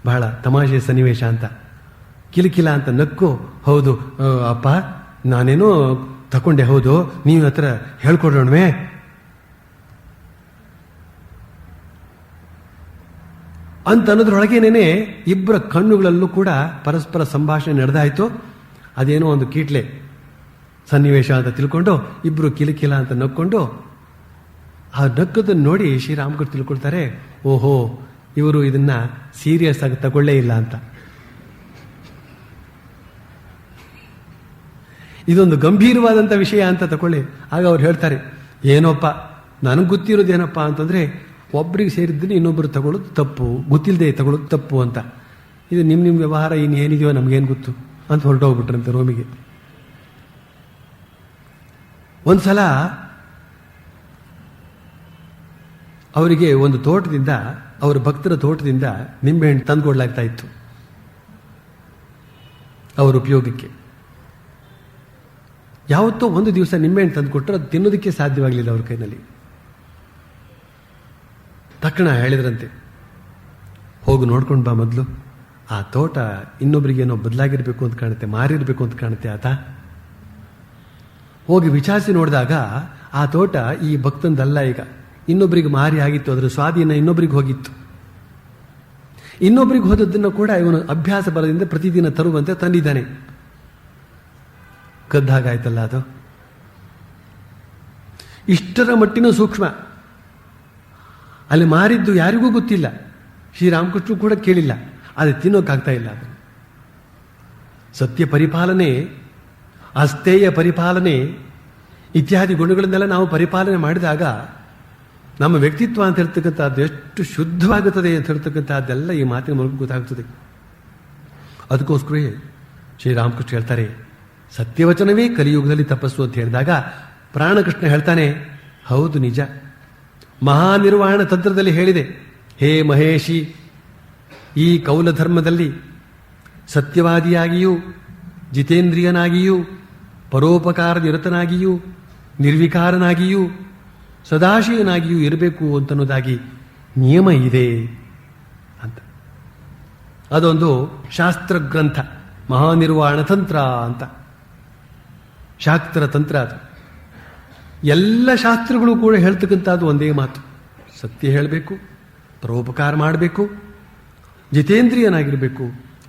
ಬಹಳ ತಮಾಷೆಯ ಸನ್ನಿವೇಶ ಅಂತ. ಕಿಲಕಿಲ ಅಂತ ನಕ್ಕು, ಹೌದು ಅಪ್ಪ, ನಾನೇನೋ ತಕೊಂಡೆ, ಹೌದು, ನೀವು ಹತ್ರ ಹೇಳ್ಕೊಡೋಣವೇ ಅಂತ ಅನ್ನೋದ್ರೊಳಗೇನೇನೆ ಇಬ್ಬರ ಕಣ್ಣುಗಳಲ್ಲೂ ಕೂಡ ಪರಸ್ಪರ ಸಂಭಾಷಣೆ ನಡೆದಾಯ್ತು. ಅದೇನೋ ಒಂದು ಕೀಟ್ಲೆ ಸನ್ನಿವೇಶ ಅಂತ ತಿಳ್ಕೊಂಡು ಇಬ್ರು ಕಿಲಕಿಲ ಅಂತ ನಕ್ಕೊಂಡು, ಆ ನಕ್ಕದನ್ನು ನೋಡಿ ಶ್ರೀರಾಮಕೃಷ್ಣ ತಿಳ್ಕೊಳ್ತಾರೆ, ಓಹೋ, ಇವರು ಇದನ್ನ ಸೀರಿಯಸ್ ಆಗಿ ತಗೊಳ್ಳೇ ಇಲ್ಲ ಅಂತ. ಇದೊಂದು ಗಂಭೀರವಾದಂಥ ವಿಷಯ ಅಂತ ತಗೊಳ್ಳಿ. ಆಗ ಅವ್ರು ಹೇಳ್ತಾರೆ, ಏನೋಪ್ಪ, ನನಗೆ ಗೊತ್ತಿರೋದೇನಪ್ಪ ಅಂತಂದ್ರೆ, ಒಬ್ಬರಿಗೆ ಸೇರಿದ್ದನ್ನು ಇನ್ನೊಬ್ಬರು ತಗೊಳ್ಳೋದು ತಪ್ಪು, ಗೊತ್ತಿಲ್ಲದೆ ತಗೊಳ್ಳೋದು ತಪ್ಪು ಅಂತ. ಇದು ನಿಮ್ಮ ವ್ಯವಹಾರ, ಇನ್ನೇನಿದೆಯೋ ನಮಗೇನು ಗೊತ್ತು ಅಂತ ಹೊರಟೋಗ್ಬಿಟ್ರಂತೆ ರೋಮಿಗೆ. ಒಂದ್ಸಲ ಅವರಿಗೆ ಒಂದು ತೋಟದಿಂದ, ಅವರ ಭಕ್ತರ ತೋಟದಿಂದ ನಿಂಬೆಹಣ್ಣು ತಂದುಕೊಡ್ಲಾಗ್ತಾ ಇತ್ತು ಅವರ ಉಪಯೋಗಕ್ಕೆ. ಯಾವತ್ತೋ ಒಂದು ದಿವಸ ನಿಂಬೆಹಣ್ಣು ತಂದುಕೊಟ್ರೆ ಅದು ತಿನ್ನೋದಕ್ಕೆ ಸಾಧ್ಯವಾಗಲಿಲ್ಲ ಅವ್ರ ಕೈನಲ್ಲಿ. ತಕ್ಷಣ ಹೇಳಿದ್ರಂತೆ, ಹೋಗು ನೋಡ್ಕೊಂಡು ಬಾ ಮೊದಲು, ಆ ತೋಟ ಇನ್ನೊಬ್ರಿಗೇನೋ ಬದಲಾಗಿರ್ಬೇಕು ಅಂತ ಕಾಣುತ್ತೆ, ಮಾರಿರ್ಬೇಕು ಅಂತ ಕಾಣುತ್ತೆ ಆತ. ಹೋಗಿ ವಿಚಾರಿಸಿ ನೋಡಿದಾಗ ಆ ತೋಟ ಈ ಭಕ್ತಂದಲ್ಲ, ಈಗ ಇನ್ನೊಬ್ರಿಗೆ ಮಾರಿ ಆಗಿತ್ತು, ಅದರ ಸ್ವಾಧೀನ ಇನ್ನೊಬ್ರಿಗೆ ಹೋಗಿತ್ತು. ಇನ್ನೊಬ್ರಿಗೆ ಹೋದದ್ದನ್ನು ಕೂಡ ಇವನು ಅಭ್ಯಾಸ ಬಲದಿಂದ ಪ್ರತಿದಿನ ತರುವಂತೆ ತಂದಿದ್ದಾನೆ. ಕದ್ದಾಗಾಯ್ತಲ್ಲ ಅದು. ಇಷ್ಟರ ಮಟ್ಟಿನ ಸೂಕ್ಷ್ಮ. ಅಲ್ಲಿ ಮಾರಿದ್ದು ಯಾರಿಗೂ ಗೊತ್ತಿಲ್ಲ, ಶ್ರೀರಾಮಕೃಷ್ಣ ಕೂಡ ಕೇಳಿಲ್ಲ, ಅದು ತಿನ್ನೋಕ್ಕಾಗ್ತಾ ಇಲ್ಲ. ಅದು ಸತ್ಯ ಪರಿಪಾಲನೆ, ಅಸ್ಥೇಯ ಪರಿಪಾಲನೆ ಇತ್ಯಾದಿ ಗುಣಗಳನ್ನೆಲ್ಲ ನಾವು ಪರಿಪಾಲನೆ ಮಾಡಿದಾಗ ನಮ್ಮ ವ್ಯಕ್ತಿತ್ವ ಅಂತ ಹೇಳ್ತಕ್ಕಂಥದ್ದು ಎಷ್ಟು ಶುದ್ಧವಾಗುತ್ತದೆ ಅಂತ ಹೇಳ್ತಕ್ಕಂಥದ್ದೆಲ್ಲ ಈ ಮಾತಿನ ಮೂಲಕ ಗೊತ್ತಾಗ್ತದೆ. ಅದಕ್ಕೋಸ್ಕರ ಶ್ರೀರಾಮಕೃಷ್ಣ ಹೇಳ್ತಾರೆ, ಸತ್ಯವಚನವೇ ಕಲಿಯುಗದಲ್ಲಿ ತಪಸ್ಸು ಅಂತ ಹೇಳಿದಾಗ ಪ್ರಾಣಕೃಷ್ಣ ಹೇಳ್ತಾನೆ, ಹೌದು ನಿಜ. ಮಹಾನಿರ್ವಾಣ ತಂತ್ರದಲ್ಲಿ ಹೇಳಿದೆ, ಹೇ ಮಹೇಶಿ, ಈ ಕೌಲ ಧರ್ಮದಲ್ಲಿ ಸತ್ಯವಾದಿಯಾಗಿಯೂ ಜಿತೇಂದ್ರಿಯನಾಗಿಯೂ ಪರೋಪಕಾರ ನಿರತನಾಗಿಯೂ ನಿರ್ವಿಕಾರನಾಗಿಯೂ ಸದಾಶಯನಾಗಿಯೂ ಇರಬೇಕು ಅಂತನ್ನೋದಾಗಿ ನಿಯಮ ಇದೆ ಅಂತ. ಅದೊಂದು ಶಾಸ್ತ್ರ ಗ್ರಂಥ, ಮಹಾನಿರ್ವಾಣ ತಂತ್ರ ಅಂತ, ಶಾಸ್ತ್ರ ತಂತ್ರ ಅದು. ಎಲ್ಲ ಶಾಸ್ತ್ರಗಳು ಕೂಡ ಹೇಳ್ತಕ್ಕಂಥದ್ದು ಒಂದೇ ಮಾತು, ಸತ್ಯ ಹೇಳಬೇಕು, ಪರೋಪಕಾರ ಮಾಡಬೇಕು, ಜಿತೇಂದ್ರಿಯನಾಗಿರಬೇಕು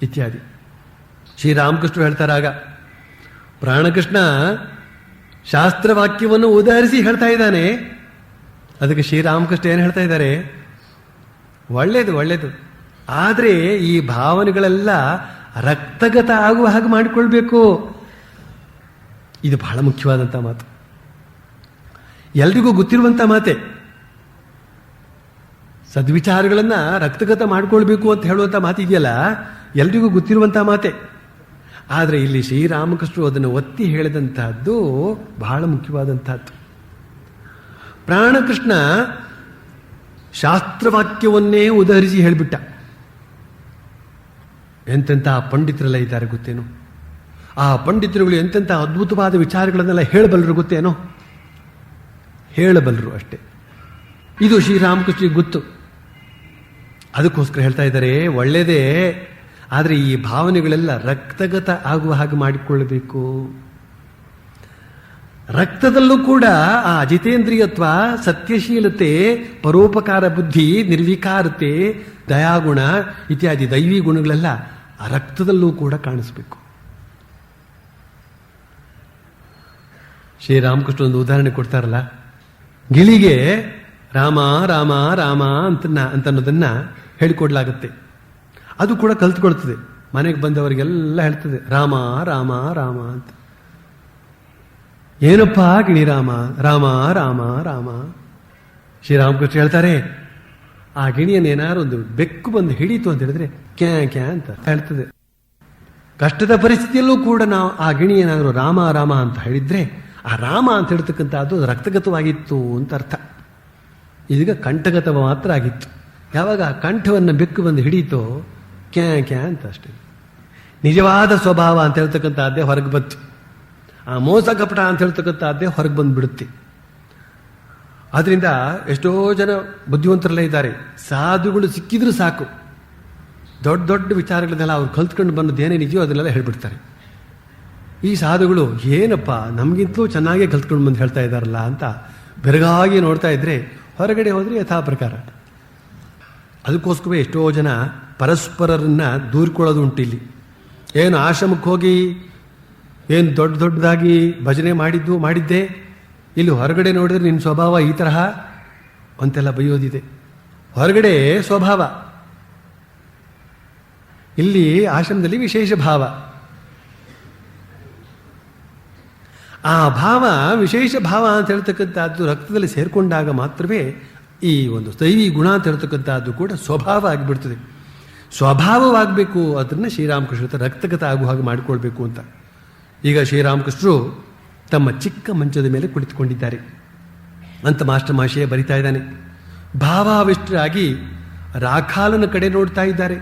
ಇತ್ಯಾದಿ. ಶ್ರೀರಾಮಕೃಷ್ಣ ಹೇಳ್ತಾರಾಗ, ಪ್ರಾಣಕೃಷ್ಣ ಶಾಸ್ತ್ರವಾಕ್ಯವನ್ನು ಉದಾಹರಿಸಿ ಹೇಳ್ತಾ ಇದ್ದಾನೆ. ಅದಕ್ಕೆ ಶ್ರೀರಾಮಕೃಷ್ಣ ಏನು ಹೇಳ್ತಾ ಇದ್ದಾರೆ, ಒಳ್ಳೇದು ಒಳ್ಳೇದು, ಆದರೆ ಈ ಭಾವನೆಗಳೆಲ್ಲ ರಕ್ತಗತ ಆಗುವ ಹಾಗೆ ಮಾಡಿಕೊಳ್ಬೇಕು. ಇದು ಬಹಳ ಮುಖ್ಯವಾದಂಥ ಮಾತು, ಎಲ್ರಿಗೂ ಗೊತ್ತಿರುವಂಥ ಮಾತೆ. ಸದ್ವಿಚಾರಗಳನ್ನ ರಕ್ತಗತ ಮಾಡ್ಕೊಳ್ಬೇಕು ಅಂತ ಹೇಳುವಂಥ ಮಾತಿದೆಯಲ್ಲ, ಎಲ್ರಿಗೂ ಗೊತ್ತಿರುವಂಥ ಮಾತೆ. ಆದರೆ ಇಲ್ಲಿ ಶ್ರೀರಾಮಕೃಷ್ಣರು ಅದನ್ನು ಒತ್ತಿ ಹೇಳಿದಂತಹದ್ದು ಬಹಳ ಮುಖ್ಯವಾದಂತಹದ್ದು. ಪ್ರಾಣಕೃಷ್ಣ ಶಾಸ್ತ್ರವಾಕ್ಯವನ್ನೇ ಉದಹರಿಸಿ ಹೇಳಿಬಿಟ್ಟ. ಎಂತೆಂಥ ಪಂಡಿತರೆಲ್ಲ ಇದ್ದಾರೆ ಗೊತ್ತೇನೋ, ಆ ಪಂಡಿತರುಗಳು ಎಂತೆಂಥ ಅದ್ಭುತವಾದ ವಿಚಾರಗಳನ್ನೆಲ್ಲ ಹೇಳಬಲ್ಲರು ಗೊತ್ತೇನೋ, ಹೇಳಬಲ್ಲರು ಅಷ್ಟೇ. ಇದು ಶ್ರೀರಾಮಕೃಷ್ಣರಿಗೆ ಗೊತ್ತು. ಅದಕ್ಕೋಸ್ಕರ ಹೇಳ್ತಾ ಇದ್ದಾರೆ, ಒಳ್ಳೆಯದೇ, ಆದರೆ ಈ ಭಾವನೆಗಳೆಲ್ಲ ರಕ್ತಗತ ಆಗುವ ಹಾಗೆ ಮಾಡಿಕೊಳ್ಳಬೇಕು. ರಕ್ತದಲ್ಲೂ ಕೂಡ ಆ ಜಿತೇಂದ್ರಿಯತ್ವ, ಸತ್ಯಶೀಲತೆ, ಪರೋಪಕಾರ ಬುದ್ಧಿ, ನಿರ್ವಿಕಾರತೆ, ದಯಾಗುಣ ಇತ್ಯಾದಿ ದೈವಿ ಗುಣಗಳೆಲ್ಲ ಆ ರಕ್ತದಲ್ಲೂ ಕೂಡ ಕಾಣಿಸ್ಬೇಕು. ಶ್ರೀರಾಮಕೃಷ್ಣ ಒಂದು ಉದಾಹರಣೆ ಕೊಡ್ತಾರಲ್ಲ, ಗಿಳಿಗೆ ರಾಮ ರಾಮ ರಾಮ ಅಂತನ್ನೋದನ್ನ ಹೇಳಿಕೊಡ್ಲಾಗುತ್ತೆ. ಅದು ಕೂಡ ಕಲ್ತ್ಕೊಳ್ತದೆ. ಮನೆಗೆ ಬಂದವರಿಗೆಲ್ಲ ಹೇಳ್ತದೆ ರಾಮ ರಾಮ ರಾಮ ಅಂತ. ಏನಪ್ಪಾ ಗಿಣಿ ರಾಮ ರಾಮ ರಾಮ ರಾಮ. ಶ್ರೀರಾಮಕೃಷ್ಣ ಹೇಳ್ತಾರೆ, ಆ ಗಿಣಿಯನ್ನೇನಾದ್ರು ಒಂದು ಬೆಕ್ಕು ಬಂದು ಹಿಡೀತು ಅಂತ ಹೇಳಿದ್ರೆ ಕ್ಯಾ ಕ್ಯಾ ಅಂತ ಹೇಳ್ತದೆ. ಕಷ್ಟದ ಪರಿಸ್ಥಿತಿಯಲ್ಲೂ ಕೂಡ ನಾವು ಆ ಗಿಣಿ ಏನಾದರೂ ರಾಮ ರಾಮ ಅಂತ ಹೇಳಿದ್ರೆ ಆ ರಾಮ ಅಂತ ಹೇಳ್ತಕ್ಕಂಥದ್ದು ರಕ್ತಗತವಾಗಿತ್ತು ಅಂತ ಅರ್ಥ. ಇದೀಗ ಕಂಠಗತ ಮಾತ್ರ ಆಗಿತ್ತು. ಯಾವಾಗ ಆ ಕಂಠವನ್ನು ಬೆಕ್ಕು ಬಂದು ಹಿಡೀತೋ ಕ್ಯಾ ಕ್ಯಾ ಅಂತ ಅಷ್ಟೇ. ನಿಜವಾದ ಸ್ವಭಾವ ಅಂತ ಹೇಳ್ತಕ್ಕಂಥದ್ದೇ ಹೊರಗೆ ಬಂತು. ಆ ಮೋಸ ಕಪಟ ಅಂತ ಹೇಳ್ತಕ್ಕಂಥದ್ದೇ ಹೊರಗೆ ಬಂದ್ಬಿಡುತ್ತೆ. ಆದ್ರಿಂದ ಎಷ್ಟೋ ಜನ ಬುದ್ಧಿವಂತರೆಲ್ಲ ಇದ್ದಾರೆ, ಸಾಧುಗಳು ಸಿಕ್ಕಿದ್ರೂ ಸಾಕು, ದೊಡ್ಡ ದೊಡ್ಡ ವಿಚಾರಗಳನ್ನೆಲ್ಲ ಅವ್ರು ಕಲ್ತ್ಕೊಂಡು ಬಂದದ್ದೇನೇ ನಿಜವೋ ಅದನ್ನೆಲ್ಲ ಹೇಳ್ಬಿಡ್ತಾರೆ. ಈ ಸಾಧುಗಳು ಏನಪ್ಪ ನಮಗಿಂತಲೂ ಚೆನ್ನಾಗೇ ಕಲ್ತ್ಕೊಂಡು ಬಂದು ಹೇಳ್ತಾ ಇದ್ದಾರಲ್ಲ ಅಂತ ಬೆರಗಾಗಿ ನೋಡ್ತಾ ಇದ್ರೆ ಹೊರಗಡೆ ಹೋದ್ರೆ ಯಥಾ ಪ್ರಕಾರ. ಅದಕ್ಕೋಸ್ಕರ ಎಷ್ಟೋ ಜನ ಪರಸ್ಪರರನ್ನ ದೂರ್ಕೊಳ್ಳೋದು ಉಂಟು. ಇಲ್ಲಿ ಏನು ಆಶ್ರಮಕ್ಕೆ ಹೋಗಿ ಏನು ದೊಡ್ಡ ದೊಡ್ಡದಾಗಿ ಭಜನೆ ಮಾಡಿದ್ದೆ, ಇಲ್ಲಿ ಹೊರಗಡೆ ನೋಡಿದ್ರೆ ನಿನ್ನ ಸ್ವಭಾವ ಈ ತರಹ ಅಂತೆಲ್ಲ ಬೈಯೋದಿದೆ. ಹೊರಗಡೆ ಸ್ವಭಾವ, ಇಲ್ಲಿ ಆಶ್ರಮದಲ್ಲಿ ವಿಶೇಷ ಭಾವ. ಆ ಭಾವ ವಿಶೇಷ ಭಾವ ಅಂತ ಹೇಳ್ತಕ್ಕಂಥದ್ದು ರಕ್ತದಲ್ಲಿ ಸೇರ್ಕೊಂಡಾಗ ಮಾತ್ರವೇ ಈ ಒಂದು ದೈವಿ ಗುಣ ಅಂತ ಹೇಳ್ತಕ್ಕಂಥದ್ದು ಕೂಡ ಸ್ವಭಾವ ಆಗಿಬಿಡ್ತದೆ. ಸ್ವಭಾವವಾಗಬೇಕು. ಅದನ್ನು ಶ್ರೀರಾಮಕೃಷ್ಣ ರಕ್ತಗತ ಆಗುವ ಹಾಗೆ ಮಾಡಿಕೊಳ್ಬೇಕು ಅಂತ. ಈಗ ಶ್ರೀರಾಮಕೃಷ್ಣರು ತಮ್ಮ ಚಿಕ್ಕ ಮಂಚದ ಮೇಲೆ ಕುಳಿತುಕೊಂಡಿದ್ದಾರೆ ಅಂತ ಮಾಸ್ಟರ್ ಮಾಷಿಯೇ ಬರಿತಾ ಇದ್ದಾನೆ. ಭಾವಾವಿಷ್ಟರಾಗಿ ರಾಖಾಲನ ಕಡೆ ನೋಡ್ತಾ ಇದ್ದಾರೆ.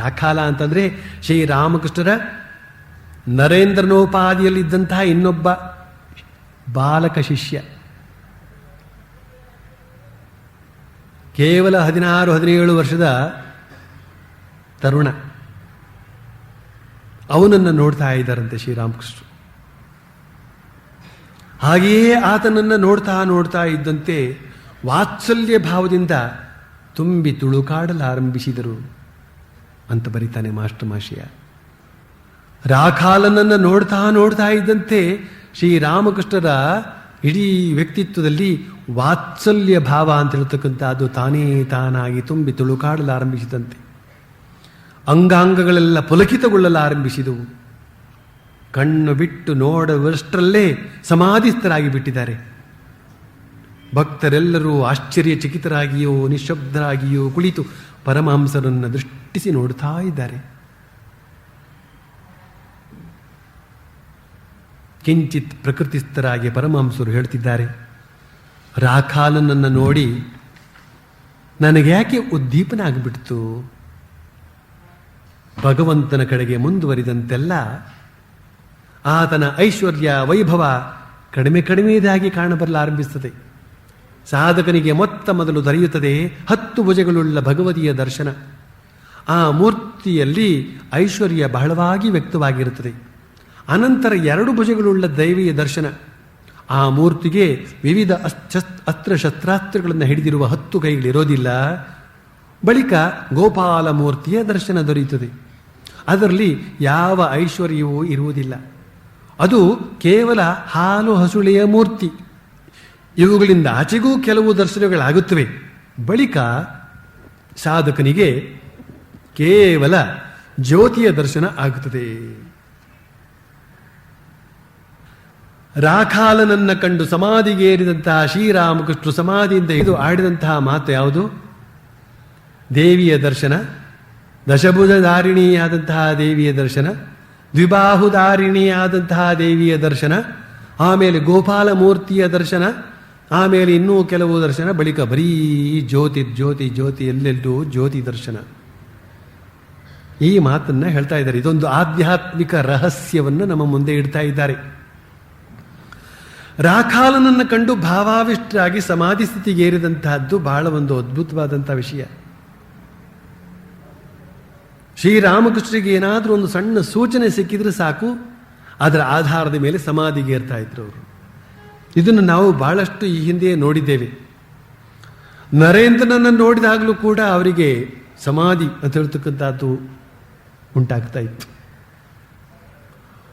ರಾಖಾಲ ಅಂತಂದ್ರೆ ಶ್ರೀರಾಮಕೃಷ್ಣರ ನರೇಂದ್ರನೋಪಾದಿಯಲ್ಲಿದ್ದಂತಹ ಇನ್ನೊಬ್ಬ ಬಾಲಕ ಶಿಷ್ಯ. ಕೇವಲ 16-17 ವರ್ಷದ ತರುಣ. ಅವನನ್ನು ನೋಡ್ತಾ ಇದ್ದಾರಂತೆ ಶ್ರೀರಾಮಕೃಷ್ಣರು. ಹಾಗೆಯೇ ಆತನನ್ನು ನೋಡ್ತಾ ಇದ್ದಂತೆ ವಾತ್ಸಲ್ಯ ಭಾವದಿಂದ ತುಂಬಿ ತುಳುಕಾಡಲಾರಂಭಿಸಿದರು ಅಂತ ಬರೀತಾನೆ ಮಾಸ್ಟರ್ ಮಾಷಿಯ. ರಾಖಾಲನನ್ನು ನೋಡ್ತಾ ಇದ್ದಂತೆ ಶ್ರೀರಾಮಕೃಷ್ಣರ ಇಡೀ ವ್ಯಕ್ತಿತ್ವದಲ್ಲಿ ವಾತ್ಸಲ್ಯ ಭಾವ ಅಂತ ಹೇಳ್ತಕ್ಕಂಥದ್ದು ತಾನಾಗಿ ತುಂಬಿ ತುಳುಕಾಡಲಾರಂಭಿಸಿದಂತೆ ಅಂಗಾಂಗಗಳೆಲ್ಲ ಪುಲಕಿತಗೊಳ್ಳಲಾರಂಭಿಸಿದವು. ಕಣ್ಣು ಬಿಟ್ಟು ನೋಡುವಷ್ಟರಲ್ಲೇ ಸಮಾಧಿಸ್ಥರಾಗಿ ಬಿಟ್ಟಿದ್ದಾರೆ. ಭಕ್ತರೆಲ್ಲರೂ ಆಶ್ಚರ್ಯಚಕಿತರಾಗಿಯೋ ನಿಶ್ಶಬ್ದರಾಗಿಯೋ ಕುಳಿತು ಪರಮಹಂಸರನ್ನು ದೃಷ್ಟಿಸಿ ನೋಡ್ತಾ ಇದ್ದಾರೆ. ಕಿಂಚಿತ್ ಪ್ರಕೃತಿಸ್ಥರಾಗಿ ಪರಮಹಂಸರು ಹೇಳ್ತಿದ್ದಾರೆ, ರಾಖಾಲನನ್ನು ನೋಡಿ ನನಗೆ ಯಾಕೆ ಉದ್ದೀಪನ ಆಗಿಬಿಡ್ತು. ಭಗವಂತನ ಕಡೆಗೆ ಮುಂದುವರಿದಂತೆಲ್ಲ ಆತನ ಐಶ್ವರ್ಯ ವೈಭವ ಕಡಿಮೆದಾಗಿ ಕಾಣಬರಲಾರಂಭಿಸುತ್ತದೆ. ಸಾಧಕನಿಗೆ ಮೊದಲು ದೊರೆಯುತ್ತದೆ 10 ಭುಜಗಳುಳ್ಳ ಭಗವತಿಯ ದರ್ಶನ. ಆ ಮೂರ್ತಿಯಲ್ಲಿ ಐಶ್ವರ್ಯ ಬಹಳವಾಗಿ ವ್ಯಕ್ತವಾಗಿರುತ್ತದೆ. ಅನಂತರ 2 ಭುಜಗಳುಳ್ಳ ದೈವಿಯ ದರ್ಶನ. ಆ ಮೂರ್ತಿಗೆ ವಿವಿಧ ಅಸ್ತ್ರಶಸ್ತ್ರಾಸ್ತ್ರಗಳನ್ನು ಹಿಡಿದಿರುವ 10 ಕೈಗಳಿರೋದಿಲ್ಲ. ಬಳಿಕ ಗೋಪಾಲ ಮೂರ್ತಿಯ ದರ್ಶನ ದೊರೆಯುತ್ತದೆ. ಅದರಲ್ಲಿ ಯಾವ ಐಶ್ವರ್ಯವೂ ಇರುವುದಿಲ್ಲ. ಅದು ಕೇವಲ ಹಾಲು ಹಸುಳೆಯ ಮೂರ್ತಿ. ಇವುಗಳಿಂದ ಆಚೆಗೂ ಕೆಲವು ದರ್ಶನಗಳಾಗುತ್ತವೆ. ಬಳಿಕ ಸಾಧಕನಿಗೆ ಕೇವಲ ಜ್ಯೋತಿಯ ದರ್ಶನ ಆಗುತ್ತದೆ. ರಾಖಾಲನನ್ನ ಕಂಡು ಸಮಾಧಿಗೇರಿದಂತಹ ಶ್ರೀರಾಮಕೃಷ್ಣ ಸಮಾಧಿಯಿಂದ ಇದು ಆಡಿದಂತಹ ಮಾತು ಯಾವುದು? ದೇವಿಯ ದರ್ಶನ, ದಶಭುಜಧಾರಿಣಿಯಾದಂತಹ ದೇವಿಯ ದರ್ಶನ, ದ್ವಿಬಾಹುಧಾರಿಣಿಯಾದಂತಹ ದೇವಿಯ ದರ್ಶನ, ಆಮೇಲೆ ಗೋಪಾಲ ಮೂರ್ತಿಯ ದರ್ಶನ, ಆಮೇಲೆ ಇನ್ನೂ ಕೆಲವು ದರ್ಶನ, ಬಳಿಕ ಬರೀ ಜ್ಯೋತಿ ಜ್ಯೋತಿ ಜ್ಯೋತಿ, ಎಲ್ಲೆಲ್ಲೂ ಜ್ಯೋತಿ ದರ್ಶನ. ಈ ಮಾತನ್ನ ಹೇಳ್ತಾ ಇದ್ದಾರೆ. ಇದೊಂದು ಆಧ್ಯಾತ್ಮಿಕ ರಹಸ್ಯವನ್ನು ನಮ್ಮ ಮುಂದೆ ಇಡ್ತಾ ಇದ್ದಾರೆ. ರಾಖಾಲನನ್ನು ಕಂಡು ಭಾವಾವಿಷ್ಟರಾಗಿ ಸಮಾಧಿ ಸ್ಥಿತಿಗೇರಿದಂತಹದ್ದು ಬಹಳ ಒಂದು ಅದ್ಭುತವಾದಂತಹ ವಿಷಯ. ಶ್ರೀರಾಮಕೃಷ್ಣರಿಗೆ ಏನಾದರೂ ಒಂದು ಸಣ್ಣ ಸೂಚನೆ ಸಿಕ್ಕಿದ್ರೆ ಸಾಕು, ಅದರ ಆಧಾರದ ಮೇಲೆ ಸಮಾಧಿಗೇರ್ತಾ ಇದ್ರು ಅವರು. ಇದನ್ನು ನಾವು ಬಹಳಷ್ಟು ಈ ಹಿಂದೆ ನೋಡಿದ್ದೇವೆ. ನರೇಂದ್ರನನ್ನು ನೋಡಿದಾಗಲೂ ಕೂಡ ಅವರಿಗೆ ಸಮಾಧಿ ಅಂತ ಹೇಳ್ತಕ್ಕಂಥದ್ದು ಉಂಟಾಗ್ತಾ ಇತ್ತು.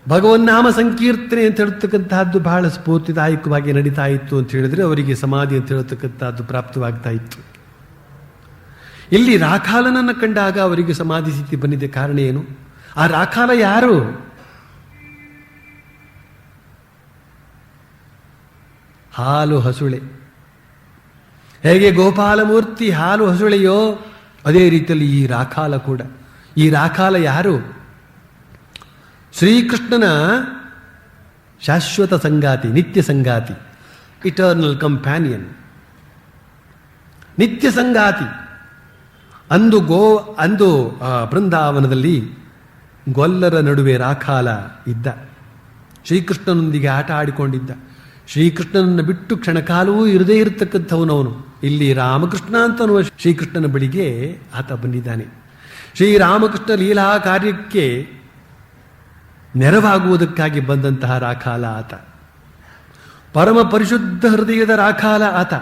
ಭಗವನ್ನಾಮ ಸಂಕೀರ್ತನೆ ಅಂತ ಹೇಳ್ತಕ್ಕಂತಹದ್ದು ಬಹಳ ಸ್ಫೂರ್ತಿದಾಯಕವಾಗಿ ನಡೀತಾ ಇತ್ತು ಅಂತ ಹೇಳಿದ್ರೆ ಅವರಿಗೆ ಸಮಾಧಿ ಅಂತ ಹೇಳ್ತಕ್ಕಂಥದ್ದು ಪ್ರಾಪ್ತವಾಗ್ತಾ ಇತ್ತು. ಇಲ್ಲಿ ರಾಖಾಲನನ್ನು ಕಂಡಾಗ ಅವರಿಗೆ ಸಮಾಧಿ ಸ್ಥಿತಿ ಬಂದಿದೆ. ಕಾರಣ ಏನು? ಆ ರಾಖಾಲ ಯಾರು? ಹಾಲು ಹಸುಳೆ. ಹೇಗೆ ಗೋಪಾಲಮೂರ್ತಿ ಹಾಲು ಹಸುಳೆಯೋ ಅದೇ ರೀತಿಯಲ್ಲಿ ಈ ರಾಖಾಲ ಕೂಡ. ಈ ರಾಖಾಲ ಯಾರು? ಶ್ರೀಕೃಷ್ಣನ ಶಾಶ್ವತ ಸಂಗಾತಿ, ನಿತ್ಯ ಸಂಗಾತಿ, ಇಟರ್ನಲ್ ಕಂಪ್ಯಾನಿಯನ್, ನಿತ್ಯ ಸಂಗಾತಿ. ಅಂದು ಬೃಂದಾವನದಲ್ಲಿ ಗೊಲ್ಲರ ನಡುವೆ ರಾಖಾಲ ಇದ್ದ. ಶ್ರೀಕೃಷ್ಣನೊಂದಿಗೆ ಆಟ ಆಡಿಕೊಂಡಿದ್ದ. ಶ್ರೀಕೃಷ್ಣನನ್ನು ಬಿಟ್ಟು ಕ್ಷಣಕಾಲವೂ ಇರದೇ ಇರತಕ್ಕಂಥವನವನು. ಇಲ್ಲಿ ರಾಮಕೃಷ್ಣ ಅಂತನ್ನುವ ಶ್ರೀಕೃಷ್ಣನ ಬಳಿಗೆ ಆತ ಬಂದಿದ್ದಾನೆ. ಶ್ರೀರಾಮಕೃಷ್ಣ ಲೀಲಾ ಕಾರ್ಯಕ್ಕೆ ನೆರವಾಗುವುದಕ್ಕಾಗಿ ಬಂದಂತಹ ರಾಖಾಲ ಆತ. ಪರಮ ಪರಿಶುದ್ಧ ಹೃದಯದ ರಾಖಾಲ ಆತ.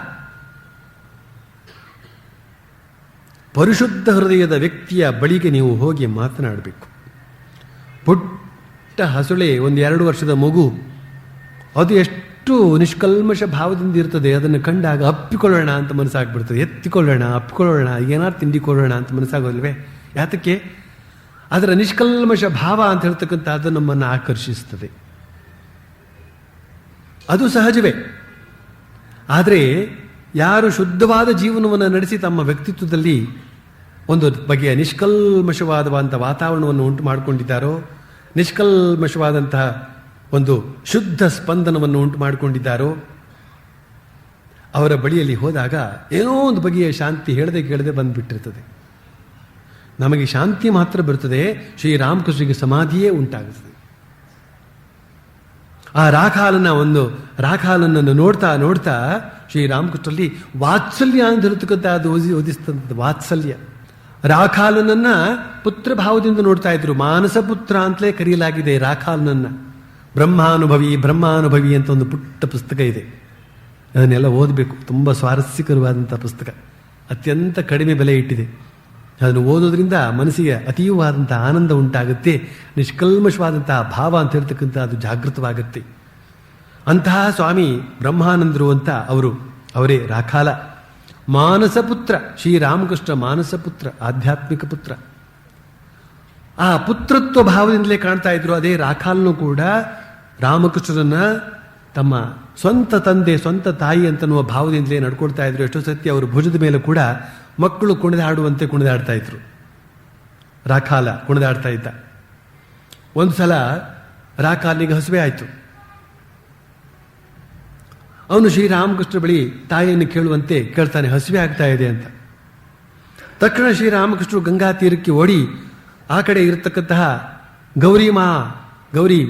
ಪರಿಶುದ್ಧ ಹೃದಯದ ವ್ಯಕ್ತಿಯ ಬಳಿಗೆ ನೀವು ಹೋಗಿ ಮಾತನಾಡಬೇಕು. ಪುಟ್ಟ ಹಸುಳೆ, 1-2 ವರ್ಷದ ಮಗು, ಅದು ಎಷ್ಟು ನಿಷ್ಕಲ್ಮಶ ಭಾವದಿಂದ ಇರ್ತದೆ. ಅದನ್ನು ಕಂಡಾಗ ಅಪ್ಪಿಕೊಳ್ಳೋಣ ಅಂತ ಮನಸ್ಸಾಗ್ಬಿಡ್ತದೆ. ಎತ್ತಿಕೊಳ್ಳೋಣ, ಅಪ್ಪಿಕೊಳ್ಳೋಣ, ಏನಾರು ತಿಂಡಿಕೊಳ್ಳೋಣ ಅಂತ ಮನಸ್ಸಾಗೋಲ್ವೇ? ಯಾತಕ್ಕೆ? ಅದರ ನಿಷ್ಕಲ್ಮಶ ಭಾವ ಅಂತ ಹೇಳ್ತಕ್ಕಂಥದ್ದು ನಮ್ಮನ್ನು ಆಕರ್ಷಿಸ್ತದೆ. ಅದು ಸಹಜವೇ. ಆದರೆ ಯಾರು ಶುದ್ಧವಾದ ಜೀವನವನ್ನು ನಡೆಸಿ ತಮ್ಮ ವ್ಯಕ್ತಿತ್ವದಲ್ಲಿ ಒಂದು ಬಗೆಯ ನಿಷ್ಕಲ್ಮಶವಾದಂಥ ವಾತಾವರಣವನ್ನು ಉಂಟು ಮಾಡಿಕೊಂಡಿದ್ದಾರೋ, ನಿಷ್ಕಲ್ಮಶವಾದಂತಹ ಒಂದು ಶುದ್ಧ ಸ್ಪಂದನವನ್ನು ಉಂಟು ಮಾಡಿಕೊಂಡಿದ್ದಾರೋ, ಅವರ ಬಳಿಯಲ್ಲಿ ಹೋದಾಗ ಏನೋ ಒಂದು ಬಗೆಯ ಶಾಂತಿ ಹೇಳದೆ ಕೇಳದೆ ಬಂದುಬಿಟ್ಟಿರ್ತದೆ. ನಮಗೆ ಶಾಂತಿ ಮಾತ್ರ ಬರ್ತದೆ, ಶ್ರೀರಾಮಕೃಷ್ಣರಿಗೆ ಸಮಾಧಿಯೇ ಉಂಟಾಗುತ್ತದೆ. ಆ ರಾಖಾಲನನ್ನು ನೋಡ್ತಾ ನೋಡ್ತಾ ಶ್ರೀರಾಮಕೃಷ್ಣರಲ್ಲಿ ವಾತ್ಸಲ್ಯ ಅಂತ ಹೇಳ್ತಕ್ಕಂಥದ್ದು ಉದಿಸ್ತಂಥದ್ದು. ವಾತ್ಸಲ್ಯ. ರಾಖಾಲನನ್ನ ಪುತ್ರ ಭಾವದಿಂದ ನೋಡ್ತಾ ಇದ್ರು. ಮಾನಸ ಪುತ್ರ ಅಂತಲೇ ಕರೆಯಲಾಗಿದೆ ರಾಖಾಲನನ್ನ. ಬ್ರಹ್ಮಾನುಭವಿ ಅಂತ ಒಂದು ಪುಟ್ಟ ಪುಸ್ತಕ ಇದೆ. ಅದನ್ನೆಲ್ಲ ಓದಬೇಕು. ತುಂಬ ಸ್ವಾರಸ್ಯಕರವಾದಂಥ ಪುಸ್ತಕ. ಅತ್ಯಂತ ಕಡಿಮೆ ಬೆಲೆ ಇಟ್ಟಿದೆ. ಅದನ್ನು ಓದೋದ್ರಿಂದ ಮನಸ್ಸಿಗೆ ಅತೀವವಾದಂಥ ಆನಂದ ಉಂಟಾಗುತ್ತೆ. ನಿಷ್ಕಲ್ಮಶವಾದಂತಹ ಭಾವ ಅಂತ ಹೇಳ್ತಕ್ಕಂಥ ಜಾಗೃತವಾಗುತ್ತೆ. ಅಂತಹ ಸ್ವಾಮಿ ಬ್ರಹ್ಮಾನಂದರು ಅಂತ ಅವರೇ ರಾಖಾಲ. ಮಾನಸಪುತ್ರ ಶ್ರೀರಾಮಕೃಷ್ಣ, ಮಾನಸಪುತ್ರ, ಆಧ್ಯಾತ್ಮಿಕ ಪುತ್ರ. ಆ ಪುತ್ರತ್ವ ಭಾವದಿಂದಲೇ ಕಾಣ್ತಾ ಇದ್ರು. ಅದೇ ರಾಖಾಲನು ಕೂಡ ರಾಮಕೃಷ್ಣರನ್ನ ತಮ್ಮ ಸ್ವಂತ ತಂದೆ, ಸ್ವಂತ ತಾಯಿ ಅಂತನ್ನುವ ಭಾವದಿಂದಲೇ ನಡ್ಕೊಳ್ತಾ ಇದ್ರು. ಎಷ್ಟೋ ಸತ್ಯ ಅವರು ಭುಜದ ಮೇಲೆ ಕೂಡ ಮಕ್ಕಳು ಕುಣಿದಾಡುವಂತೆ ಕುಣಿದಾಡ್ತಾ ಇದ್ರು. ರಾಖಾಲ ಕುಣಿದಾಡ್ತಾ ಇದ್ದ. ಒಂದು ಸಲ ರಾಖಾಲನಿಗೆ ಹಸುವೆ ಆಯಿತು. ಅವನು ಶ್ರೀರಾಮಕೃಷ್ಣ ಬಳಿ ತಾಯಿಯನ್ನು ಕೇಳುವಂತೆ ಕೇಳ್ತಾನೆ, ಹಸುವೆ ಆಗ್ತಾ ಇದೆ ಅಂತ. ತಕ್ಷಣ ಶ್ರೀರಾಮಕೃಷ್ಣರು ಗಂಗಾ ತೀರಕ್ಕೆ ಓಡಿ ಆ ಕಡೆ ಇರತಕ್ಕಂತಹ ಗೌರಿ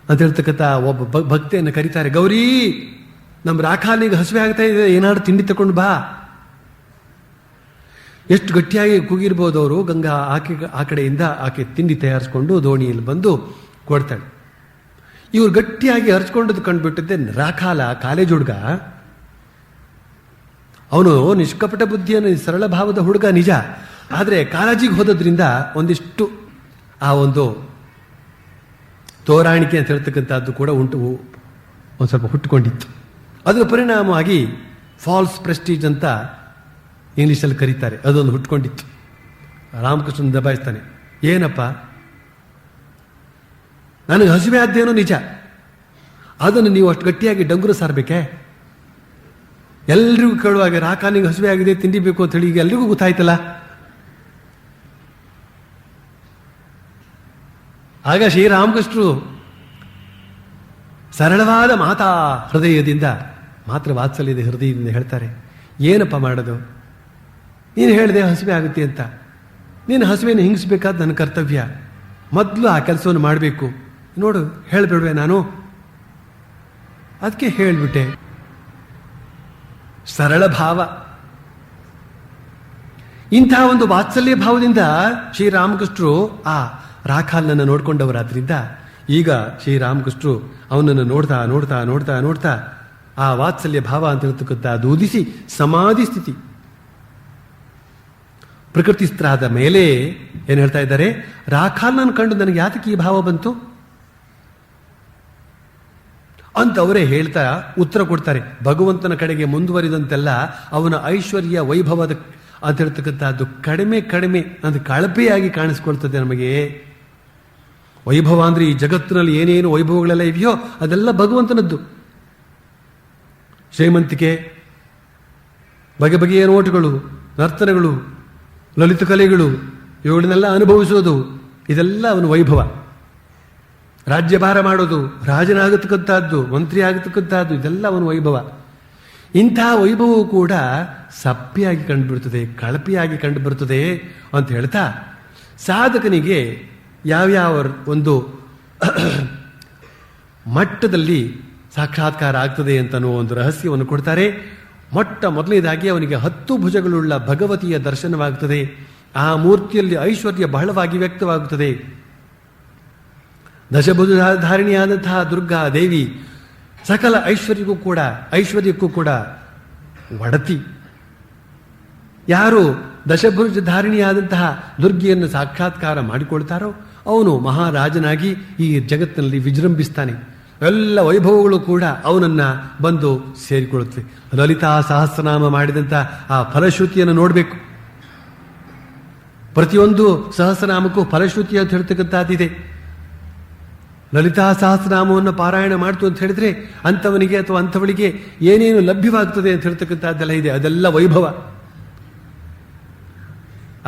ಅಂತ ಹೇಳ್ತಕ್ಕಂಥ ಒಬ್ಬ ಭಕ್ತೆಯನ್ನು ಕರೀತಾರೆ. ಗೌರಿ, ನಮ್ಮ ರಾಖಾಲನಿಗೆ ಹಸುವೆ ಆಗ್ತಾ ಇದೆ, ಏನಾದ್ರು ತಿಂಡಿ ತಗೊಂಡು ಬಾ. ಎಷ್ಟು ಗಟ್ಟಿಯಾಗಿ ಕೂಗಿರ್ಬೋದು ಅವರು. ಗಂಗಾ ಆ ಕಡೆಯಿಂದ ಆಕೆ ತಿಂಡಿ ತಯಾರಿಸ್ಕೊಂಡು ದೋಣಿಯಲ್ಲಿ ಬಂದು ಕೊಡ್ತಾಳೆ. ಇವ್ರು ಗಟ್ಟಿಯಾಗಿ ಹರಿಸ್ಕೊಂಡದ್ದು ಕಂಡುಬಿಟ್ಟಿದ್ದೆ ರಾಖಾಲ. ಕಾಲೇಜ್ ಹುಡುಗ ಅವನು. ನಿಷ್ಕಪಟ ಬುದ್ಧಿಯನ್ನು, ಸರಳ ಭಾವದ ಹುಡುಗ ನಿಜ. ಆದರೆ ಕಾಲೇಜಿಗೆ ಹೋದದ್ರಿಂದ ಒಂದಿಷ್ಟು ಆ ಒಂದು ತೋರಾಣಿಕೆ ಅಂತ ಹೇಳ್ತಕ್ಕಂಥದ್ದು ಕೂಡ ಒಂದು ಸ್ವಲ್ಪ ಹುಟ್ಟುಕೊಂಡಿತ್ತು. ಅದರ ಪರಿಣಾಮವಾಗಿ ಫಾಲ್ಸ್ ಪ್ರೆಸ್ಟೀಜ್ ಅಂತ ಇಂಗ್ಲೀಷಲ್ಲಿ ಕರೀತಾರೆ, ಅದೊಂದು ಹುಟ್ಕೊಂಡಿತ್ತು. ರಾಮಕೃಷ್ಣನ್ ದಬಾಯಿಸ್ತಾನೆ, ಏನಪ್ಪ, ನನಗೆ ಹಸಿವೆ ಆದ್ದೇನೋ ನಿಜ, ಅದನ್ನು ನೀವು ಅಷ್ಟು ಗಟ್ಟಿಯಾಗಿ ಡಂಗುರ ಸಾರಬೇಕೆ? ಎಲ್ರಿಗೂ ಕೇಳುವಾಗ ರಾಖಾಲಿಗೆ ಹಸಿವೆ ಆಗಿದೆ, ತಿಂಡಿ ಬೇಕು ಅಂತ ಹೇಳಿ ಈಗ ಎಲ್ರಿಗೂ ಗೊತ್ತಾಯ್ತಲ್ಲ, ಆಗ ಶ್ರೀರಾಮಕೃಷ್ಣರು ಸರಳವಾದ ಮಾತಾ ಹೃದಯದಿಂದ, ಮಾತ್ರ ವಾತ್ಸಲ್ಯದ ಹೃದಯದಿಂದ ಹೇಳ್ತಾರೆ, ಏನಪ್ಪ ಮಾಡೋದು? ನೀನು ಹೇಳಿದೆ ಹಸಿವೆ ಆಗುತ್ತೆ ಅಂತ. ನೀನು ಹಸಿವೆಯನ್ನು ಹಿಂಗಿಸ್ಬೇಕಾದ ನನ್ನ ಕರ್ತವ್ಯ. ಮೊದಲು ಆ ಕೆಲಸವನ್ನು ಮಾಡಬೇಕು. ನೋಡು, ಹೇಳಿಬಿಡುವೆ ನಾನು. ಅದಕ್ಕೆ ಹೇಳಿಬಿಟ್ಟೆ. ಸರಳ ಭಾವ. ಇಂತಹ ಒಂದು ವಾತ್ಸಲ್ಯ ಭಾವದಿಂದ ಶ್ರೀರಾಮಕೃಷ್ಣರು ಆ ರಾಖಾಲನನ್ನು ನೋಡ್ಕೊಂಡವರಾದ್ರಿಂದ ಈಗ ಶ್ರೀರಾಮಕೃಷ್ಣರು ಅವನನ್ನು ನೋಡ್ತಾ ನೋಡ್ತಾ ನೋಡ್ತಾ ನೋಡ್ತಾ ಆ ವಾತ್ಸಲ್ಯ ಭಾವ ಅಂತ ಹೇಳ್ತಕ್ಕಂಥದ್ದು ಉದಿಸಿ ಸಮಾಧಿ ಸ್ಥಿತಿ ಪ್ರಕೃತಿಸ್ಥರಾದ ಮೇಲೆ ಏನು ಹೇಳ್ತಾ ಇದ್ದಾರೆ, ರಾಖಾಲನ ಕಂಡು ನನಗೆ ಯಾತಕ್ಕೆ ಈ ಭಾವ ಬಂತು ಅಂತ ಅವರೇ ಹೇಳ್ತಾ ಉತ್ತರ ಕೊಡ್ತಾರೆ. ಭಗವಂತನ ಕಡೆಗೆ ಮುಂದುವರಿದಂತೆಲ್ಲ ಅವನ ಐಶ್ವರ್ಯ ವೈಭವದ ಅಂತ ಹೇಳ್ತಕ್ಕಂಥದ್ದು ಕಡಿಮೆ ಕಡಿಮೆ ಅದು ಕಳಪೆಯಾಗಿ ಕಾಣಿಸ್ಕೊಳ್ತದೆ ನಮಗೆ. ವೈಭವ ಅಂದ್ರೆ ಈ ಜಗತ್ತಿನಲ್ಲಿ ಏನೇನು ವೈಭವಗಳೆಲ್ಲ ಇದೆಯೋ ಅದೆಲ್ಲ ಭಗವಂತನದ್ದು. ಶ್ರೀಮಂತಿಕೆ, ಬಗೆ ಬಗೆಯ ನೋಟಗಳು, ನರ್ತನಗಳು, ಲಲಿತ ಕಲೆಗಳು, ಇವುಗಳನ್ನೆಲ್ಲ ಅನುಭವಿಸೋದು, ಇದೆಲ್ಲ ಅವನ ವೈಭವ. ರಾಜ್ಯಭಾರ ಮಾಡೋದು, ರಾಜನಾಗತಕ್ಕಂಥದ್ದು, ಮಂತ್ರಿ ಆಗತಕ್ಕಂಥದ್ದು, ಇದೆಲ್ಲ ಅವನ ವೈಭವ. ಇಂತಹ ವೈಭವವು ಕೂಡ ಸಪ್ಪೆಯಾಗಿ ಕಂಡುಬಿಡ್ತದೆ, ಕಳಪೆಯಾಗಿ ಕಂಡುಬರುತ್ತದೆ ಅಂತ ಹೇಳ್ತಾ ಸಾಧಕನಿಗೆ ಯಾವ್ಯಾವ ಒಂದು ಮಟ್ಟದಲ್ಲಿ ಸಾಕ್ಷಾತ್ಕಾರ ಆಗ್ತದೆ ಅಂತನೋ ಒಂದು ರಹಸ್ಯವನ್ನು ಕೊಡ್ತಾರೆ. ಮೊಟ್ಟ ಮೊದಲನೇದಾಗಿ ಅವನಿಗೆ 10 ಭುಜಗಳುಳ್ಳ ಭಗವತಿಯ ದರ್ಶನವಾಗುತ್ತದೆ. ಆ ಮೂರ್ತಿಯಲ್ಲಿ ಐಶ್ವರ್ಯ ಬಹಳವಾಗಿ ವ್ಯಕ್ತವಾಗುತ್ತದೆ. ದಶಭುಜಧಾರಿಣಿಯಾದಂತಹ ದುರ್ಗಾ ದೇವಿ ಸಕಲ ಐಶ್ವರ್ಯಕ್ಕೂ ಕೂಡ ಒಡತಿ. ಯಾರು ದಶಭುಜಧಾರಿಣಿಯಾದಂತಹ ದುರ್ಗೆಯನ್ನು ಸಾಕ್ಷಾತ್ಕಾರ ಮಾಡಿಕೊಳ್ತಾರೋ ಅವನು ಮಹಾರಾಜನಾಗಿ ಈ ಜಗತ್ತಿನಲ್ಲಿ ವಿಜೃಂಭಿಸ್ತಾನೆ. ಎಲ್ಲ ವೈಭವಗಳು ಕೂಡ ಅವನನ್ನ ಬಂದು ಸೇರಿಕೊಳ್ಳುತ್ತವೆ. ಲಲಿತಾ ಸಹಸ್ರನಾಮ ಮಾಡಿದಂಥ ಆ ಫಲಶ್ರುತಿಯನ್ನು ನೋಡಬೇಕು. ಪ್ರತಿಯೊಂದು ಸಹಸ್ರನಾಮಕ್ಕೂ ಫಲಶ್ರುತಿ ಅಂತ ಹೇಳ್ತಕ್ಕಂಥದ್ದಿದೆ. ಲಲಿತಾ ಸಹಸ್ರನಾಮವನ್ನು ಪಾರಾಯಣ ಮಾಡ್ತು ಅಂತ ಹೇಳಿದ್ರೆ ಅಂಥವನಿಗೆ ಅಥವಾ ಅಂಥವಳಿಗೆ ಏನೇನು ಲಭ್ಯವಾಗ್ತದೆ ಅಂತ ಹೇಳ್ತಕ್ಕಂಥದ್ದೆಲ್ಲ ಇದೆ. ಅದೆಲ್ಲ ವೈಭವ.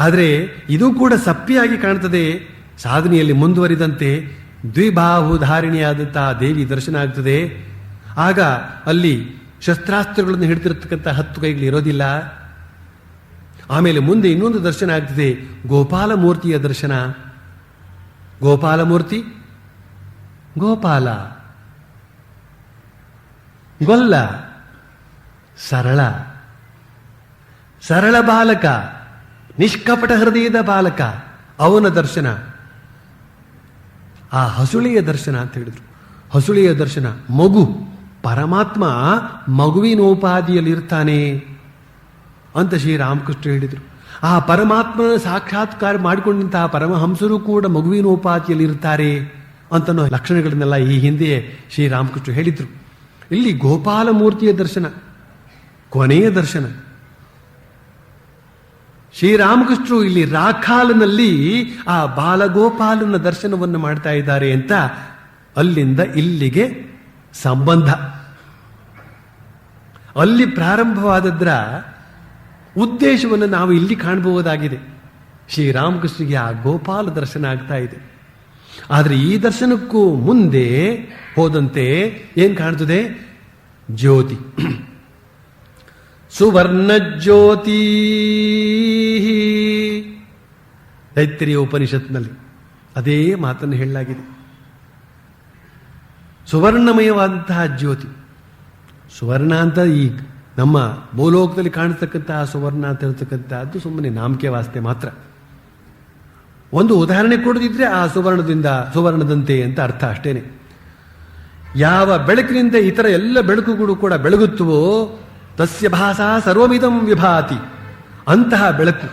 ಆದರೆ ಇದು ಕೂಡ ಸಪ್ಪಿಯಾಗಿ ಕಾಣ್ತದೆ. ಸಾಧನೆಯಲ್ಲಿ ಮುಂದುವರಿದಂತೆ ದ್ವಿಬಾಹುಧಾರಿಣಿಯಾದಂತಹ ದೇವಿ ದರ್ಶನ ಆಗ್ತದೆ. ಆಗ ಅಲ್ಲಿ ಶಸ್ತ್ರಾಸ್ತ್ರಗಳನ್ನು ಹಿಡಿದಿರತಕ್ಕಂಥ 10 ಕೈಗಳು ಇರೋದಿಲ್ಲ. ಆಮೇಲೆ ಮುಂದೆ ಇನ್ನೊಂದು ದರ್ಶನ ಆಗ್ತದೆ, ಗೋಪಾಲ ಮೂರ್ತಿಯ ದರ್ಶನ. ಗೋಪಾಲ ಮೂರ್ತಿ, ಗೋಪಾಲ, ಗೊಲ್ಲ, ಸರಳ ಬಾಲಕ, ನಿಷ್ಕಪಟ ಹೃದಯದ ಬಾಲಕ, ಅವನ ದರ್ಶನ. ಆ ಹಸುಳೆಯ ದರ್ಶನ ಅಂತ ಹೇಳಿದ್ರು. ಹಸುಳೆಯ ದರ್ಶನ, ಮಗು, ಪರಮಾತ್ಮ ಮಗುವಿನೋಪಾದಿಯಲ್ಲಿ ಇರ್ತಾನೆ ಅಂತ ಶ್ರೀರಾಮಕೃಷ್ಣ ಹೇಳಿದರು. ಆ ಪರಮಾತ್ಮನ ಸಾಕ್ಷಾತ್ಕಾರ ಮಾಡಿಕೊಂಡಂತಹ ಪರಮಹಂಸರು ಕೂಡ ಮಗುವಿನೋಪಾದಿಯಲ್ಲಿ ಇರ್ತಾರೆ ಅಂತನೋ ಲಕ್ಷಣಗಳನ್ನೆಲ್ಲ ಈ ಹಿಂದೆಯೇ ಶ್ರೀರಾಮಕೃಷ್ಣ ಹೇಳಿದ್ರು. ಇಲ್ಲಿ ಗೋಪಾಲ ಮೂರ್ತಿಯ ದರ್ಶನ, ಕೊನೆಯ ದರ್ಶನ. ಶ್ರೀರಾಮಕೃಷ್ಣರು ಇಲ್ಲಿ ರಾಖಾಲನಲ್ಲಿ ಆ ಬಾಲಗೋಪಾಲನ ದರ್ಶನವನ್ನು ಮಾಡ್ತಾ ಇದ್ದಾರೆ ಅಂತ ಅಲ್ಲಿಂದ ಇಲ್ಲಿಗೆ ಸಂಬಂಧ. ಅಲ್ಲಿ ಪ್ರಾರಂಭವಾದದ್ರ ಉದ್ದೇಶವನ್ನು ನಾವು ಇಲ್ಲಿ ಕಾಣಬಹುದಾಗಿದೆ. ಶ್ರೀರಾಮಕೃಷ್ಣರಿಗೆ ಆ ಗೋಪಾಲ ದರ್ಶನ ಆಗ್ತಾ ಇದೆ. ಆದರೆ ಈ ದರ್ಶನಕ್ಕೂ ಮುಂದೆ ಹೋದಂತೆ ಏನ್ ಕಾಣ್ತದೆ? ಜ್ಯೋತಿ, ಸುವರ್ಣ ಜ್ಯೋತಿ. ತೈತ್ರಿಯ ಉಪನಿಷತ್ನಲ್ಲಿ ಅದೇ ಮಾತನ್ನು ಹೇಳಲಾಗಿದೆ. ಸುವರ್ಣಮಯವಾದಂತಹ ಜ್ಯೋತಿ. ಸುವರ್ಣ ಅಂತ ಈ ನಮ್ಮ ಭೂಲೋಕದಲ್ಲಿ ಕಾಣತಕ್ಕಂತಹ ಸುವರ್ಣ ಅಂತ ಹೇಳ್ತಕ್ಕಂಥದ್ದು ಸುಮ್ಮನೆ ನಾಮಕೆ ವಾಸ್ತೆ ಮಾತ್ರ. ಒಂದು ಉದಾಹರಣೆ ಕೊಡದಿದ್ರೆ ಆ ಸುವರ್ಣದಂತೆ ಅಂತ ಅರ್ಥ ಅಷ್ಟೇನೆ. ಯಾವ ಬೆಳಕಿನಿಂದ ಇತರ ಎಲ್ಲ ಬೆಳಕುಗಳು ಕೂಡ ಬೆಳಗುತ್ತವೋ ತಸ್ಯ ಭಾಸಾ ಸರ್ವಮಿದಂ ವಿಭಾತಿ. ಅಂತಹ ಬೆಳಕು,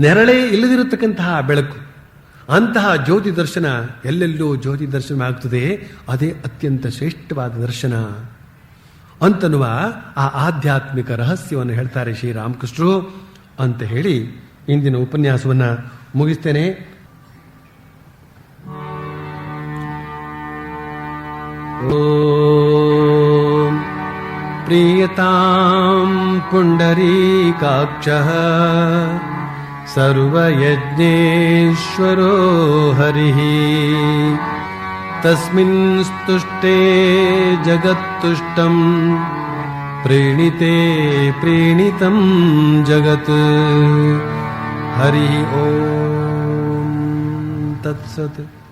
ನೆರಳೇ ಇಲ್ಲದಿರತಕ್ಕಂತಹ ಬೆಳಕು, ಅಂತಹ ಜ್ಯೋತಿ ದರ್ಶನ ಎಲ್ಲೆಲ್ಲೂ ಜ್ಯೋತಿ ದರ್ಶನ ಆಗ್ತದೆ. ಅದೇ ಅತ್ಯಂತ ಶ್ರೇಷ್ಠವಾದ ದರ್ಶನ ಅಂತನ್ನುವ ಆ ಆಧ್ಯಾತ್ಮಿಕ ರಹಸ್ಯವನ್ನು ಹೇಳ್ತಾರೆ ಶ್ರೀರಾಮಕೃಷ್ಣರು ಅಂತ ಹೇಳಿ ಇಂದಿನ ಉಪನ್ಯಾಸವನ್ನು ಮುಗಿಸ್ತೇನೆ. ಓಂ ಪ್ರಿಯತಾಂ ಪುಂಡರೀಕಾಕ್ಷಃ सर्वयज्ञेश्वरो हरिः तस्मिन् स्तुष्टे जगत्तुष्टम् प्रीणिते प्रीणितं जगत् हरि ओम तत्सत्।